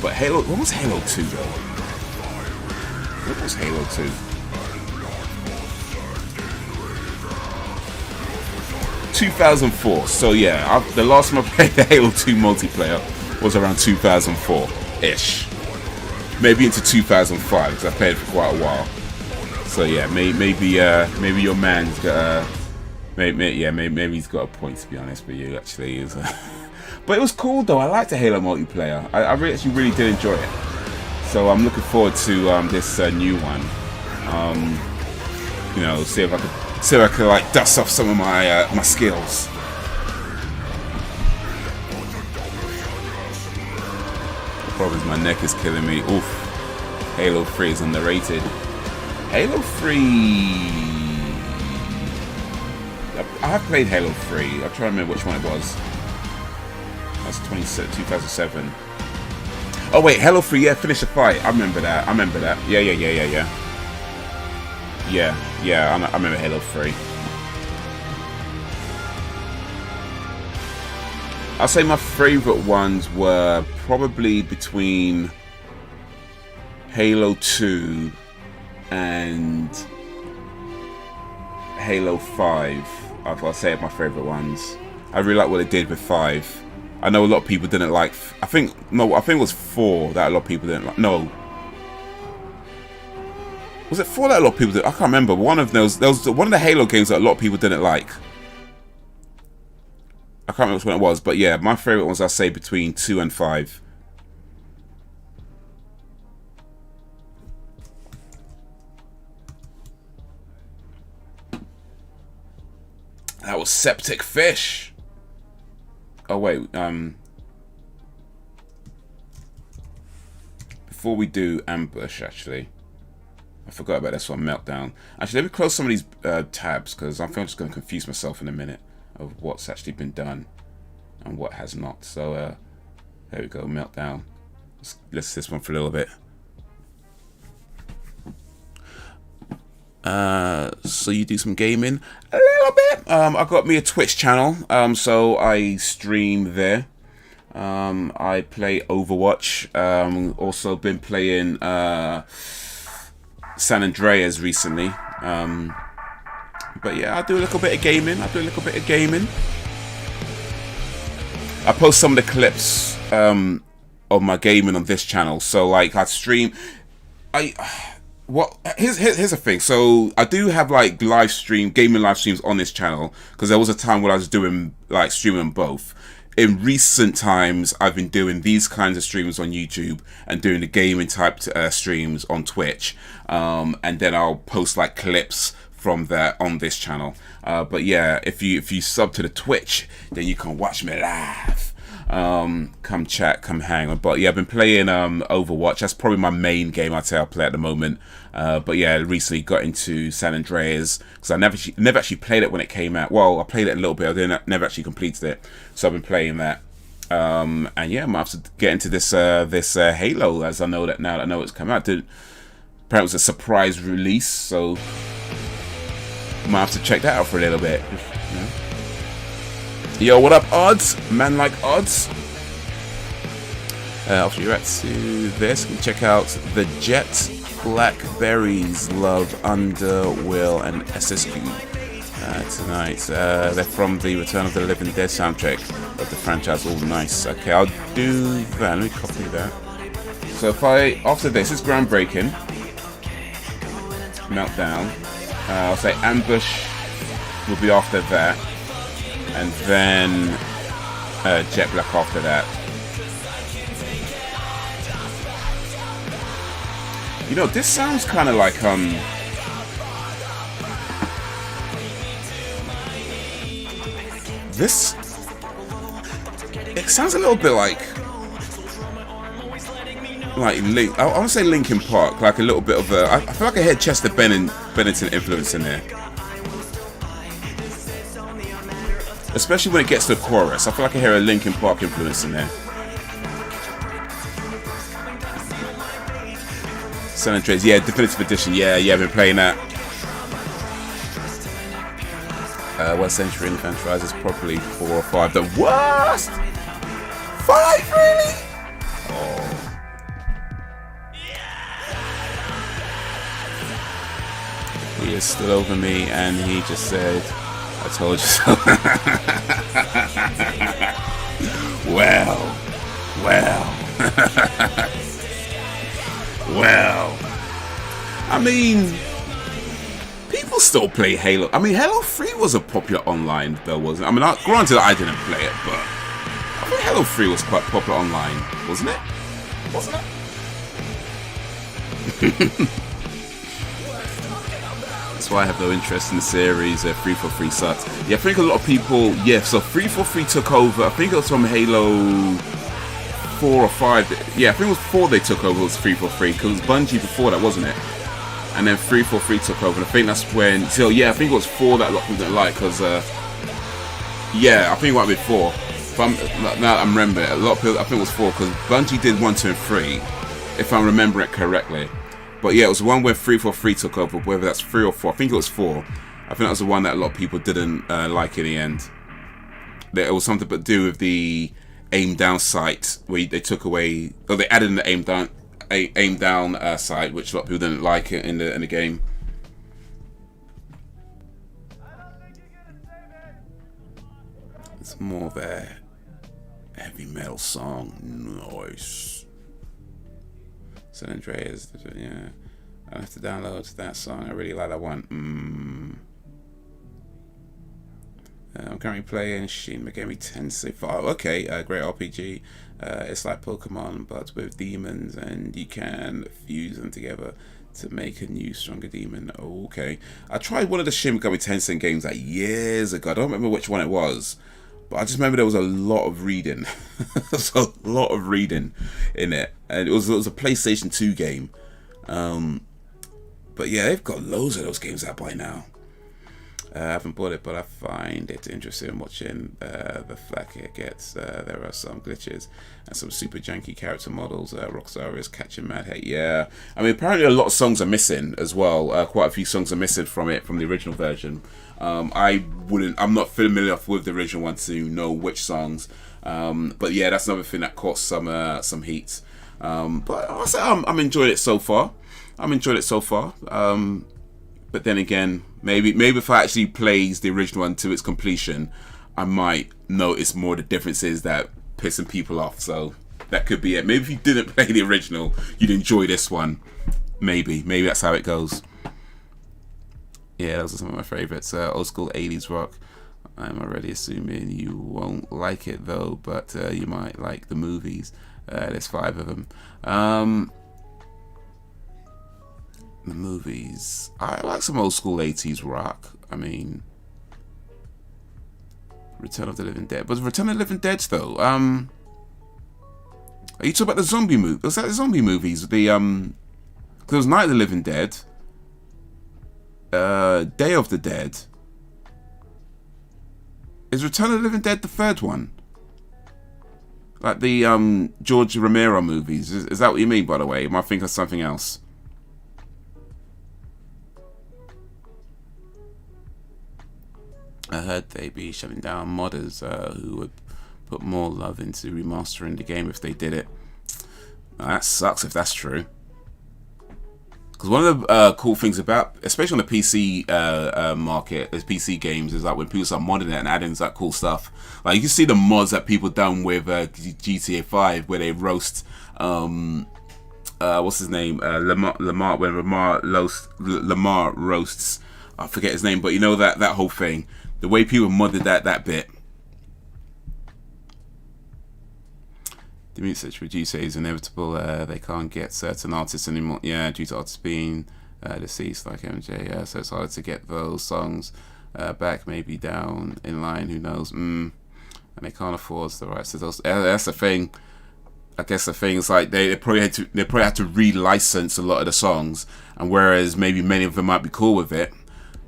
But when was Halo 2 though? What was Halo 2? ...2004. So yeah, the last time I played the Halo 2 multiplayer was around 2004-ish. Maybe into 2005, because I played it for quite a while. So yeah, maybe your man's got maybe he's got a point, to be honest, but you actually is. But it was cool though. I liked the Halo multiplayer. I really did enjoy it. So I'm looking forward to this new one. You know, see if I could like dust off some of my my skills. The problem is my neck is killing me. Oof. Halo 3 is underrated. Halo 3. I have played Halo 3. I'm trying to remember which one it was. That's 2007. Oh wait, Halo 3. Yeah, finish the fight. I remember that. Yeah. Yeah, I remember Halo 3. I'll say my favourite ones were probably between Halo 2 and Halo 5. I'll say my favourite ones. I really like what they did with 5. I know a lot of people didn't like. I think it was 4 that a lot of people didn't like. No. Was it 4 that a lot of people did? I can't remember. One of those. There was one of the Halo games that a lot of people didn't like. I can't remember which one it was, but yeah, my favourite ones I say between 2 and 5. That was Septic Fish. Oh wait, before we do Ambush, actually. I forgot about this one, Meltdown. Actually, let me close some of these tabs, because I think I'm just going to confuse myself in a minute of what's actually been done and what has not. So there we go, Meltdown. Let's list this one for a little bit. So you do some gaming a little bit. I got me a Twitch channel, so I stream there. I play Overwatch. Also been playing San Andreas recently. But yeah, I do a little bit of gaming. I post some of the clips of my gaming on this channel. So like I stream. Here's the thing. So I do have like gaming live streams on this channel, because there was a time when I was doing like streaming both. In recent times, I've been doing these kinds of streams on YouTube and doing the gaming type streams on Twitch, and then I'll post like clips from there on this channel. But yeah, if you sub to the Twitch, then you can watch me live. Come chat, come hang on. But yeah, I've been playing Overwatch. That's probably my main game I'd say I play at the moment. But yeah, I recently got into San Andreas, because I never actually played it when it came out. Well, I played it a little bit, I never actually completed it. So I've been playing that. And yeah, I might have to get into this Halo, as I know that now that I know it's come out. Apparently it was a surprise release, so I might have to check that out for a little bit. You know? Yo, what up, odds? Man like odds. After you're at to this, you can check out The Jet, Blackberries, Love, Underwill, and SSQ tonight. They're from the Return of the Living Dead soundtrack of the franchise. All nice. Okay, I'll do that. Let me copy that. So after this is groundbreaking. Meltdown. I'll say Ambush will be after that. And then Jet Black after that. You know, this sounds kind of like this. It sounds a little bit like Link. I want to say Linkin Park, like a little bit of a. I feel like I heard Chester Bennington influence in there. Especially when it gets to the chorus. I feel like I hear a Linkin Park influence in there. San Andreas, yeah, Definitive Edition, yeah, I've been playing that. West Century Infant Rise is probably 4 or 5. The worst! 5, really? Oh. He is still over me, and he just said, I told you so. Well. I mean, people still play Halo. I mean, Halo 3 was a popular online, though, wasn't it? I mean, granted, I didn't play it, but I think Halo 3 was quite popular online, wasn't it? That's why I have no interest in the series. 343 sucks. Yeah, I think a lot of people. Yeah, so 343 took over. I think it was from Halo 4 or 5. Yeah, I think it was 4 they took over. It was 343 because it was Bungie before that, wasn't it? And then 343 took over. And I think that's when. So yeah, I think it was 4 that a lot of people didn't like because. Yeah, I think it might be 4. Now I remember it. A lot of people. I think it was 4 because Bungie did 1, 2, and 3, if I remember it correctly. But yeah, it was the one where 343 took over, whether that's 3 or 4. I think it was 4. I think that was the one that a lot of people didn't like in the end. It was something to do with the aim down sight, where they took away, or they added in the aim down sight, which a lot of people didn't like it in the game. It's more of a heavy metal song. Nice. San Andreas, yeah. I have to download that song. I really like that one. I'm currently playing Shin Megami Tensei 5. Okay, great RPG. It's like Pokemon, but with demons, and you can fuse them together to make a new, stronger demon. Okay. I tried one of the Shin Megami Tensei games like years ago. I don't remember which one it was, but I just remember there was a lot of reading. There's a lot of reading in it. And it was a PlayStation 2 game. But yeah, they've got loads of those games out by now. I haven't bought it, but I find it interesting watching the flack it gets. There are some glitches and some super janky character models. Rockstar is catching mad hate. Yeah, I mean, apparently a lot of songs are missing as well. Quite a few songs are missing from it, from the original version. I'm not familiar enough with the original one to know which songs. But yeah, that's another thing that caught some heat. But I'll say I'm enjoying it so far. But then again, maybe if I actually plays the original one to its completion, I might notice more the differences that pissing people off. So that could be it. Maybe if you didn't play the original, you'd enjoy this one. Maybe that's how it goes. Yeah, those are some of my favorites. Old school 80s rock. I'm already assuming you won't like it though, but you might like the movies. There's 5 of them. The movies. I like some old school 80s rock. I mean, Return of the Living Dead. But Return of the Living Dead though. Are you talking about the zombie movie? Was that the zombie movies? The there was Night of the Living Dead. Day of the Dead. Is Return of the Living Dead the 3rd one? Like the George Romero movies. Is that what you mean, by the way? Am I thinking of something else? I heard they'd be shutting down modders who would put more love into remastering the game if they did it. Now, that sucks if that's true. Because one of the cool things about, especially on the PC market, as PC games, is like when people start modding it and adding that cool stuff. Like you can see the mods that people done with GTA 5, where they roast, what's his name, Lamar, when Lamar roasts, I forget his name, but you know that whole thing. The way people modded that bit. The music producer is inevitable. They can't get certain artists anymore. Yeah, due to artists being deceased, like MJ. So it's hard to get those songs back. Maybe down in line. Who knows? And they can't afford the rights to those. That's the thing. I guess the thing is like they probably had to re-license a lot of the songs. And whereas maybe many of them might be cool with it,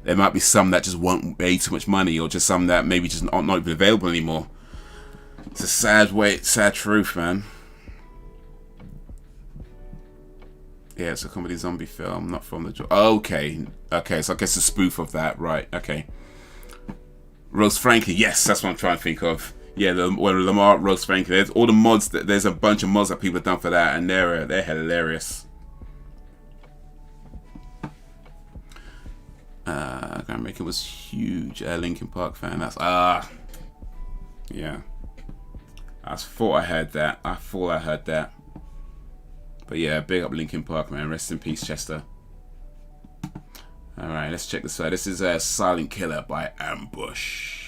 there might be some that just won't pay too much money, or just some that maybe just not even available anymore. It's a sad truth, man. Yeah, it's a comedy zombie film, not from the... Okay, so I guess a spoof of that, right, okay. Roast Frankie, yes, that's what I'm trying to think of. Yeah, when Lamar Roast Frankie, there's all the mods, there's a bunch of mods that people have done for that, and they're hilarious. Grand Maker was huge. Linkin Park fan. That's yeah. I thought I heard that. But yeah, big up Linkin Park, man. Rest in peace, Chester. All right, let's check this out. This is Silent Killer by Ambush.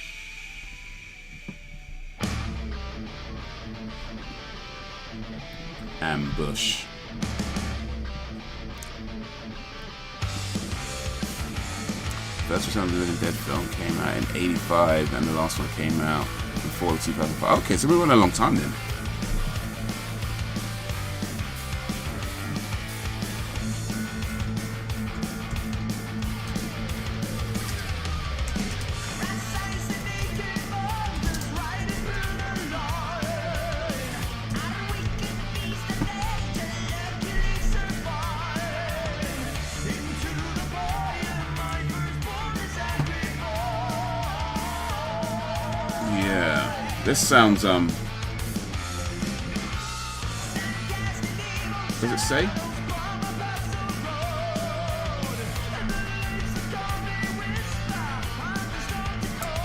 Ambush. First Return of the Living Dead film came out in '85, and the last one came out in fall of 2005. Okay, so we went a long time then. This sounds, does it say?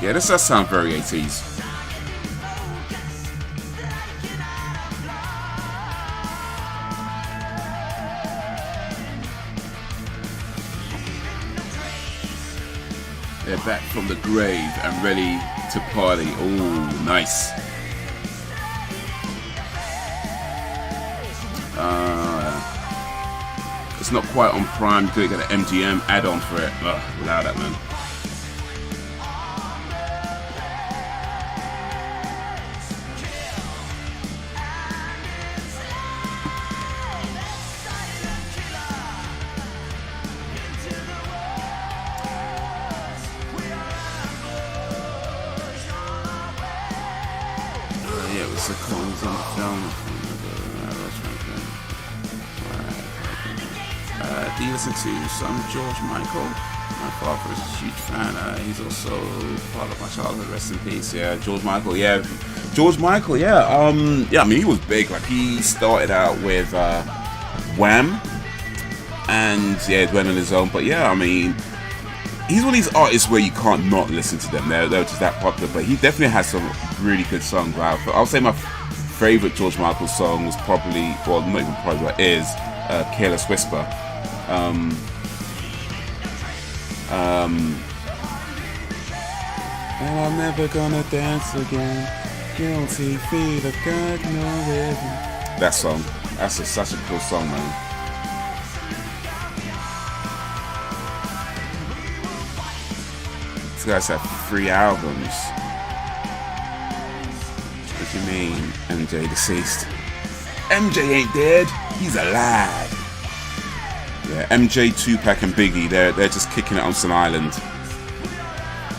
Yeah, this does sound very 80s. They're back from the grave and ready to party. Oh, nice. It's not quite on Prime. You could get an MGM add-on for it. Without that, man. Spencer Combs on the film. Do you listen to some George Michael? My father is a huge fan. He's also part of my childhood. Rest in peace. Yeah, George Michael. Yeah, George Michael. Yeah. Yeah. I mean, he was big. Like, he started out with Wham, and yeah, he went on his own. But yeah, I mean, he's one of these artists where you can't not listen to them. They're just that popular. But he definitely has some really good songs. I'll say my favorite George Michael song was probably, well, not even probably, but is Careless Whisper. And I'm never gonna dance again. Guilty feet of God, no rhythm. That song. That's such a cool song, man. These guys have 3 albums. What do you mean, MJ deceased? MJ ain't dead. He's alive. Yeah, MJ, Tupac, and Biggie, they're just kicking it on some island.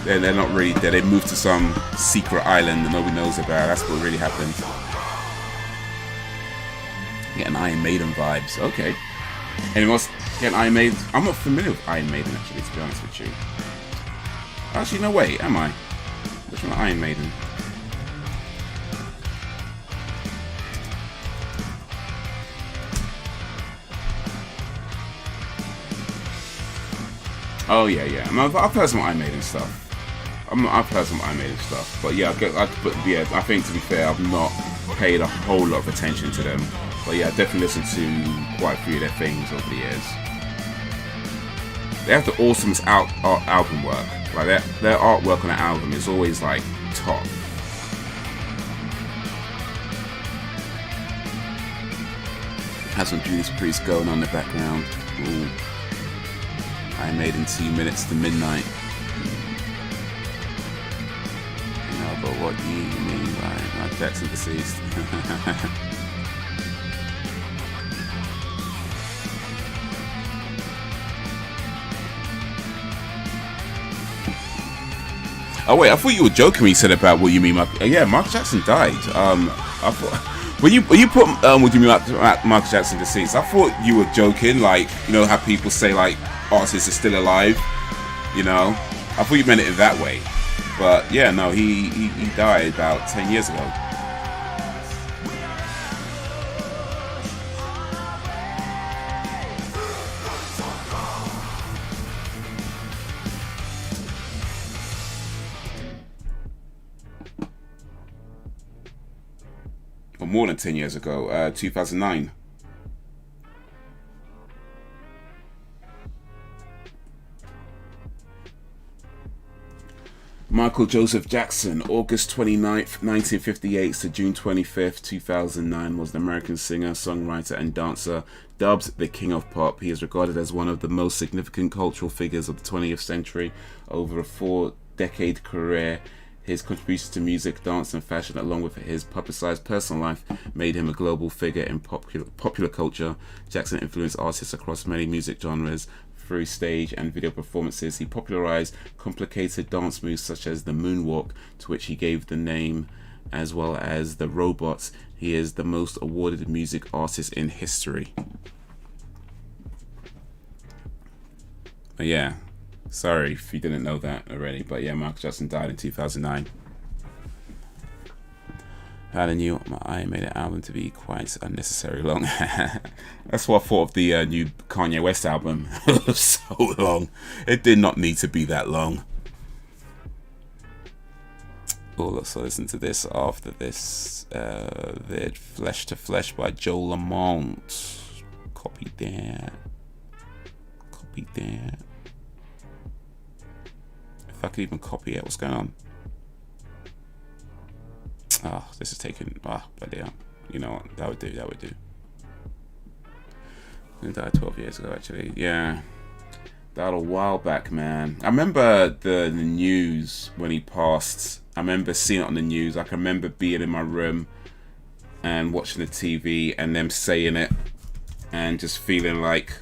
They're not really there. They moved to some secret island that nobody knows about. That's what really happened. Getting Iron Maiden vibes. Okay. Anyone else getting Iron Maiden? I'm not familiar with Iron Maiden, actually, to be honest with you. Actually, no, wait, am I? Which one? Iron Maiden. Oh yeah. I've heard some Iron Maiden stuff. I've heard some Iron Maiden stuff, but yeah, I think, to be fair, I've not paid a whole lot of attention to them. But yeah, I definitely listened to quite a few of their things over the years. They have the awesomest album work. Like their artwork on the album is always like top. Has some Judas Priest going on in the background. Ooh. I made in 2 minutes to midnight. You know, but what do you mean by Michael Jackson deceased? Oh wait, I thought you were joking when you said about what you mean. Yeah, Michael Jackson died. I thought when you put what you mean about Michael Jackson deceased, I thought you were joking. Like, you know how people say like artists are still alive. You know, I thought you meant it in that way. But yeah, no, he died about 10 years ago. Or more than 10 years ago, 2009. Michael Joseph Jackson, August 29th, 1958 to June 25th, 2009, was an American singer, songwriter, and dancer, dubbed the King of Pop. He is regarded as one of the most significant cultural figures of the 20th century. Over a 4-decade career, his contributions to music, dance, and fashion, along with his publicized personal life, made him a global figure in popular culture. Jackson influenced artists across many music genres. Through stage and video performances, he popularized complicated dance moves such as the moonwalk, to which he gave the name, as well as the robots. He is the most awarded music artist in history. But yeah, sorry if you didn't know that already, but yeah, Michael Jackson died in 2009. I knew I made an album to be quite unnecessarily long. That's what I thought of the new Kanye West album. It was so long. It did not need to be that long. Oh, let's listen to this after this vid, Flesh to Flesh by Joe Lamont. Copy that. Copy that. If I could even copy it, what's going on? Oh, this is taking. But yeah, you know what? That would do. That would do. He died 12 years ago, actually. Yeah, died a while back, man. I remember the news when he passed. I remember seeing it on the news. I can remember being in my room and watching the TV and them saying it and just feeling like,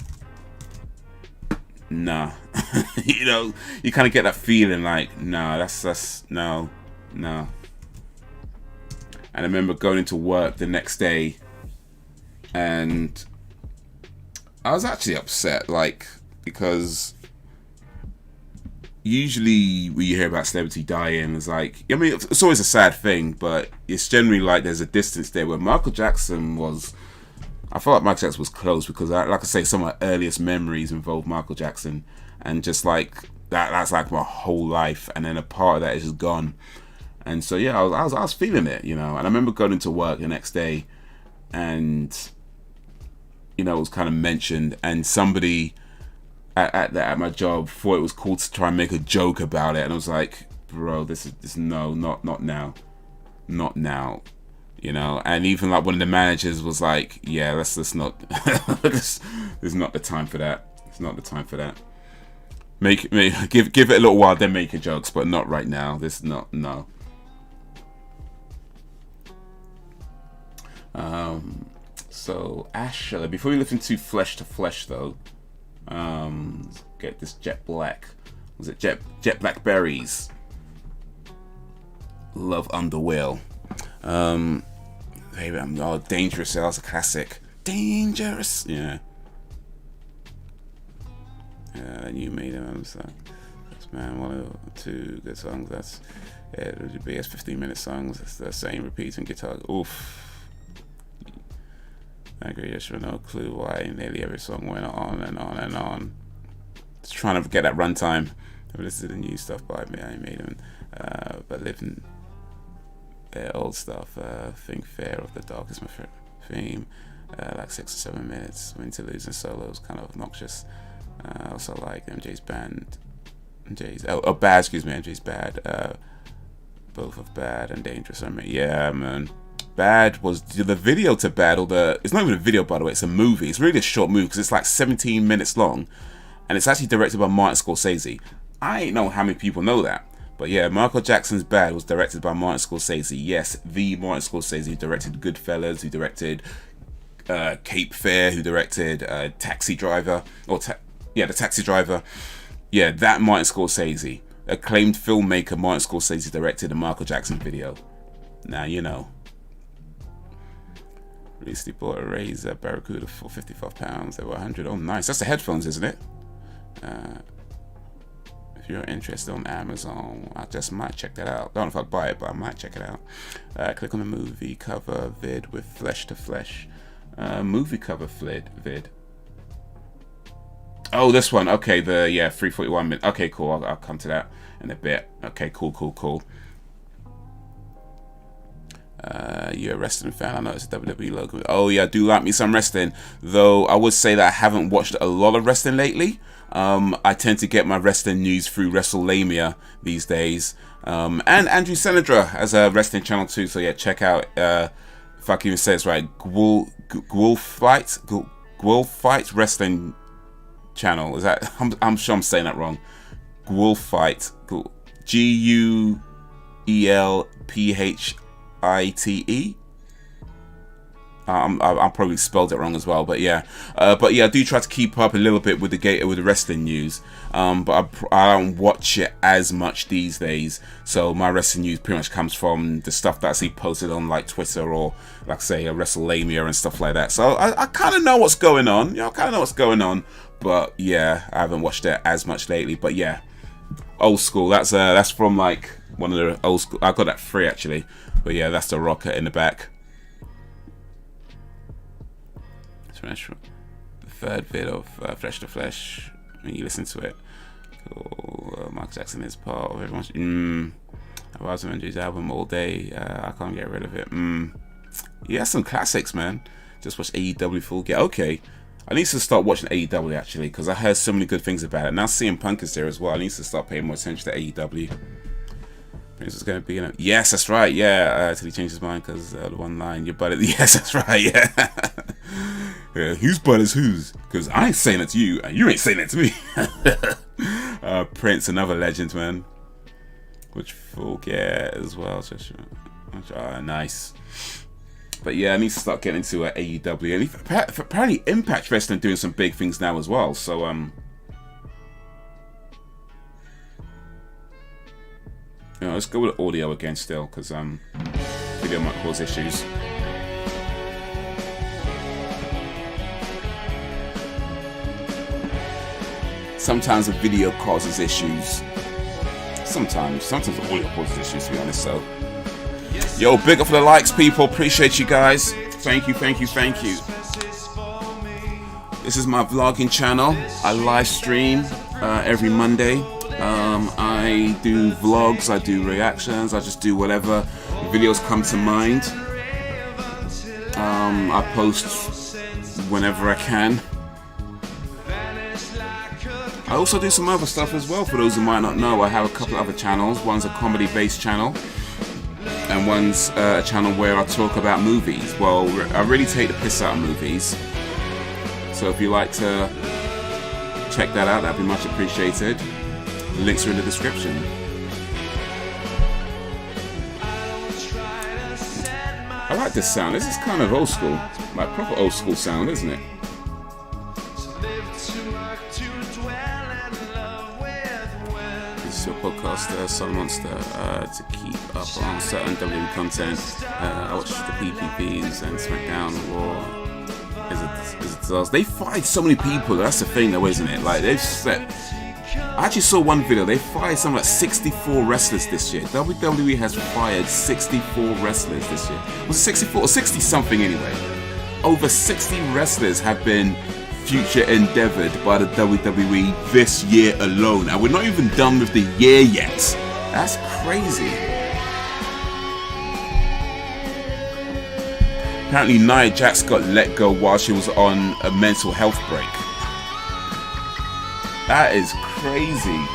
nah. You know, you kind of get that feeling like, nah, that's no. And I remember going into work the next day, and I was actually upset, like, because usually when you hear about celebrity dying, it's like, I mean, it's always a sad thing, but it's generally like there's a distance there. Where Michael Jackson was, I felt like Michael Jackson was close, because like I say, some of my earliest memories involve Michael Jackson, and just like that's like my whole life, and then a part of that is just gone. And so yeah, I was feeling it, you know. And I remember going into work the next day, and you know, it was kind of mentioned, and somebody at my job thought it was cool to try and make a joke about it, and I was like, bro, this no, not now, you know. And even like one of the managers was like, yeah, let's not, this is not the time for that. It's not the time for that. Give it a little while, then make your jokes, but not right now. This is not, no. So Asher, before we listen to Flesh to Flesh though, let's get this Jet Black. Was it Jet Black Berries? Love Underwheel. Maybe Dangerous. That was a classic. Dangerous. Yeah. Yeah, you made them. So that's, man, one of the two good songs. That's the biggest 15-minute songs. It's the same repeating guitar. Oof. I agree. There's no clue why nearly every song went on and on and on. Just trying to get that runtime. This is the new stuff by me. I made them, but living old stuff. Think Fair of the Dark is my favorite theme. Like 6 or 7 minutes. Interludes and solos, kind of obnoxious. I also like MJ's band. Bad. Excuse me, MJ's Bad. Both of Bad and Dangerous. I mean, yeah, man. Bad was the video to Bad, or it's not even a video, by the way, it's a movie. It's really a short movie because it's like 17 minutes long, and it's actually directed by Martin Scorsese. I ain't know how many people know that, but yeah, Michael Jackson's Bad was directed by Martin Scorsese. Yes, the Martin Scorsese who directed Goodfellas, who directed Cape Fear, who directed Taxi Driver, the Taxi Driver. Yeah, that Martin Scorsese, acclaimed filmmaker Martin Scorsese, directed a Michael Jackson video. Now you know. Recently bought a Razer Barracuda for £55. They were £100. Oh, nice. That's the headphones, isn't it? If you're interested on Amazon, I just might check that out. Don't know if I'd buy it, but I might check it out. Click on the movie cover vid with Flesh to Flesh. Movie cover vid. Oh, this one. Okay, 3:41 minutes. Okay, cool. I'll come to that in a bit. Okay, cool. You're a wrestling fan. I know it's a WWE logo. Oh yeah, I do like me some wrestling, though I would say that I haven't watched a lot of wrestling lately. I tend to get my wrestling news through WrestleMania these days. And Andrew Senedra has a wrestling channel too, so yeah, check out, if I can even say it's right, Gwil Fight Wrestling channel. Is that, I'm sure I'm saying that wrong. Gwil Fight, GUELPHITE. I probably spelled it wrong as well, but yeah, I do try to keep up a little bit with the wrestling news, but I don't watch it as much these days. So my wrestling news pretty much comes from the stuff that I see posted on like Twitter or like say a WrestleMania and stuff like that. So I kind of know what's going on, but yeah, I haven't watched it as much lately. But yeah, old school. That's from like one of the old school. I got that free actually, but yeah, that's the rocker in the back. The third bit of Flesh to Flesh. When you listen to it, cool. Michael Jackson is part of everyone's. I was on Andrew's album all day. I can't get rid of it. Yeah, some classics, man. Just watch AEW Full Gear. Okay, I need to start watching AEW actually because I heard so many good things about it. Now CM Punk is there as well. I need to start paying more attention to AEW. Prince was going to be in it. Yes, that's right. Yeah, until he changed his mind because the one line, your butt. Yes, that's right. Yeah. Yeah, whose butt is whose? Because I ain't saying it to you, and you ain't saying it to me. Prince, another legend, man. Which folk, yeah, as well. Nice. But yeah, I need to start getting into AEW. And apparently, Impact Wrestling doing some big things now as well. So let's go with audio again still, because I think video might cause issues. Sometimes a video causes issues. Sometimes the audio causes issues, to be honest. So, yo, big up for the likes, people. Appreciate you guys. Thank you. This is my vlogging channel. I live stream every Monday. I do vlogs, I do reactions, I just do whatever videos come to mind. I post whenever I can. I also do some other stuff as well. For those who might not know, I have a couple of other channels. One's a comedy-based channel, and one's a channel where I talk about movies. Well, I really take the piss out of movies. So if you like to check that out, that'd be much appreciated. The links are in the description. I like this sound. This is kind of old school, like proper old school sound, isn't it? This is your podcaster, Sun Monster. To keep up on certain WWE content, I watch the PPPs and SmackDown, Raw. They fired so many people. That's the thing, though, isn't it? Like, they've set. I actually saw one video. They fired something like 64 wrestlers this year. WWE has fired 64 wrestlers this year. Was it 64 or 60 something anyway? Over 60 wrestlers have been future endeavored by the WWE this year alone, and we're not even done with the year yet. That's crazy. Apparently Nia Jax got let go while she was on a mental health break. That is crazy.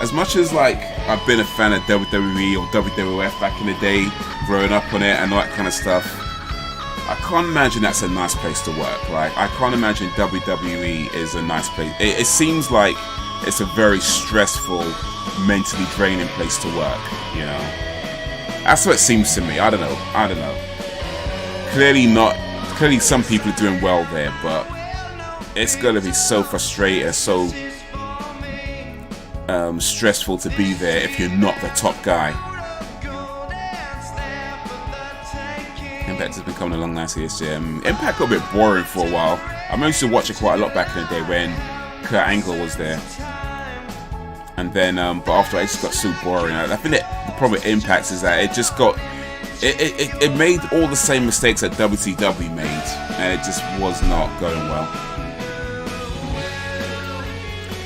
As much as like I've been a fan of WWE or WWF back in the day, growing up on it and all that kind of stuff, I can't imagine that's a nice place to work. Like, I can't imagine WWE is a nice place. It seems like it's a very stressful, mentally draining place to work, you know. That's what it seems to me. I don't know. Clearly some people are doing well there, but it's gonna be so frustrating, so stressful to be there if you're not the top guy. Impact has been coming along nicely this year. Impact got a bit boring for a while. I used to watch it quite a lot back in the day when Kurt Angle was there. And then, but after it just got so boring. I think that the problem with Impact is that it just got, it made all the same mistakes that WCW made, and it just was not going well.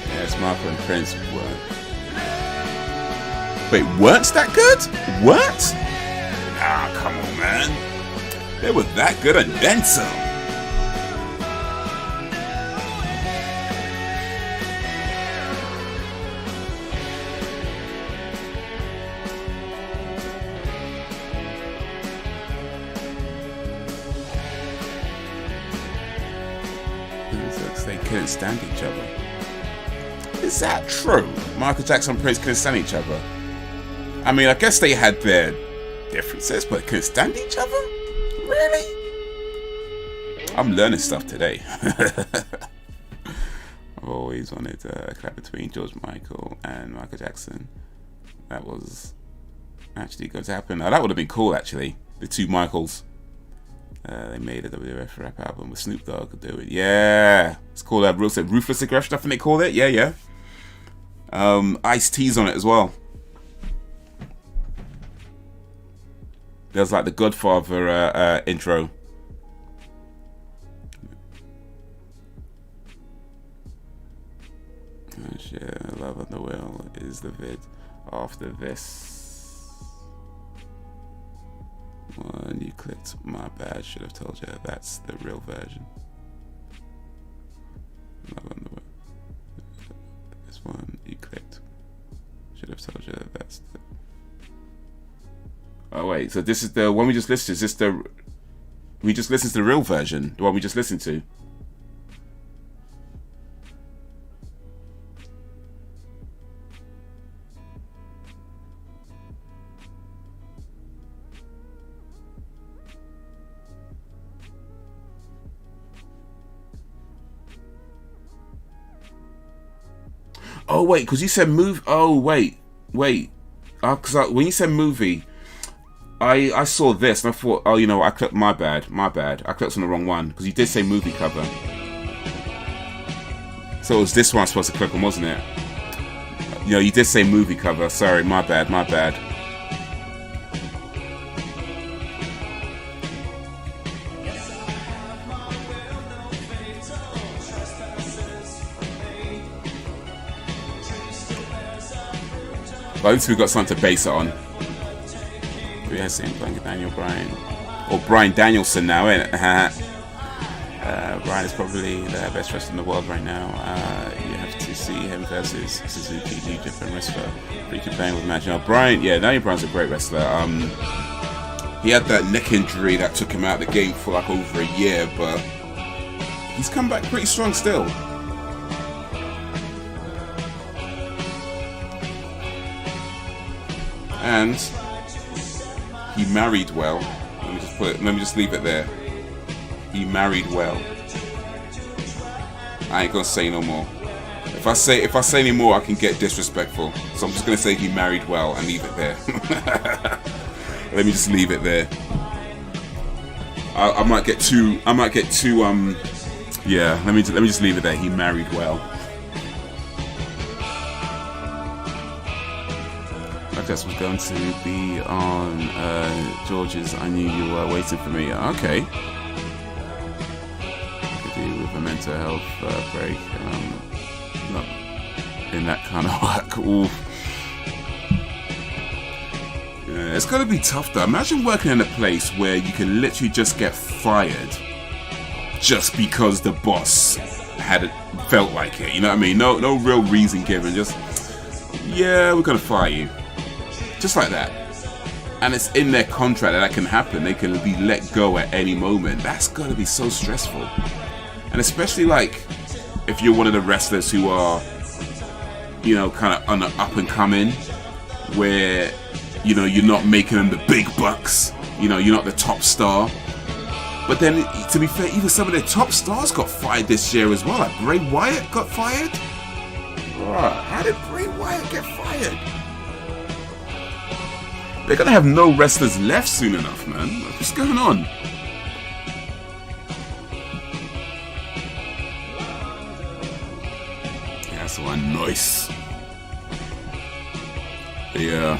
Yes, Marco and Prince were. Wait, weren't that good? What? Ah, come on, man. They were that good and then some. They couldn't stand each other. Is that true? Michael Jackson and Prince couldn't stand each other. I mean, I guess they had their differences, but they couldn't stand each other? Really? I'm learning stuff today. I've always wanted a collab between George Michael and Michael Jackson. That was actually going to happen. Now, that would have been cool, actually. The two Michaels. They made a WWF rap album with Snoop Dogg do it. Yeah, it's called Ruthless Aggression. I think they called it. Yeah. Ice-T's on it as well. There's like the Godfather intro. Yeah, Love on the Wheel is the vid after this. One you clicked, my bad, should have told you that's the real version. This one you clicked, should have told you that's the. Oh wait, so this is the one we just listened to. Is this the? We just listened to the real version, the one we just listened to. Oh wait, because you said move. Oh wait. Because when you said movie, I saw this and I thought, oh, you know, I clicked, my bad. I clicked on the wrong one because you did say movie cover. So it was this one I was supposed to click on, wasn't it? You know, you did say movie cover. Sorry, my bad. But at least we've got something to base it on. Yeah, same blanket Daniel Bryan. Or Bryan Danielson now, isn't it? Bryan is probably the best wrestler in the world right now. You have to see him versus Suzuki, New Japan wrestler. Freaky playing with match. Now, Bryan, yeah, Daniel Bryan's a great wrestler. He had that neck injury that took him out of the game for like over a year, but he's come back pretty strong still. And he married well. Let me just leave it there. He married well. I ain't gonna say no more. If I say any more, I can get disrespectful. So I'm just gonna say he married well and leave it there. Let me just leave it there. I might get too. Yeah. Let me just leave it there. He married well. This was going to be on George's I Knew You Were Waiting For Me. Okay. Could do with a mental health break. Not in that kind of work. Ooh. Yeah, it's going to be tough though. Imagine working in a place where you can literally just get fired just because the boss felt like it. You know what I mean? No real reason given. Just, yeah, we're going to fire you. Just like that. And it's in their contract that can happen. They can be let go at any moment. That's gotta be so stressful. And especially like if you're one of the wrestlers who are, you know, kind of on the up and coming, where, you know, you're not making them the big bucks, you know, you're not the top star. But then, to be fair, even some of their top stars got fired this year as well. Like Bray Wyatt got fired. Right. How did Bray Wyatt get fired? They're gonna have no wrestlers left soon enough, man. What's going on? Yeah, that's one nice. Yeah.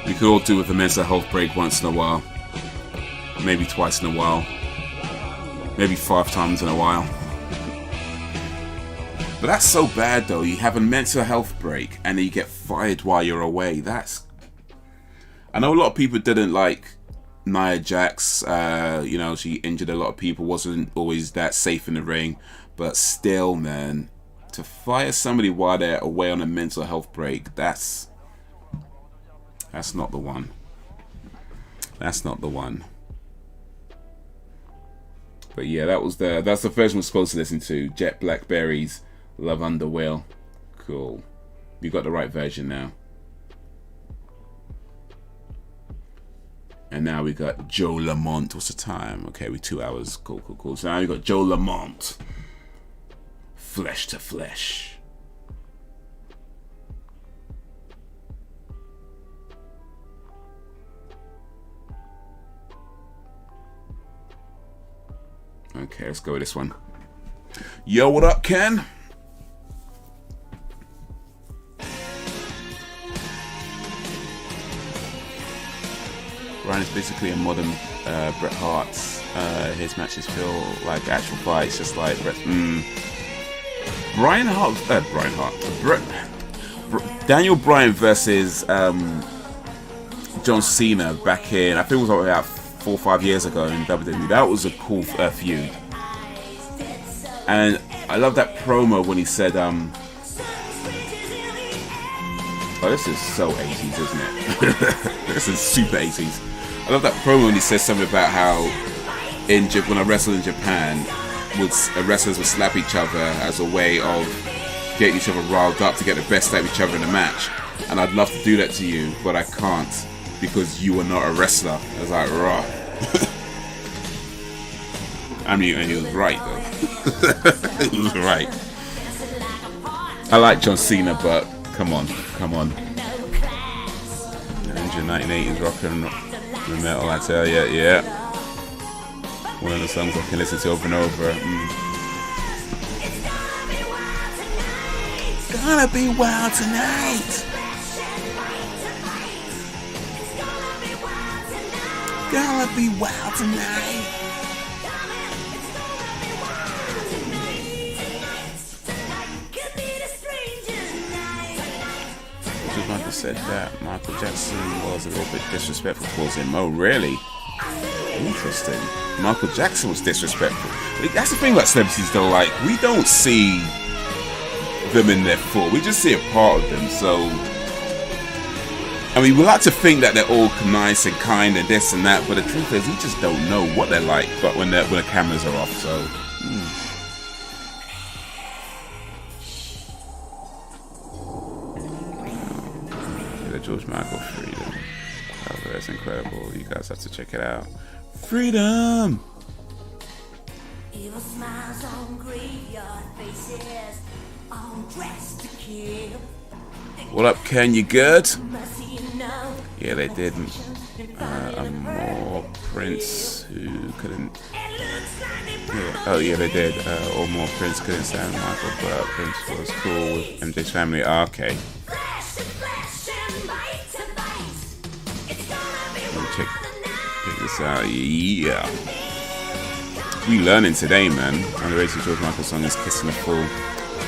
We could all do with a mental health break once in a while. Maybe twice in a while. Maybe 5 times in a while. But that's so bad though. You have a mental health break and then you get fired while you're away. I know a lot of people didn't like Nia Jax. You know, she injured a lot of people. Wasn't always that safe in the ring. But still, man, to fire somebody while they're away on a mental health break, that's not the one. That's not the one. But yeah, that's the version we're supposed to listen to. Jet Blackberry's Love Under Will. Cool. You got the right version now. And now we got Joe Lamont. What's the time? Okay, we're 2 hours. Cool. So now we got Joe Lamont. Flesh to Flesh. Okay, let's go with this one. Yo, what up, Ken? Bryan is basically a modern Bret Hart. His matches feel like actual fights, just like Bret. Daniel Bryan versus John Cena back in, I think it was about 4 or 5 years ago in WWE. That was a cool feud. And I love that promo when he said, oh, this is so 80s, isn't it? This is super 80s. I love that promo when he says something about how when I wrestled in Japan, wrestlers would slap each other as a way of getting each other riled up to get the best out of each other in a match. And I'd love to do that to you, but I can't because you are not a wrestler. I was like, raw. I mean, and he was right though. He was right. I like John Cena, but come on. And 1980s rock and metal, I tell ya, yeah. One of the songs I can listen to over and over. Gonna be wild tonight. Gonna be wild tonight. Michael said that Michael Jackson was a little bit disrespectful towards him. Oh, really? Interesting. Michael Jackson was disrespectful. That's the thing about celebrities, though. Like, we don't see them in their full. We just see a part of them. So, I mean, we like to think that they're all nice and kind and this and that, but the truth is, we just don't know what they're like. But when the cameras are off, so. George Michael, Freedom. Oh, that's incredible. You guys have to check it out. Freedom! Evil smiles on graveyard faces, all dressed to kill. What up, Ken? You good? Yeah, they did. More Prince who couldn't. Yeah. Oh, yeah, they did. Or more Prince couldn't stand Michael, but Prince was cool with MJ's family. Oh, okay. Check this out, yeah. We learning today, man. Underrated George Michael song is Kissing a Fool.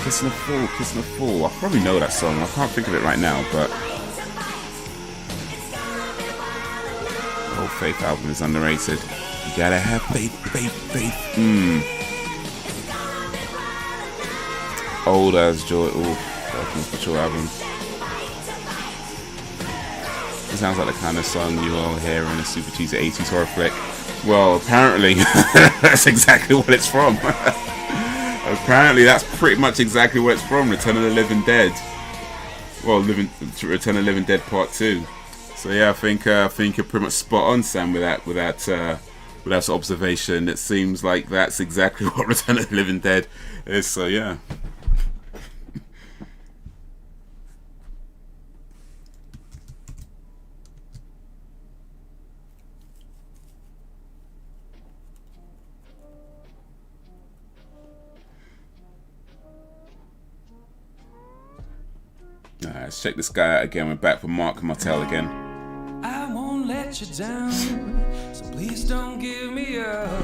Kissing a Fool, Kissing a Fool. I probably know that song. I can't think of it right now, but the whole Faith album is underrated. You gotta have faith, faith, faith. Old as George. Oh, Patrol album. It sounds like the kind of song you all hear in a super cheesy 80s horror flick. Well, apparently, that's exactly what it's from. Apparently, that's pretty much exactly what it's from. Return of the Living Dead. Well, Return of the Living Dead Part 2. So yeah, I think you're pretty much spot on, Sam, with that observation. It seems like that's exactly what Return of the Living Dead is. So yeah. Alright, let's check this guy out again. We're back for Mark Martel again. I won't let you down, so please don't give me up.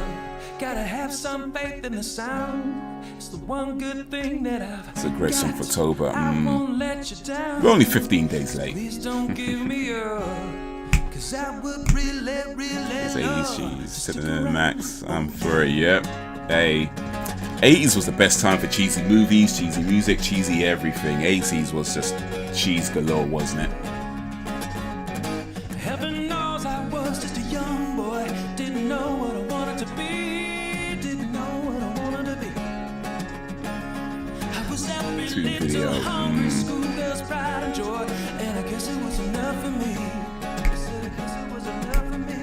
Gotta have some faith in the sound. It's the one good thing that I've. It's a great song for October. I won't let you down. We're only 15 days late. Please don't give me up, 'cause I would really It's 80s cheese, sitting in the max. I'm for it, yep. Hey. 80s was the best time for cheesy movies, cheesy music, cheesy everything. 80s was just cheese galore, wasn't it? Heaven knows I was just a young boy, didn't know what I wanted to be, didn't know what I wanted to be. I was every little hungry schoolgirl's pride and joy, and I guess it was enough for me. I guess it was enough for me.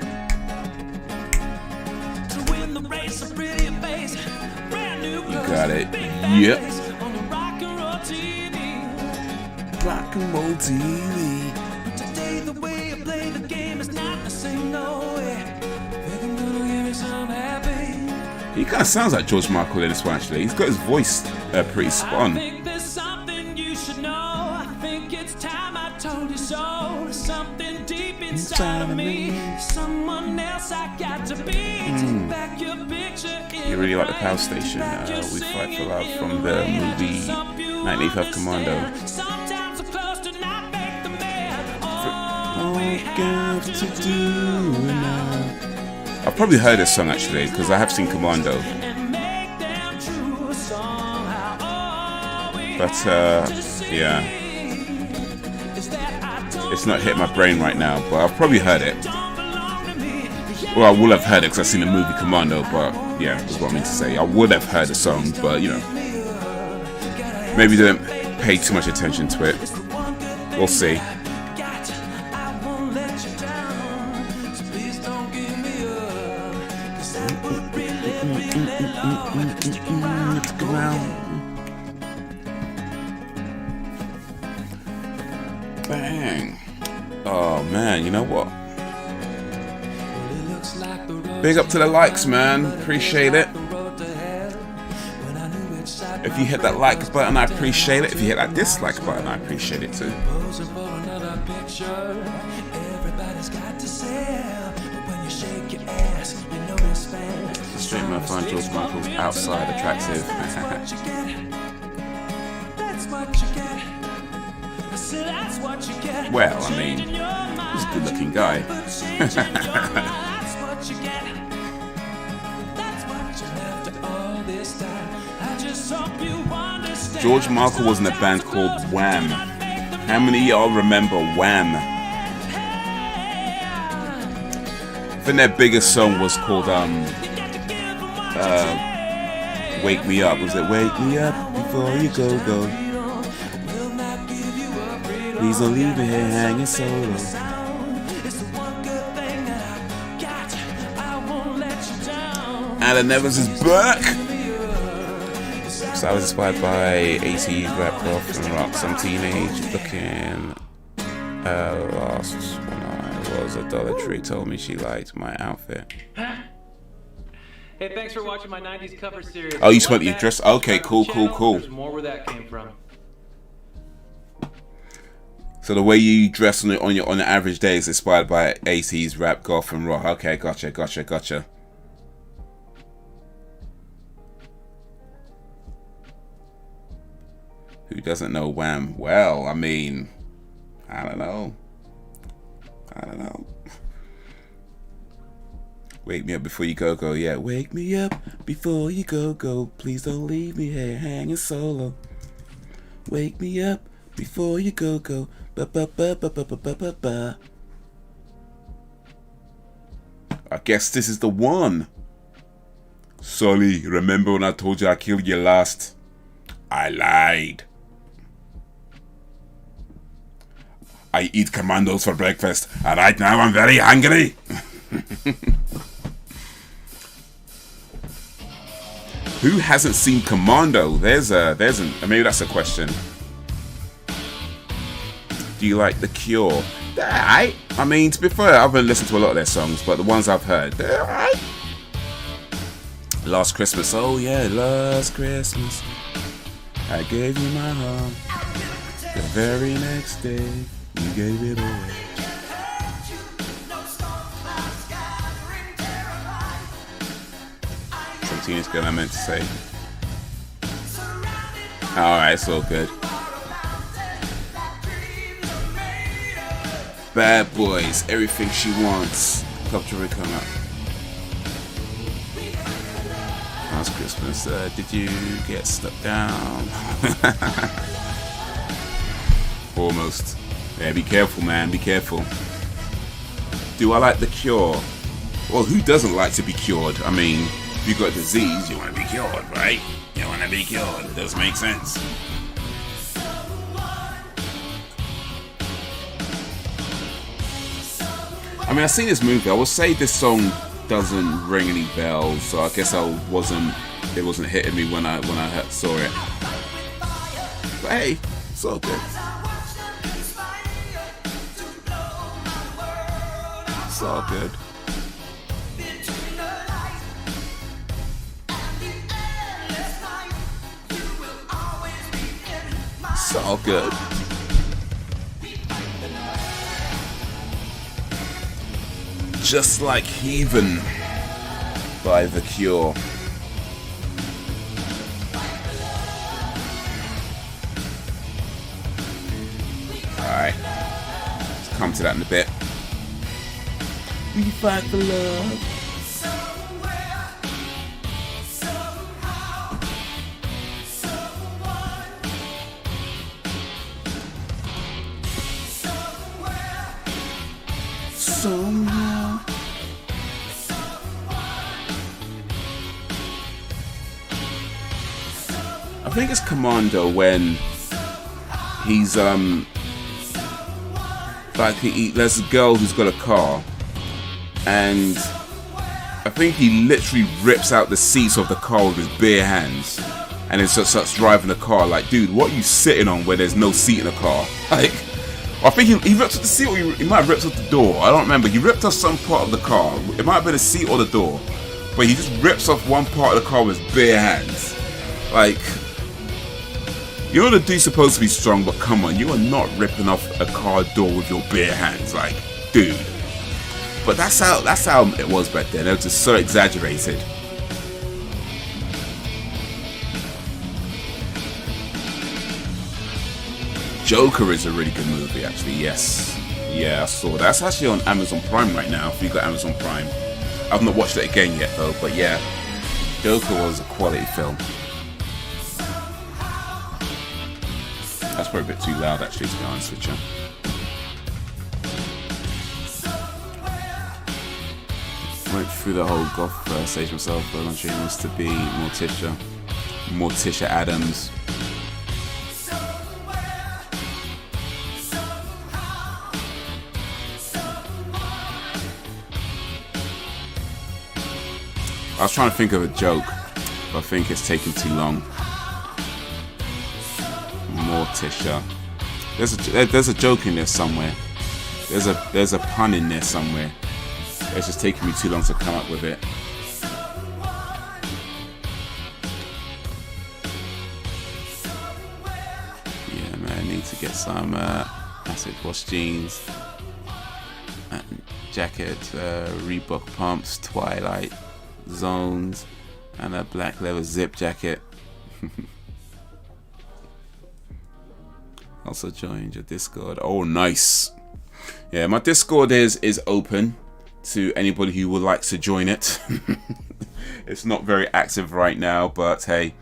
To win the race, a prettier face. You got it. Yep. Rock and roll TV. Today the way I play the game is not the same, no way. Think I'm gonna give me some happy. He kind of sounds like George Michael in this one, actually. He's got his voice pretty spot on. I think there's something you should know. I think it's time I told you so. There's something deep inside of me. Someone else I got to be. Take back your picture. You really like the Power Station, We Fight for Love from the movie 1985 Commando. Sometimes I'm close to not make the man. All we got to do now. I've probably heard this song actually, because I have seen Commando. But yeah, it's not hit my brain right now, but I've probably heard it. Well, I will have heard it because I've seen the movie Commando, but yeah, that's what I mean to say. I would have heard the song, but you know, maybe didn't pay too much attention to it. We'll see. Bang. Oh man, you know what? Big up to the likes, man. Appreciate it. If you hit that like button, I appreciate it. If you hit that dislike button, I appreciate it too. The streamer found George Michael's outside attractive. Well, I mean, he's a good-looking guy. George Michael was in a band called Wham. How many of y'all remember Wham? I think their biggest song was called Wake Me Up. Was it Wake Me Up Before You Go Go? Please don't leave me here hanging solo. Alan Evans is back! So I was inspired by 80s rap, rock and rock. Some teenage looking lost when I was a Dollar Tree told me she liked my outfit. Hey, thanks for watching my 90s cover series. Oh, you spent your dress? Okay, cool. There's more where that came from. So the way you dress on the average day is inspired by 80s rap, goth and rock. Okay, gotcha. Who doesn't know Wham? Well, I mean, I don't know. Wake me up before you go go. Yeah, wake me up before you go go. Please don't leave me here hanging solo. Wake me up before you go go. Ba ba ba ba ba ba ba ba ba. I guess this is the one. Sully, remember when I told you I killed you last? I lied. I eat commandos for breakfast, and right now I'm very hungry. Who hasn't seen Commando? Maybe that's a question. Do you like The Cure? They're alright. I mean, to be fair, I haven't listened to a lot of their songs, but the ones I've heard, they're alright. Last Christmas, oh yeah, last Christmas, I gave you my heart. The very next day, you gave it away. Some teenage girl I meant to say. Alright, it's all good. Bad Boys, Everything She Wants. Club Jury come up. Last Christmas, did you get stuck down? Almost. Yeah, be careful, man, be careful. Do I like The Cure? Well, who doesn't like to be cured? I mean, if you've got a disease, you want to be cured, right? You want to be cured. It does make sense. I mean, I've seen this movie. I will say this song doesn't ring any bells, so I guess it wasn't hitting me when I saw it. But hey, it's all good. It's all good. It's all good. Just Like Heathen by The Cure. Alright, let's come to that in a bit. We fight for love. Somehow. I think it's Commando when he's like there's a girl who's got a car, and I think he literally rips out the seats of the car with his bare hands, and then starts driving the car. Like, dude, what are you sitting on where there's no seat in the car? Like, I think he ripped off the seat, or he might have ripped off the door. I don't remember. He ripped off some part of the car. It might have been the seat or the door. But he just rips off one part of the car with his bare hands. Like, you know the dude's supposed to be strong, but come on, you are not ripping off a car door with your bare hands. Like, dude. But that's how it was back then. It was just so exaggerated. Joker is a really good movie, actually. Yes, yeah, I saw that. That's actually on Amazon Prime right now. If you got Amazon Prime, I've not watched it again yet though. But yeah, Joker was a quality film. That's probably a bit too loud, actually, to be honest with you. Went through the whole goth stage myself, but my dream was to be Morticia Adams. I was trying to think of a joke, but I think it's taking too long. Morticia. There's a joke in there somewhere. There's a pun in there somewhere. It's just taking me too long to come up with it. Yeah, man, I need to get some acid wash jeans, jacket, Reebok pumps, Twilight Zones, and a black leather zip jacket. Also joined your Discord. Oh, nice. Yeah, my Discord is open to anybody who would like to join it. It's not very active right now, but hey,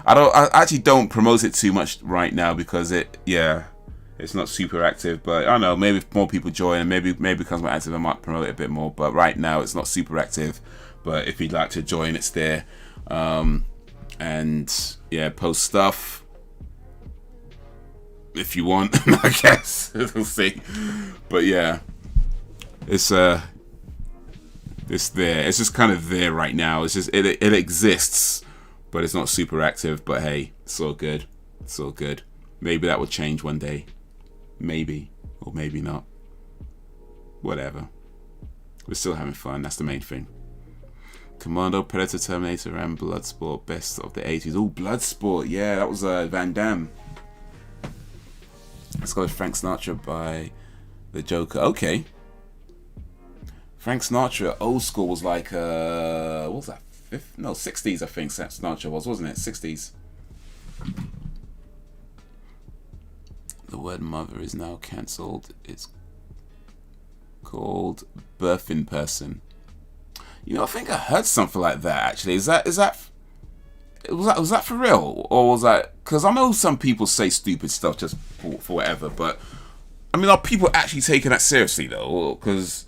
I actually don't promote it too much right now because it's not super active. But I don't know, maybe if more people join and maybe it becomes more active, I might promote it a bit more. But right now it's not super active. But if you'd like to join, it's there. And yeah, post stuff if you want. I guess we'll see. But yeah, it's there. It's just kind of there right now. It's just it exists, but it's not super active. But hey, it's all good. It's all good. Maybe that will change one day. Maybe, or maybe not. Whatever. We're still having fun. That's the main thing. Commando, Predator, Terminator, and Bloodsport, best of the 80s. Oh, Bloodsport, yeah, that was Van Damme. Let's go with Frank Sinatra by the Joker. Okay. Frank Sinatra, old school, was like, what was that? 60s, I think Sinatra was, wasn't it? 60s. The word mother is now cancelled. It's called birthing person. You know, I think I heard something like that. Actually, was that for real, or was that? Because I know some people say stupid stuff just for whatever, but I mean, are people actually taking that seriously though? Because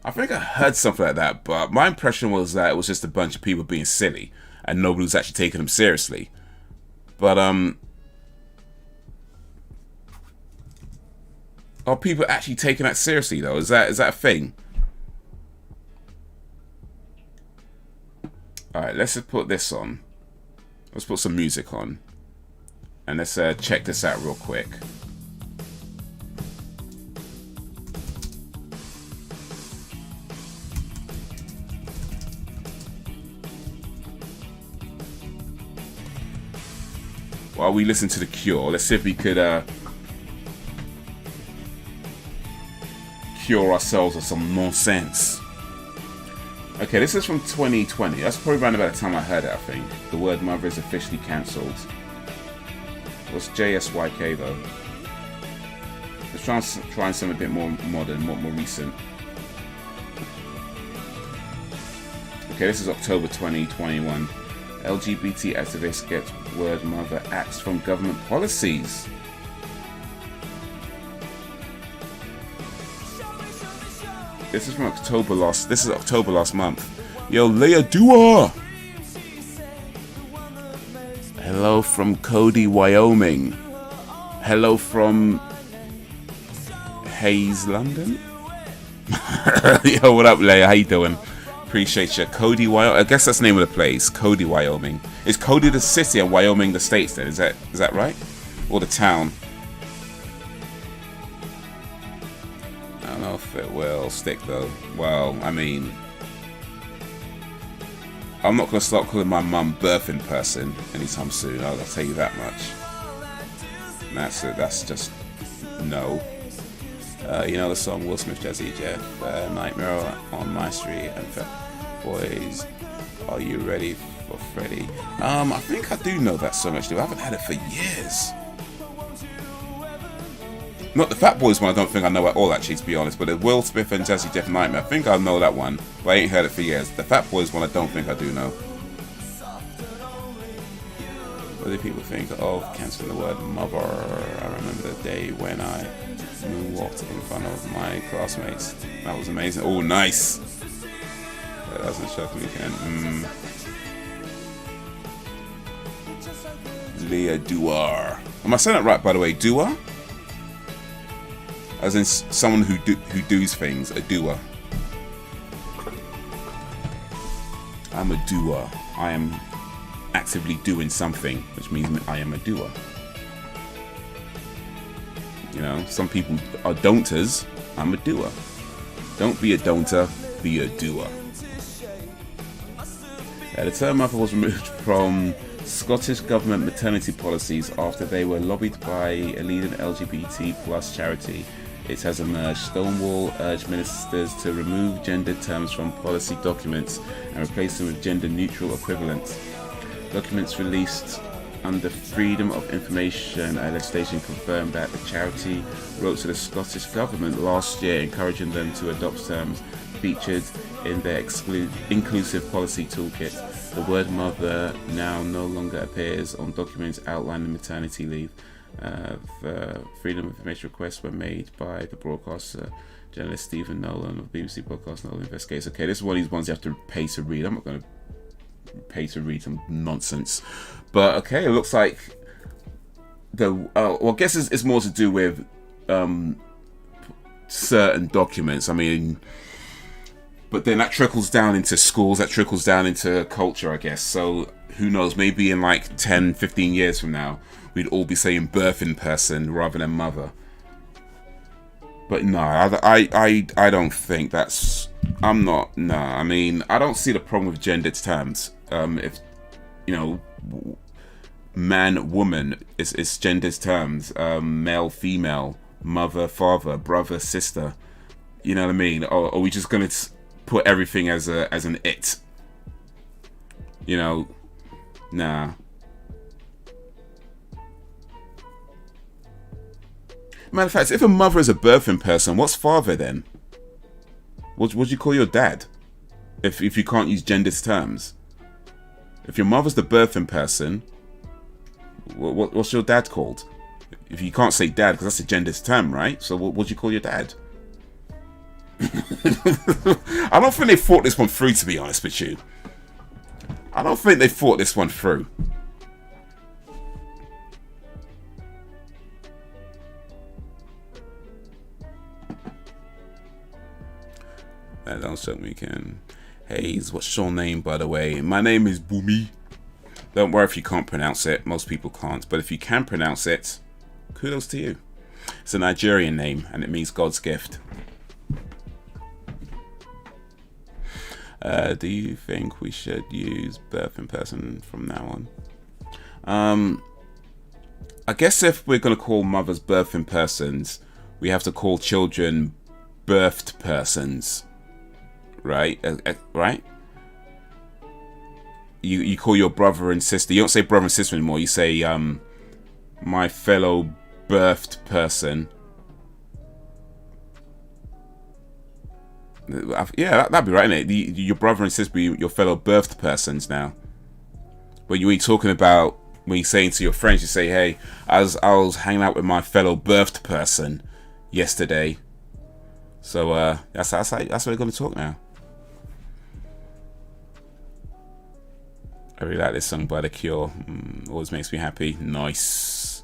I think I heard something like that, but my impression was that it was just a bunch of people being silly and nobody was actually taking them seriously. But are people actually taking that seriously though? Is that a thing? Alright, let's just put this on. Let's put some music on. And let's check this out real quick. While we listen to The Cure, let's see if we could cure ourselves of some nonsense. Okay, this is from 2020. That's probably around about the time I heard it, I think. The word mother is officially cancelled. What's JSYK though? Let's try something a bit more modern, more recent. Okay, this is October 2021. LGBT activists get word mother axed from government policies. This is from October last. This is October last month. Yo, Leah Dua. Hello from Cody, Wyoming. Hello from Haze, London. Yo, what up, Leah? How you doing? Appreciate you. Cody, Wyoming. I guess that's the name of the place. Cody, Wyoming. Is Cody the city and Wyoming the states then? Is that right? Or the town? if it will stick though. Well, I mean, I'm not going to start calling my mum birthing person anytime soon. I'll tell you that much. That's just no. You know the song Will Smith, Jazzy Jeff, Nightmare on My Street, and Fat Boys. Are you ready for Freddy? I think I do know that song actually. I haven't had it for years. Not the Fat Boys one. I don't think I know at all actually, to be honest. But the Will Smith and Jazzy Jeff Nightmare, I think I know that one, but I ain't heard it for years. The Fat Boys one, I don't think I do know. What do people think of cancelling the word mother? I remember the day when I moonwalked in front of my classmates. That was amazing. Oh, nice. That doesn't shock me again. Leah Duar. Am I saying that right, by the way? Duar? As in someone who does things. A doer. I'm a doer. I am actively doing something, which means I am a doer. You know, some people are don'ters. I'm a doer. Don't be a don'ter, be a doer. The term mother was removed from Scottish government maternity policies after they were lobbied by a leading LGBT plus charity. It has emerged. Stonewall urged ministers to remove gendered terms from policy documents and replace them with gender-neutral equivalents. Documents released under Freedom of Information legislation confirmed that the charity wrote to the Scottish government last year encouraging them to adopt terms featured in their inclusive policy toolkit. The word mother now no longer appears on documents outlining maternity leave. The Freedom of Information requests were made by the broadcaster journalist Stephen Nolan of BBC podcast Nolan Investigates. Okay, this is one of these ones you have to pay to read. I'm not going to pay to read some nonsense, but okay, it looks like well, I guess it's more to do with certain documents. I mean, but then that trickles down into schools, that trickles down into culture, I guess. So who knows, maybe in like 10-15 years from now we'd all be saying birthing person rather than mother. But no, I don't think that's... I'm not... No, I mean, I don't see the problem with gendered terms. If, you know, man, woman, it's gendered terms. Male, female, mother, father, brother, sister. You know what I mean? Or are we just going to put everything as an it? You know, nah. Matter of fact, if a mother is a birthing person, what's father then? What do you call your dad? If you can't use gendered terms. If your mother's the birthing person, what's your dad called? If you can't say dad, because that's a gendered term, right? So what do you call your dad? I don't think they thought this one through, to be honest with you. I don't think they thought this one through. That don't show me, Ken. Haze, what's your name, by the way? My name is Boomy. Don't worry if you can't pronounce it. Most people can't. But if you can pronounce it, kudos to you. It's a Nigerian name, and it means God's gift. Do you think we should use birthing person from now on? I guess if we're going to call mothers birthing persons, we have to call children birthed persons. Right? Right? You call your brother and sister. You don't say brother and sister anymore. You say my fellow birthed person. Yeah, that'd be right, innit? Your brother and sister be your fellow birthed persons now. But you ain't talking about when you're saying to your friends, you say, hey, I was hanging out with my fellow birthed person yesterday. So that's what we're going to talk now. I really like this song by The Cure. Always makes me happy. Nice.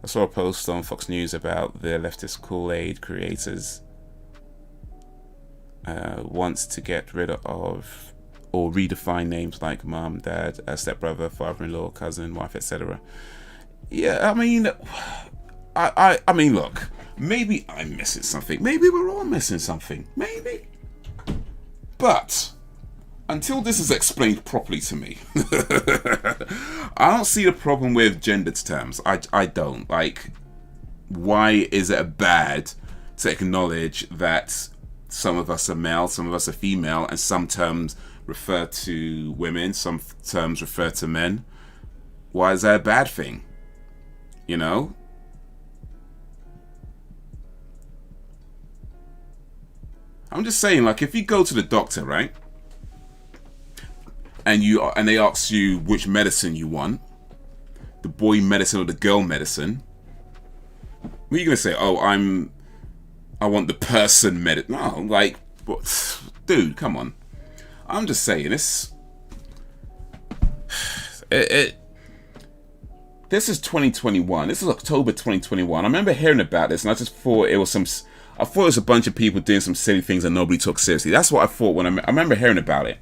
I saw a post on Fox News about the leftist Kool-Aid creators wants to get rid of or redefine names like mum, dad, stepbrother, father-in-law, cousin, wife, etc. Yeah, I mean, I mean, look, Maybe I'm missing something. Maybe we're all missing something. Maybe. But until this is explained properly to me, I don't see the problem with gendered terms. I don't. Like, why is it bad to acknowledge that some of us are male, some of us are female, and some terms refer to women, some terms refer to men? Why is that a bad thing? You know? I'm just saying, like, if you go to the doctor, right? And they ask you which medicine you want, the boy medicine or the girl medicine, what are you gonna say? Oh, I want the person medicine. No, like, what? Dude, come on. I'm just saying, this is 2021. This is October 2021. I remember hearing about this, and I just thought it was a bunch of people doing some silly things that nobody took seriously. That's what I thought when I remember hearing about it.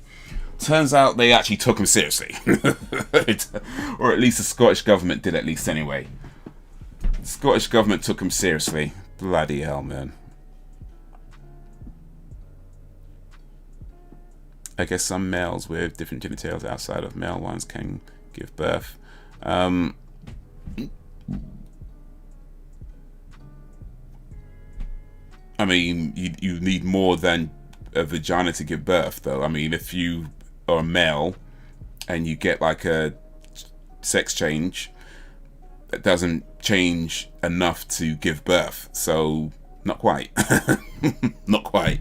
Turns out they actually took them seriously. Or at least the Scottish government did, at least anyway. The Scottish government took them seriously. Bloody hell, man. I guess some males with different genitals outside of male ones can give birth. I mean, you need more than a vagina to give birth, though. I mean, if you are a male and you get like a sex change, that doesn't change enough to give birth. So, not quite. Not quite.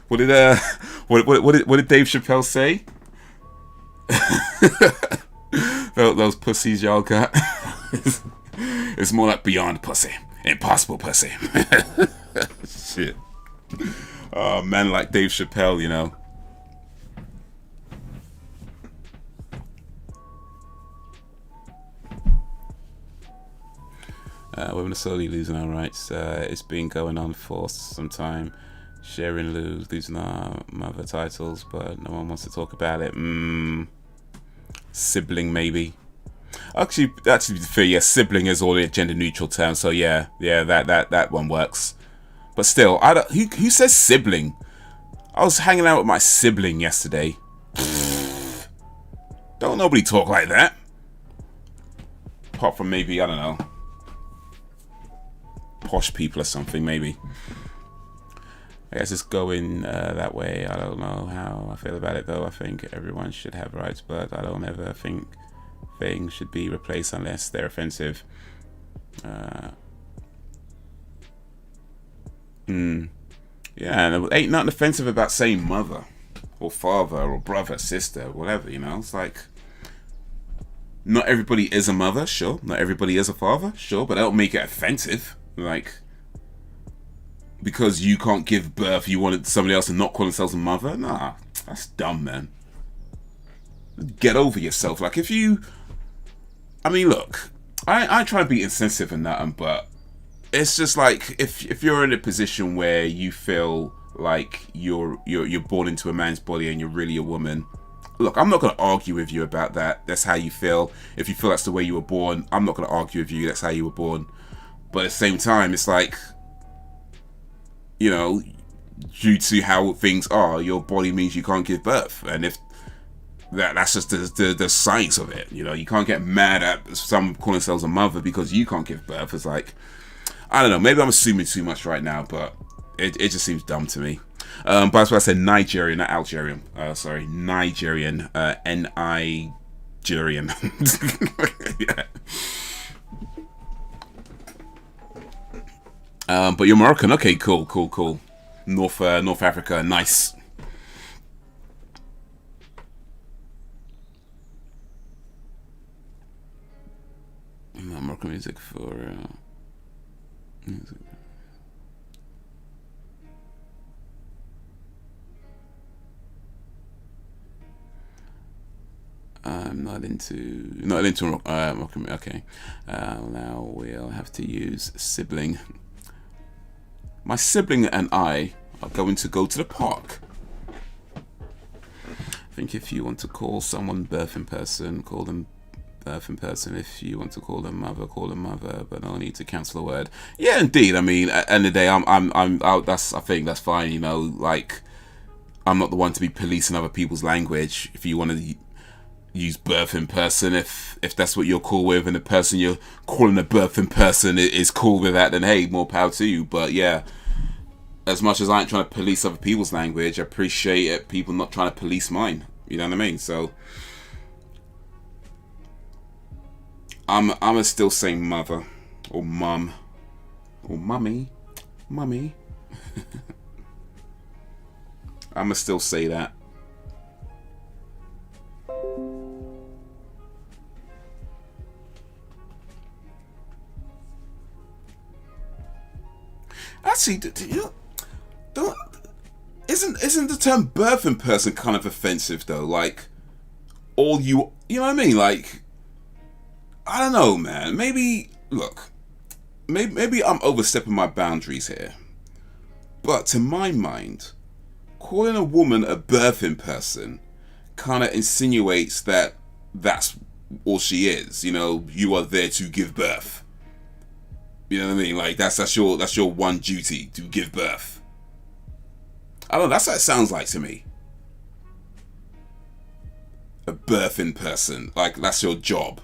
What did Dave Chappelle say? Those pussies y'all got. It's more like beyond pussy, impossible pussy. Shit. Oh, man, like Dave Chappelle, you know. Women are slowly losing our rights. It's been going on for some time. Sharing losing our mother titles, but no one wants to talk about it. Sibling, maybe. Actually, to be fair, yeah, sibling is all a gender neutral term, so yeah, that one works. But still, who says sibling? I was hanging out with my sibling yesterday. Don't nobody talk like that. Apart from maybe, I don't know, posh people or something, maybe. I guess it's going that way. I don't know how I feel about it, though. I think everyone should have rights, but I don't ever think things should be replaced unless they're offensive. Yeah, and ain't nothing offensive about saying mother or father or brother, sister, whatever, you know. It's like, not everybody is a mother, sure. Not everybody is a father, sure, but that don't make it offensive. Like, because you can't give birth, you wanted somebody else to not call themselves a mother? Nah, that's dumb, man. Get over yourself. Like, if you... I mean, look, I try to be insensitive and that, but it's just like, if you're in a position where you feel like you're born into a man's body and you're really a woman, look, I'm not going to argue with you about that. That's how you feel. If you feel that's the way you were born, I'm not going to argue with you. That's how you were born. But at the same time, it's like, you know, due to how things are, your body means you can't give birth. And if that's just the science of it, you know, you can't get mad at some calling themselves a mother because you can't give birth. It's like, I don't know, maybe I'm assuming too much right now, but it just seems dumb to me. But that's why I said Nigerian, not Algerian. Sorry, Nigerian, N-I-Gerian. Yeah. But you're Moroccan. Okay, cool. North Africa, nice. Moroccan music for music. I'm not into Moroccan. Okay, now we'll have to use sibling. My sibling and I are going to go to the park. I think if you want to call someone birth in person, call them birthing person. If you want to call them mother, call them mother, but no need to cancel a word. Yeah, indeed. I mean, at the end of the day, I think that's fine. You know, like, I'm not the one to be policing other people's language. If you want to use birthing person, if that's what you're cool with, and the person you're calling a birthing person is cool with that, then hey, more power to you. But yeah, as much as I ain't trying to police other people's language, I appreciate it, people not trying to police mine. You know what I mean? So I'm still saying mother or mum or mummy. I'ma still say that. Actually, isn't the term birthing person kind of offensive though? Like, all you know what I mean? Like, I don't know, man. Maybe I'm overstepping my boundaries here, but to my mind, calling a woman a birthing person kind of insinuates that that's all she is. You know, you are there to give birth. You know what I mean? Like, that's your one duty, to give birth. I don't know, that's what it sounds like to me. A birthing person. Like, that's your job.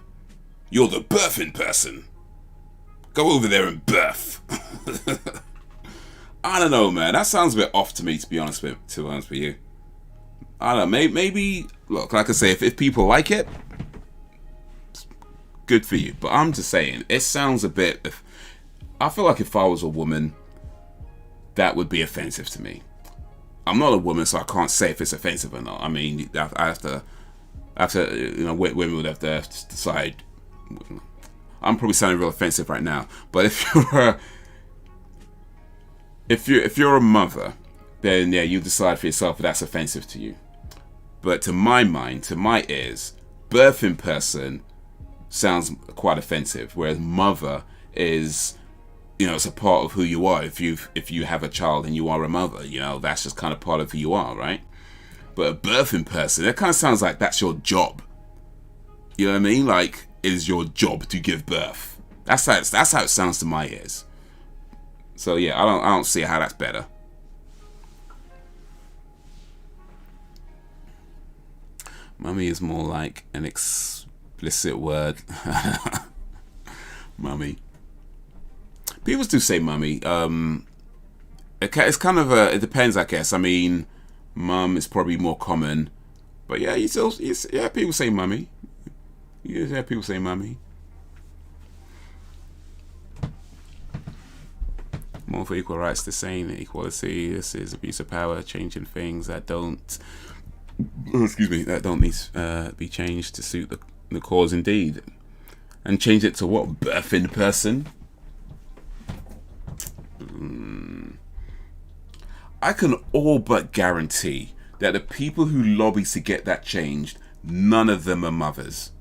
You're the birthing person. Go over there and birth. I don't know, man. That sounds a bit off to me, to be honest with you. I don't know, maybe look, like I say, if people like it, good for you. But I'm just saying, it sounds a bit... I feel like if I was a woman, that would be offensive to me. I'm not a woman, so I can't say if it's offensive or not. I mean, I have to, you know, women would have to decide. I'm probably sounding real offensive right now, but if you're a mother, then yeah, you decide for yourself if that's offensive to you. But to my mind, to my ears, birthing person sounds quite offensive, whereas mother is, you know, it's a part of who you are. If you have a child and you are a mother, you know, that's just kind of part of who you are, right? But a birthing person, that kind of sounds like that's your job. You know what I mean? Like, it is your job to give birth. That's how it sounds to my ears. So yeah, I don't see how that's better. Mummy is more like an explicit word. Mummy. People do say mummy. It's kind of it depends, I guess. I mean, mum is probably more common, but yeah, people say mummy. Yeah, people say mummy. More for equal rights, the same equality. This is abuse of power, changing things that don't. Excuse me, that don't need be changed to suit the cause, indeed, and change it to what? Birthing person. I can all but guarantee that the people who lobby to get that changed, none of them are mothers.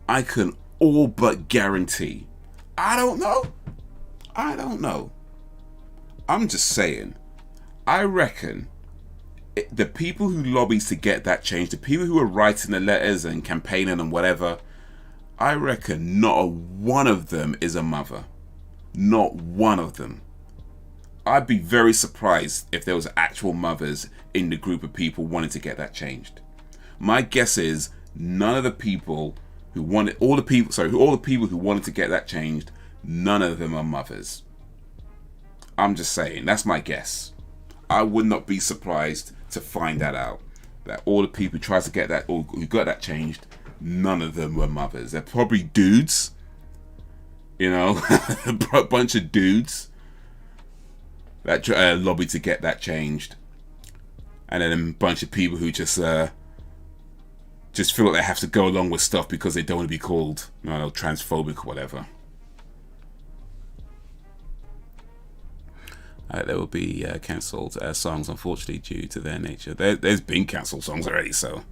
I can all but guarantee. I don't know. I'm just saying. I reckon the people who lobby to get that changed, the people who are writing the letters and campaigning and whatever, I reckon not a one of them is a mother. Not one of them. I'd be very surprised if there was actual mothers in the group of people wanting to get that changed. My guess is none of the people who wanted, all the people who wanted to get that changed, none of them are mothers. I'm just saying, that's my guess. I would not be surprised to find that out. That all the people who tried to get that, or who got that changed, none of them were mothers. They're probably dudes. You know, a bunch of dudes that lobbied to get that changed, and then a bunch of people who just feel like they have to go along with stuff because they don't want to be called, you know, transphobic or whatever. There will be cancelled songs, unfortunately, due to their nature. There's been cancelled songs already, so.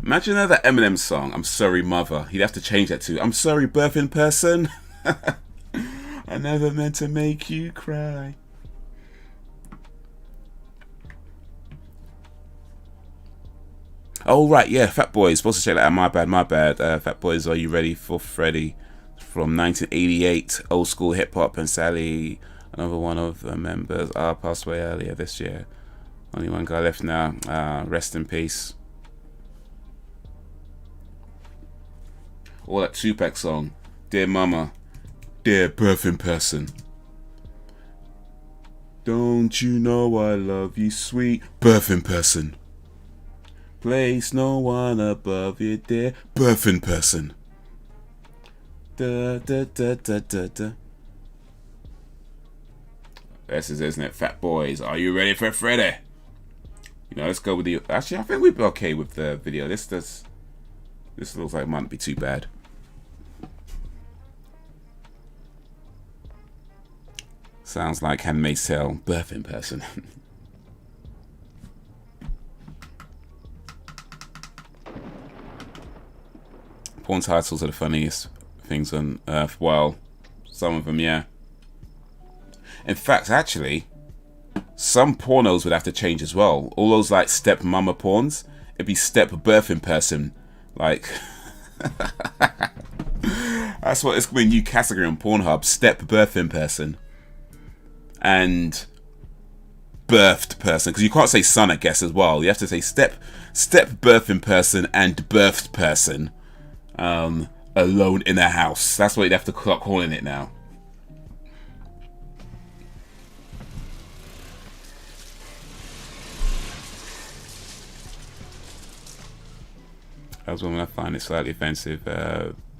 Imagine another Eminem song, I'm Sorry Mother. He'd have to change that to I'm Sorry Birthing Person. I I never meant to make you cry. Oh right, yeah, Fat Boys. Supposed to check that out. My bad. Fat Boys, are you ready for Freddy? From 1988, old school hip hop, and Sally, another one of the members, passed away earlier this year. Only one guy left now. Rest in peace. Or that Tupac song, Dear Mama, Dear Birthing Person. Don't you know I love you, sweet birthing person. Place no one above you, dear birthing person. Da, da, da, da, da, da. This is, isn't it? Fat Boys, are you ready for Freddy? You know, let's go with the... Actually, I think we'd be okay with the video. This looks like it might be too bad. Sounds like Handmaid's Tale, birthing person. Porn titles are the funniest things on earth. Well, some of them, yeah. In fact, actually, some pornos would have to change as well. All those like step mama porns, it'd be step birthing person. Like, that's what it's gonna be a new category on Pornhub: step birthing person and birthed person. Because you can't say son, I guess, as well. You have to say step birthing person and birthed person. Alone in a house. That's what you'd have to start calling it now. As well, when I find it slightly offensive,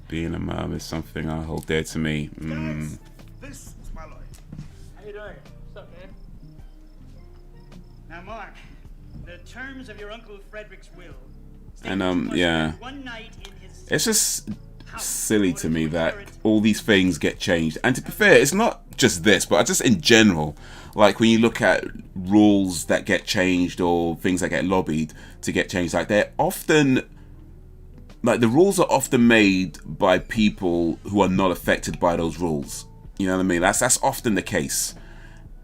being a mum is something I hold dear to me. This is my lawyer. How you doing? What's up, man? Now, Mark, the terms of your Uncle Frederick's will. And yeah, One night in his it's just silly to me that all these things get changed. And to be fair, it's not just this, but just in general. Like when you look at rules that get changed or things that get lobbied to get changed, like they're often, like the rules are often made by people who are not affected by those rules. You know what I mean? That's often the case.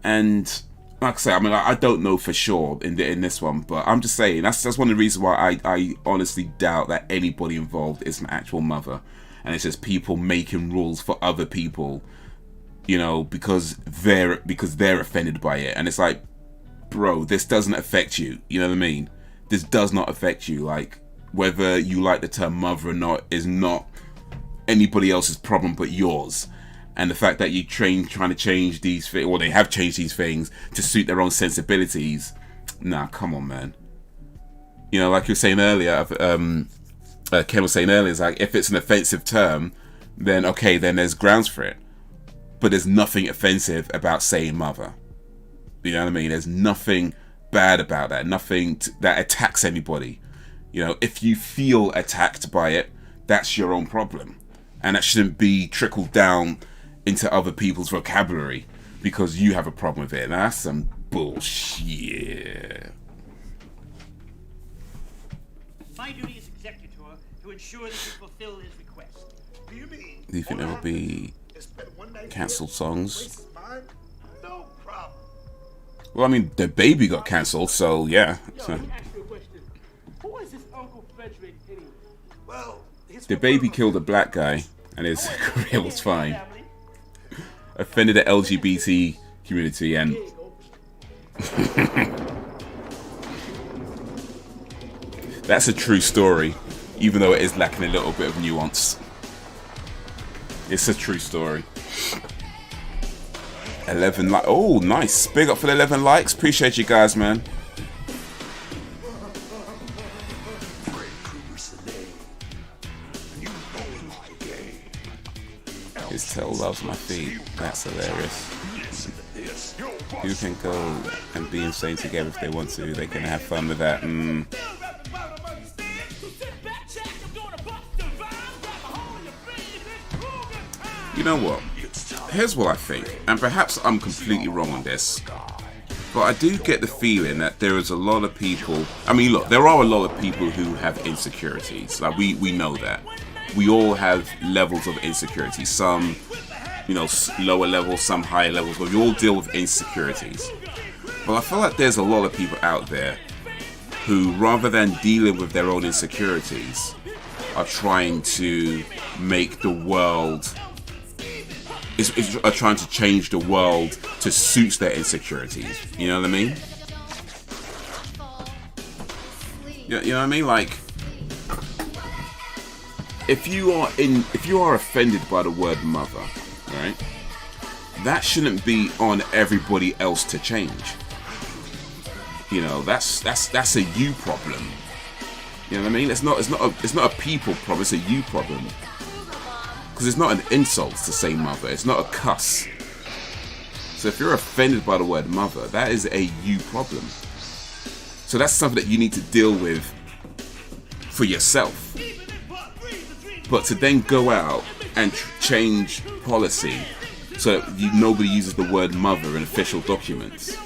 And like I say, I mean, I don't know for sure in this one, but I'm just saying that's one of the reasons why I honestly doubt that anybody involved is my actual mother, and it's just people making rules for other people, you know, because they're offended by it, and it's like, bro, this doesn't affect you. You know what I mean? This does not affect you. Like whether you like the term mother or not is not anybody else's problem but yours. And the fact that you trying to change these things, or they have changed these things to suit their own sensibilities, nah, come on, man. You know, like you were saying earlier, Ken was saying earlier, it's like if it's an offensive term, then okay, then there's grounds for it. But there's nothing offensive about saying mother. You know what I mean? There's nothing bad about that. Nothing that attacks anybody. You know, if you feel attacked by it, that's your own problem, and that shouldn't be trickled down into other people's vocabulary because you have a problem with it. Now, that's some bullshit. My duty as executor to ensure that you fulfill his request. Do you mean? Do you think there will be cancelled songs? No problem. Well, I mean, the baby got cancelled, so yeah. Yo, So, let me ask you a question. Who is this Uncle Frederick anyway? Well, the baby killed a black guy, and his career was fine. Offended the LGBT community, and that's a true story, even though it is lacking a little bit of nuance. It's a true story. 11 likes. Oh, nice. Big up for the 11 likes. Appreciate you guys, man. His tail loves my feet. That's hilarious. You can go and be insane together if they want to. They can have fun with that. You know what? Here's what I think, and perhaps I'm completely wrong on this, but I do get the feeling that there is a lot of people. I mean, look, there are a lot of people who have insecurities. Like we know that. We all have levels of insecurity. Some, you know, lower levels, some higher levels, but we all deal with insecurities. But I feel like there's a lot of people out there who, rather than dealing with their own insecurities, are trying to make the world, are trying to change the world to suit their insecurities. You know what I mean? You know what I mean? Like, if you are offended by the word mother, right? That shouldn't be on everybody else to change. You know, that's a you problem. You know what I mean? It's not a people problem. It's a you problem. Because it's not an insult to say mother. It's not a cuss. So if you're offended by the word mother, that is a you problem. So that's something that you need to deal with for yourself. But to then go out and change policy so that nobody uses the word mother in official documents.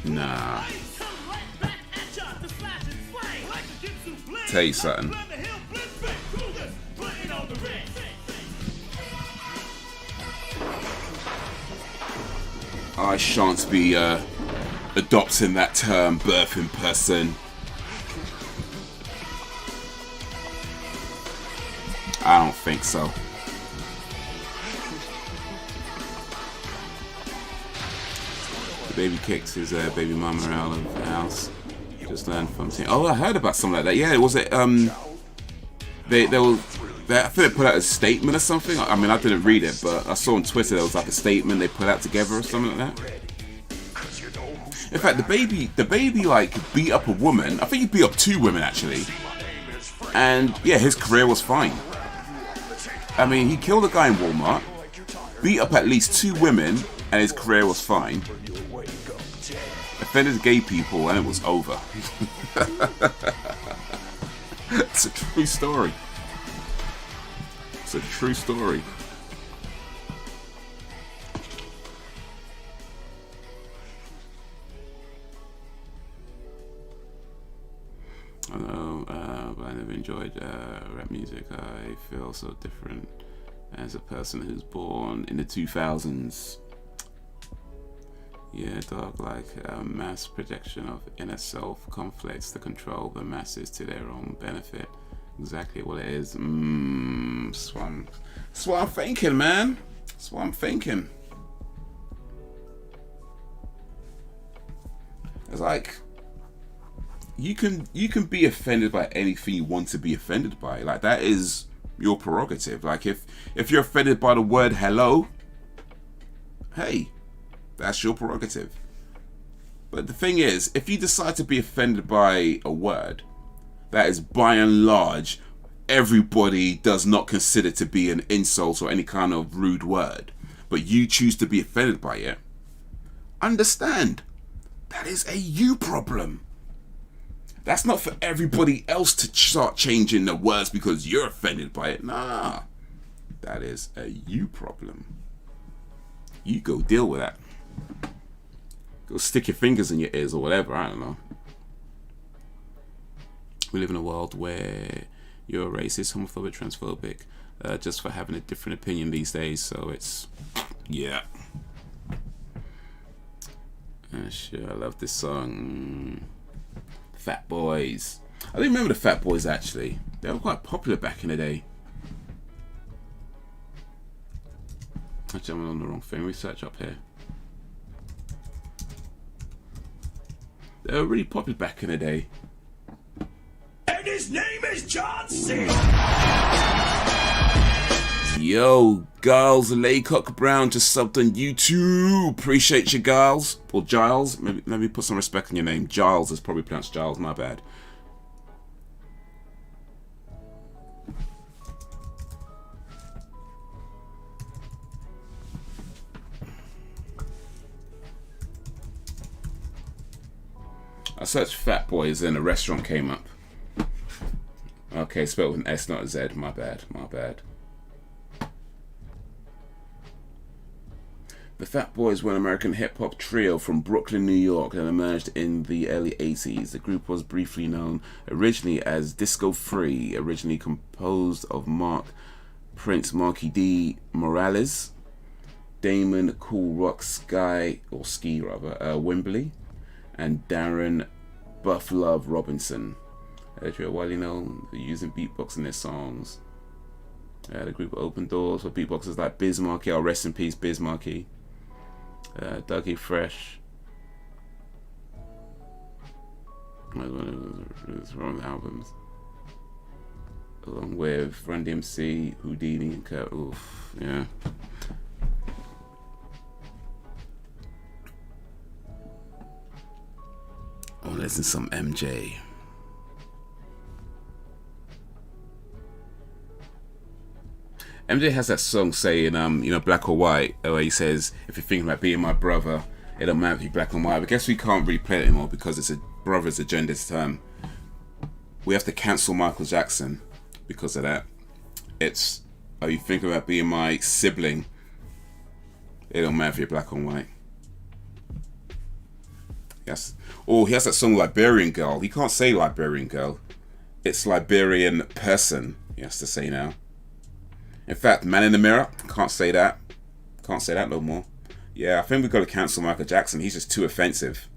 Nah. Tell you something. I shan't be adopting that term, birthing person. I don't think so. The baby kicked his baby mama out of the house. Just learned from seeing. Oh, I heard about something like that. Yeah, was it? They I think they put out a statement or something. I mean, I didn't read it, but I saw on Twitter there was like a statement they put out together or something like that. In fact, the baby like beat up a woman. I think he beat up 2 women actually, and yeah, his career was fine. I mean, he killed a guy in Walmart, beat up at least 2 women, and his career was fine. Offended gay people, and it was over. It's a true story. It's a true story. I know, but I never enjoyed rap music. I feel so different as a person who's born in the 2000s. Yeah, dog, like a mass projection of inner self conflicts to control the masses to their own benefit. Exactly what it is. That's what I'm thinking, man. That's what I'm thinking. It's like you can be offended by anything you want to be offended by. Like, that is your prerogative. Like, if you're offended by the word hello, hey, that's your prerogative. But the thing is, if you decide to be offended by a word that is by and large everybody does not consider to be an insult or any kind of rude word, but you choose to be offended by it, understand that is a you problem. That's not for everybody else to start changing the words because you're offended by it. Nah, that is a you problem. You go deal with that. Go stick your fingers in your ears or whatever, I don't know. We live in a world where you're racist, homophobic, transphobic, just for having a different opinion these days, so it's, yeah. Sure, I love this song. Fat Boys. I don't remember the Fat Boys actually. They were quite popular back in the day. Actually, I'm on the wrong thing. Research up here. They were really popular back in the day. And his name is John C. Yo, Giles Laycock Brown just subbed on YouTube. Appreciate you, Giles. Or Giles. Maybe put some respect on your name. Giles is probably pronounced Giles, my bad. I searched Fat Boys and a restaurant came up. Okay, spelled with an S, not a Z. My bad, my bad. The Fat Boys were an American hip-hop trio from Brooklyn, New York that emerged in the early 80s. The group was briefly known originally as Disco Free, originally composed of Mark Prince Marky D Morales, Damon Cool Rock Sky, or Ski rather, Wembley, and Darren Buff Love Robinson. Well, you know, they're using beatbox in their songs. The group Open Doors for beatboxers like Biz Markie, oh, rest in peace Biz Markie, Dougie Fresh, from albums, along with Run DMC, Houdini, and Kurt. Oof, yeah. Oh, listen to some MJ. MJ has that song saying, you know, black or white, where he says, if you're thinking about being my brother, it don't matter if you're black or white. But I guess we can't really play it anymore because it's brother's a gendered term. We have to cancel Michael Jackson because of that. It's, are you thinking about being my sibling? It don't matter if you're black or white. Yes. Oh, he has that song Liberian Girl. He can't say Liberian Girl. It's Liberian person, he has to say now. In fact, Man in the Mirror, can't say that. Can't say that no more. Yeah, I think we've got to cancel Michael Jackson. He's just too offensive.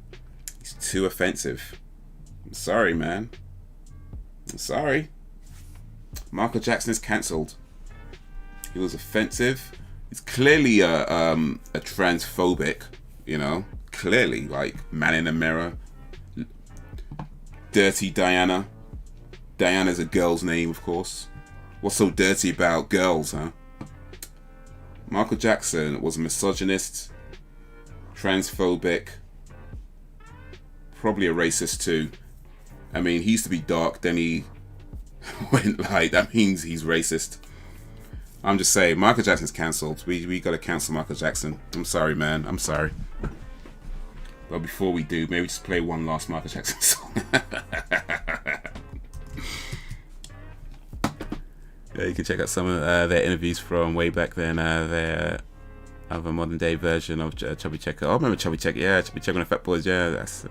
He's too offensive. I'm sorry, man. I'm sorry. Michael Jackson is cancelled. He was offensive. He's clearly a transphobic, you know. Clearly, like Man in the Mirror. Dirty Diana. Diana's a girl's name, of course. What's so dirty about girls, huh? Michael Jackson was a misogynist, transphobic, probably a racist too. I mean, he used to be dark, then he went light. That means he's racist. I'm just saying, Michael Jackson's cancelled. We gotta cancel Michael Jackson. I'm sorry, man. I'm sorry. But before we do, maybe just play one last Michael Jackson song. Yeah, you can check out some of their interviews from way back then. Their other modern day version of Chubby Checker. Oh, I remember Chubby Checker. Yeah, Chubby Checker and the Fat Boys. Yeah, that's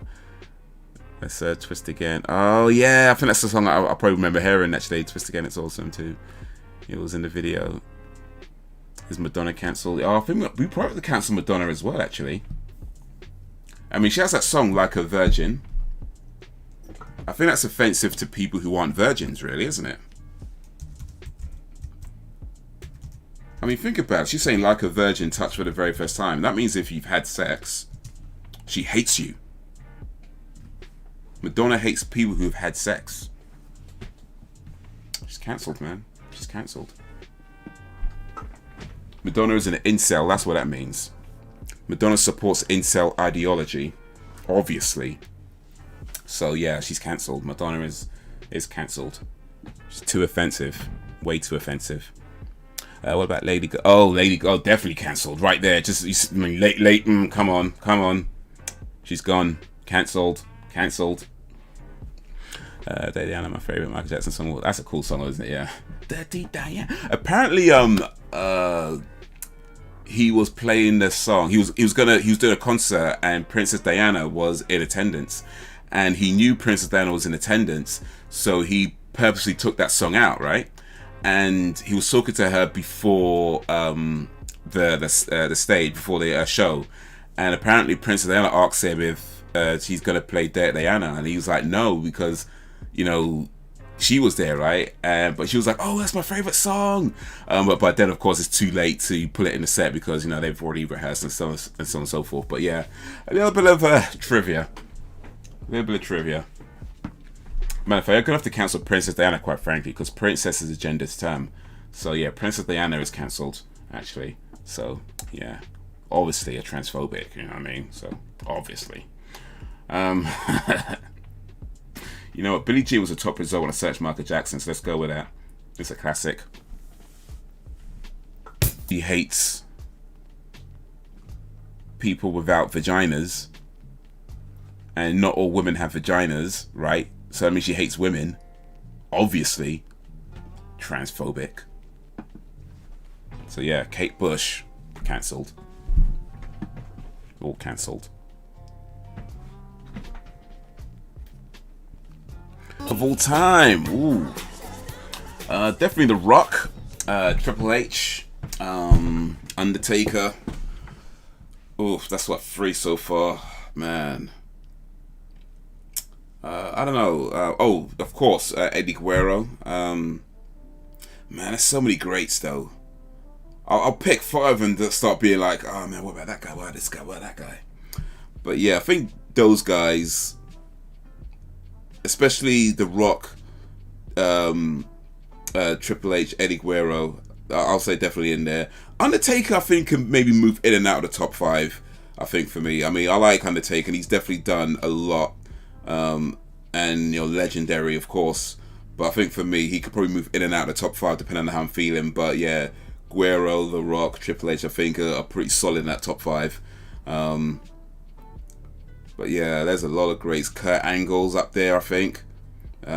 Twist Again. Oh yeah, I think that's the song I probably remember hearing actually. Twist Again, it's awesome too. It was in the video. Is Madonna cancelled? Oh, I think we probably have to cancel Madonna as well actually. I mean, she has that song Like a Virgin. I think that's offensive to people who aren't virgins, really, isn't it? I mean, think about it. She's saying like a virgin touched for the very first time. That means if you've had sex, she hates you. Madonna hates people who have had sex. She's cancelled, man. She's cancelled. Madonna is an incel. That's what that means. Madonna supports incel ideology, obviously. So yeah, she's cancelled. Madonna is cancelled. She's too offensive. Way too offensive. What about Lady Gaga? Oh, Lady Gaga, definitely cancelled. Right there. Just, I mean, late. Come on. She's gone. Cancelled. Diana, my favorite Michael Jackson song. That's a cool song, isn't it? Yeah. Dirty Diana. Apparently, he was playing the song. He was doing a concert, and Princess Diana was in attendance, and he knew Princess Diana was in attendance, so he purposely took that song out, right? And he was talking to her before the stage, before the show, and apparently Princess Diana asked him if she's gonna play Dirty Diana, and he was like, no, because you know she was there, right? But she was like, oh, that's my favorite song. But then of course it's too late to put it in the set because you know they've already rehearsed and so on and so forth. But yeah, a little bit of trivia. Man, if I'm gonna have to cancel Princess Diana, quite frankly, because princess is a gendered term. So yeah, Princess Diana is cancelled, actually. So yeah, obviously a transphobic, you know what I mean? So obviously. You know what? Billie Jean was a top result when I searched Michael Jackson, so let's go with that. It's a classic. He hates people without vaginas, and not all women have vaginas, right? So that means she hates women. Obviously. Transphobic. So yeah, Kate Bush, cancelled. All cancelled. Of all time, ooh. Definitely The Rock. Triple H, Undertaker. Oof, that's what 3 so far, man. I don't know. Oh, of course, Eddie Guerrero. Man, there's so many greats though. I'll pick 5 and start being like, oh man, what about that guy? What about this guy? What about that guy? But yeah, I think those guys, especially The Rock, Triple H, Eddie Guerrero, I'll say definitely in there. Undertaker, I think, can maybe move in and out of the top 5. I think for me, I mean, I like Undertaker, and he's definitely done a lot, and you know, legendary, of course. But I think for me, he could probably move in and out of the top 5 depending on how I'm feeling. But yeah, Guerrero, The Rock, Triple H, I think are pretty solid in that top 5. But yeah, there's a lot of greats. Kurt Angle's up there, I think. Rey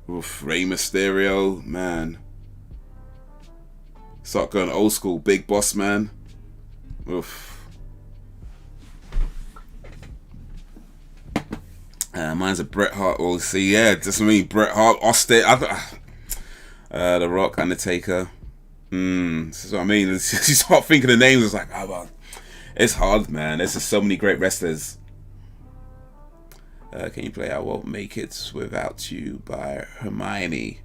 Mysterio, man. Start going old school, Big Boss Man. Oof. Mine's a Bret Hart. Well, see, yeah, just me, Bret Hart, Austin, The Rock, Undertaker. This is what I mean. You start thinking of names, it's like, oh, well, it's hard, man. There's just so many great wrestlers. Can you play I Won't Make It Without You by Hermione?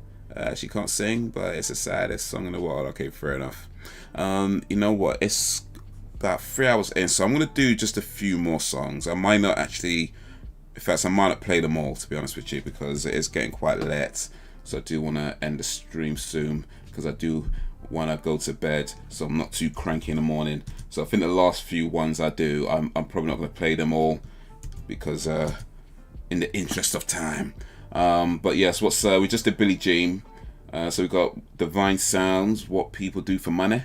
She can't sing, but it's the saddest song in the world. Okay, fair enough. You know what? It's about 3 hours in, so I'm going to do just a few more songs. I might not actually... In fact, I might not play them all, to be honest with you, because it is getting quite late. So I do want to end the stream soon, because I do want to go to bed, so I'm not too cranky in the morning. So I think the last few ones I do, I'm probably not going to play them all, because in the interest of time. But yes, we just did Billie Jean. So we got Divine Sounds, What People Do for Money,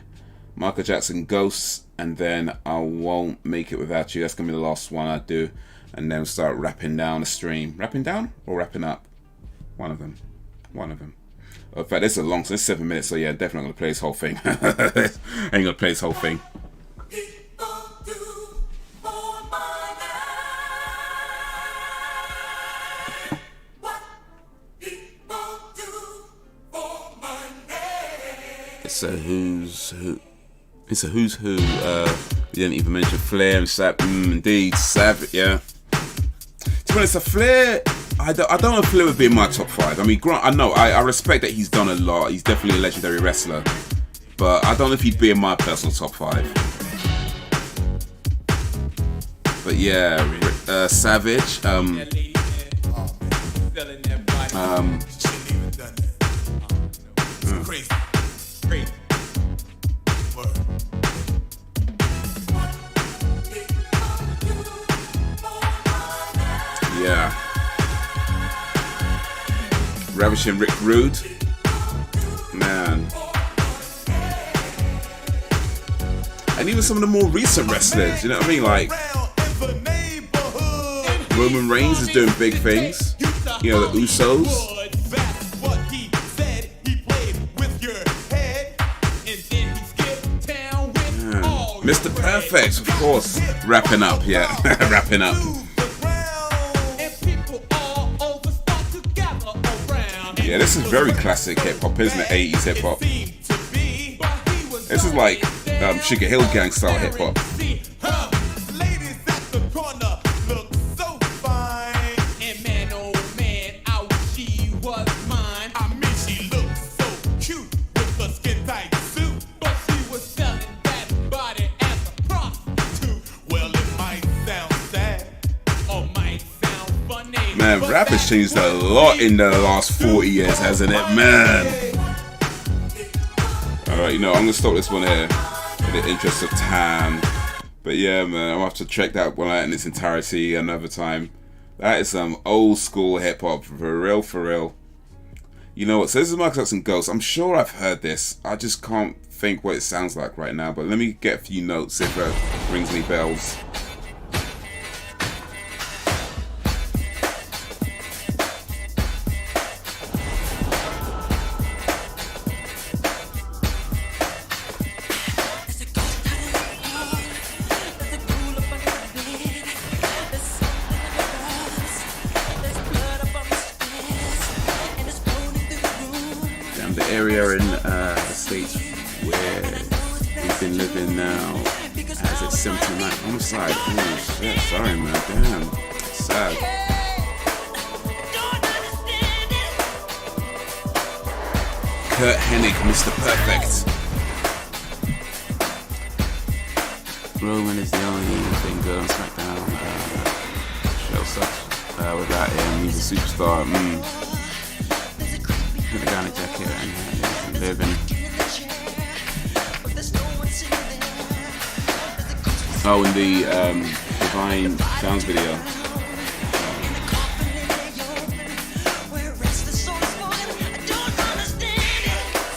Michael Jackson, Ghosts, and then I Won't Make It Without You. That's gonna be the last one I do, and then start wrapping down the stream. Wrapping down or wrapping up? One of them. In fact, this is a long, so it's 7 minutes. So yeah, definitely gonna play this whole thing. Ain't gonna play this whole thing. It's a who's who. It's a who's who. We didn't even mention Flair and Sav. Indeed, Sav. Yeah. To be honest, a Flair. I don't know if Flair would be in my top 5. I mean, Grant. I know. I respect that he's done a lot. He's definitely a legendary wrestler. But I don't know if he'd be in my personal top 5. But yeah, Savage. Yeah. Ravishing Rick Rude. Man. And even some of the more recent wrestlers, you know what I mean? Like Roman Reigns is doing big things. You know, the Usos. Mr. Perfect, of course. Wrapping up, yeah. Wrapping up. Yeah, this is very classic hip-hop, isn't it? 80s hip-hop. This is like Sugar Hill Gang style hip-hop. Man, rap has changed a lot in the last 40 years, hasn't it, man? Alright, you know, I'm gonna stop this one here in the interest of time. But yeah, man, I'll have to check that one out in its entirety another time. That is some old school hip hop, for real, for real. You know what? So this is Michael Jackson Ghost. I'm sure I've heard this. I just can't think what it sounds like right now. But let me get a few notes if it rings any bells. area in the States where we've been living now has its 79 homicide. Oh shit, sorry man, damn. Sad. Kurt Hennig, Mr. Perfect. Roman is the only thing good on SmackDown. Show sucks without him. He's a superstar. With a garnet jacket and living. Oh, in the Divine Sounds video.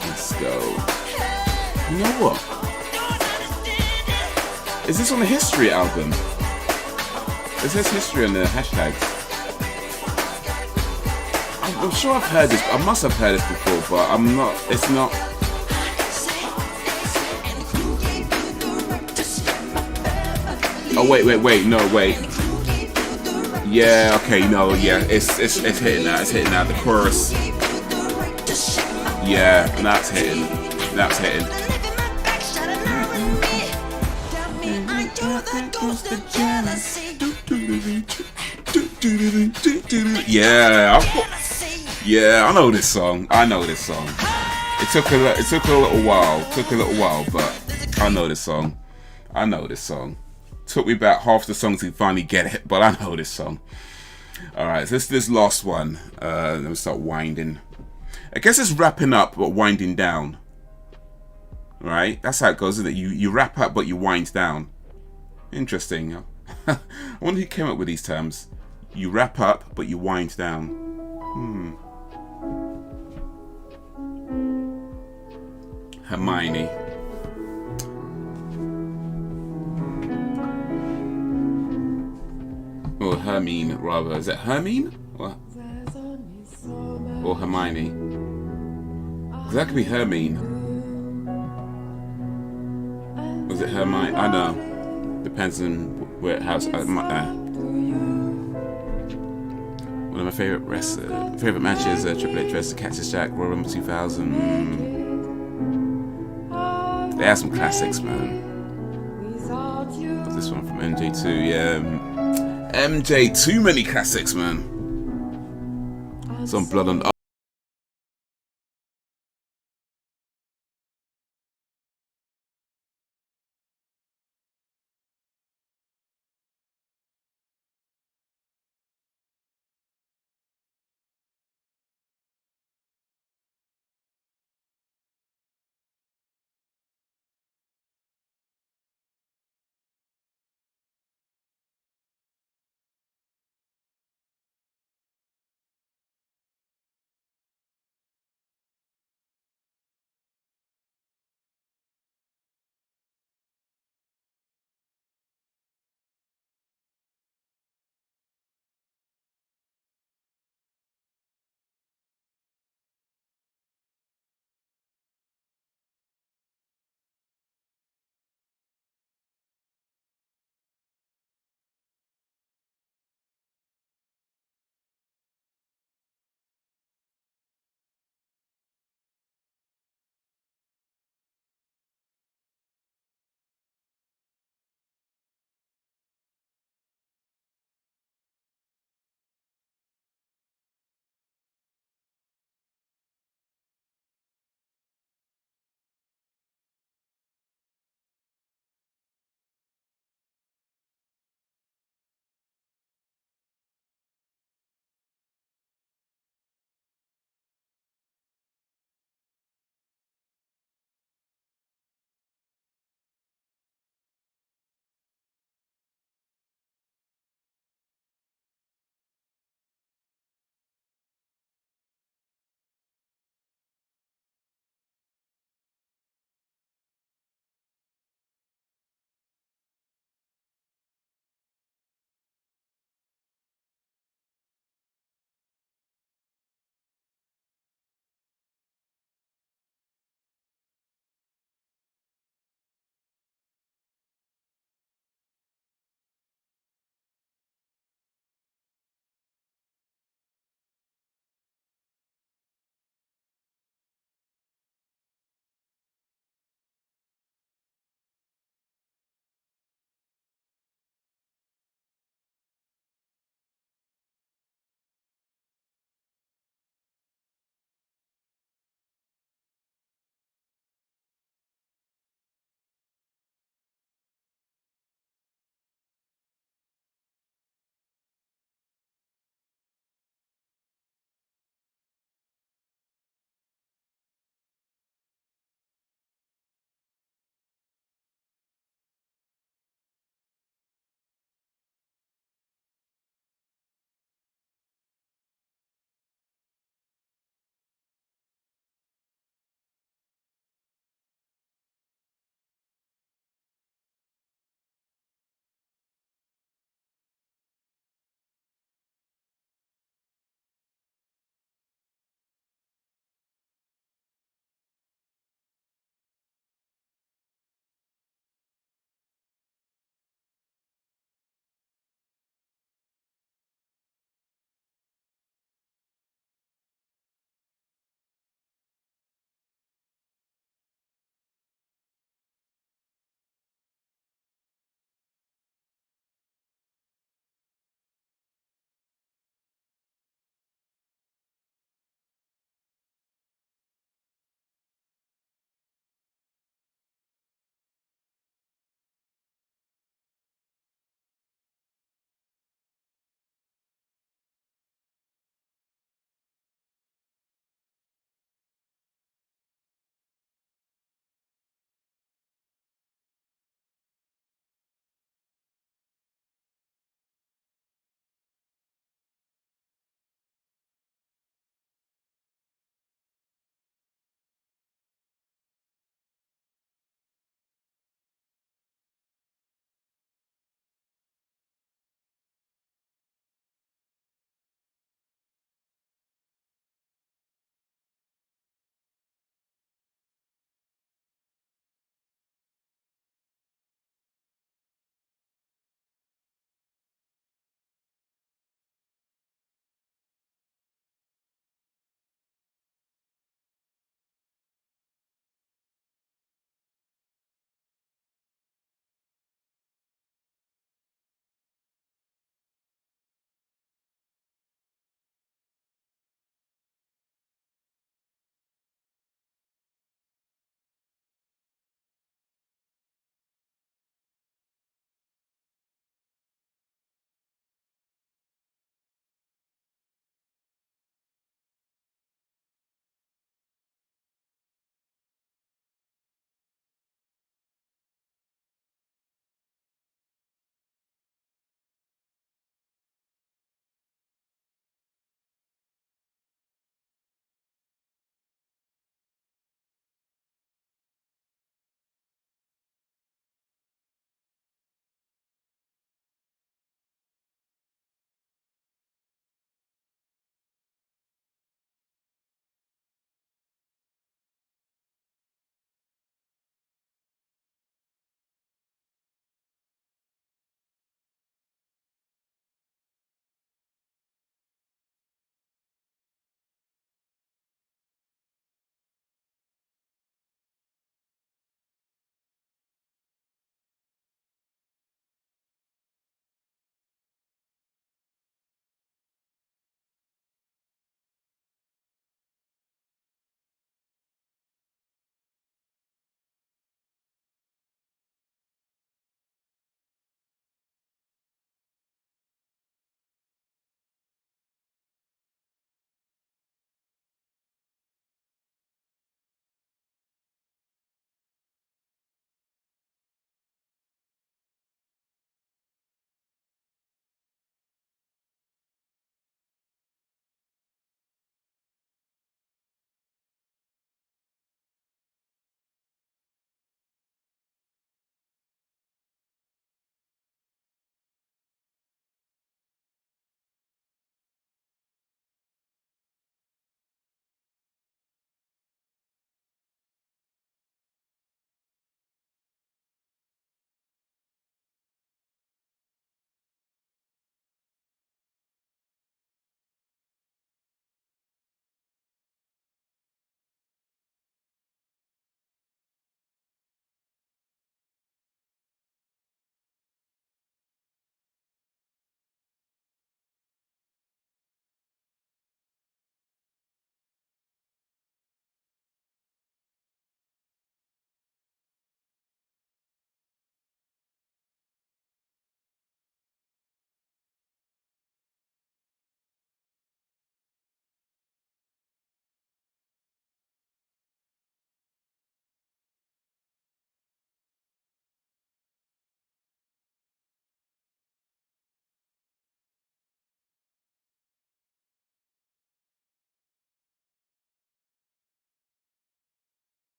Let's go. You know what? Is this on the History album? It says History on the hashtags. I'm sure I've heard this. I must have heard this before, but I'm not. It's not. Oh wait, no wait. Yeah, okay, no, yeah, it's hitting now. It's hitting now. The chorus. Yeah, that's hitting. That's hitting. Yeah, I know this song. It took a little while, but I know this song. Took me about half the song to finally get it, but I know this song. Alright, so this last one. Let me start winding. I guess it's wrapping up but winding down. Right? That's how it goes, isn't it? You wrap up but you wind down. Interesting. I wonder who came up with these terms. You wrap up but you wind down. Hermione. Or Hermine, rather. Is it Hermine? Or Hermione? Because that could be Hermine. Was it Hermione? I don't know. Depends on where house. One of my favorite matches, Triple H vs. Cactus Jack, Royal Rumble 2000. They have some classics, man. What's this one from MJ2? Yeah. MJ, too many classics, man. Some blood on.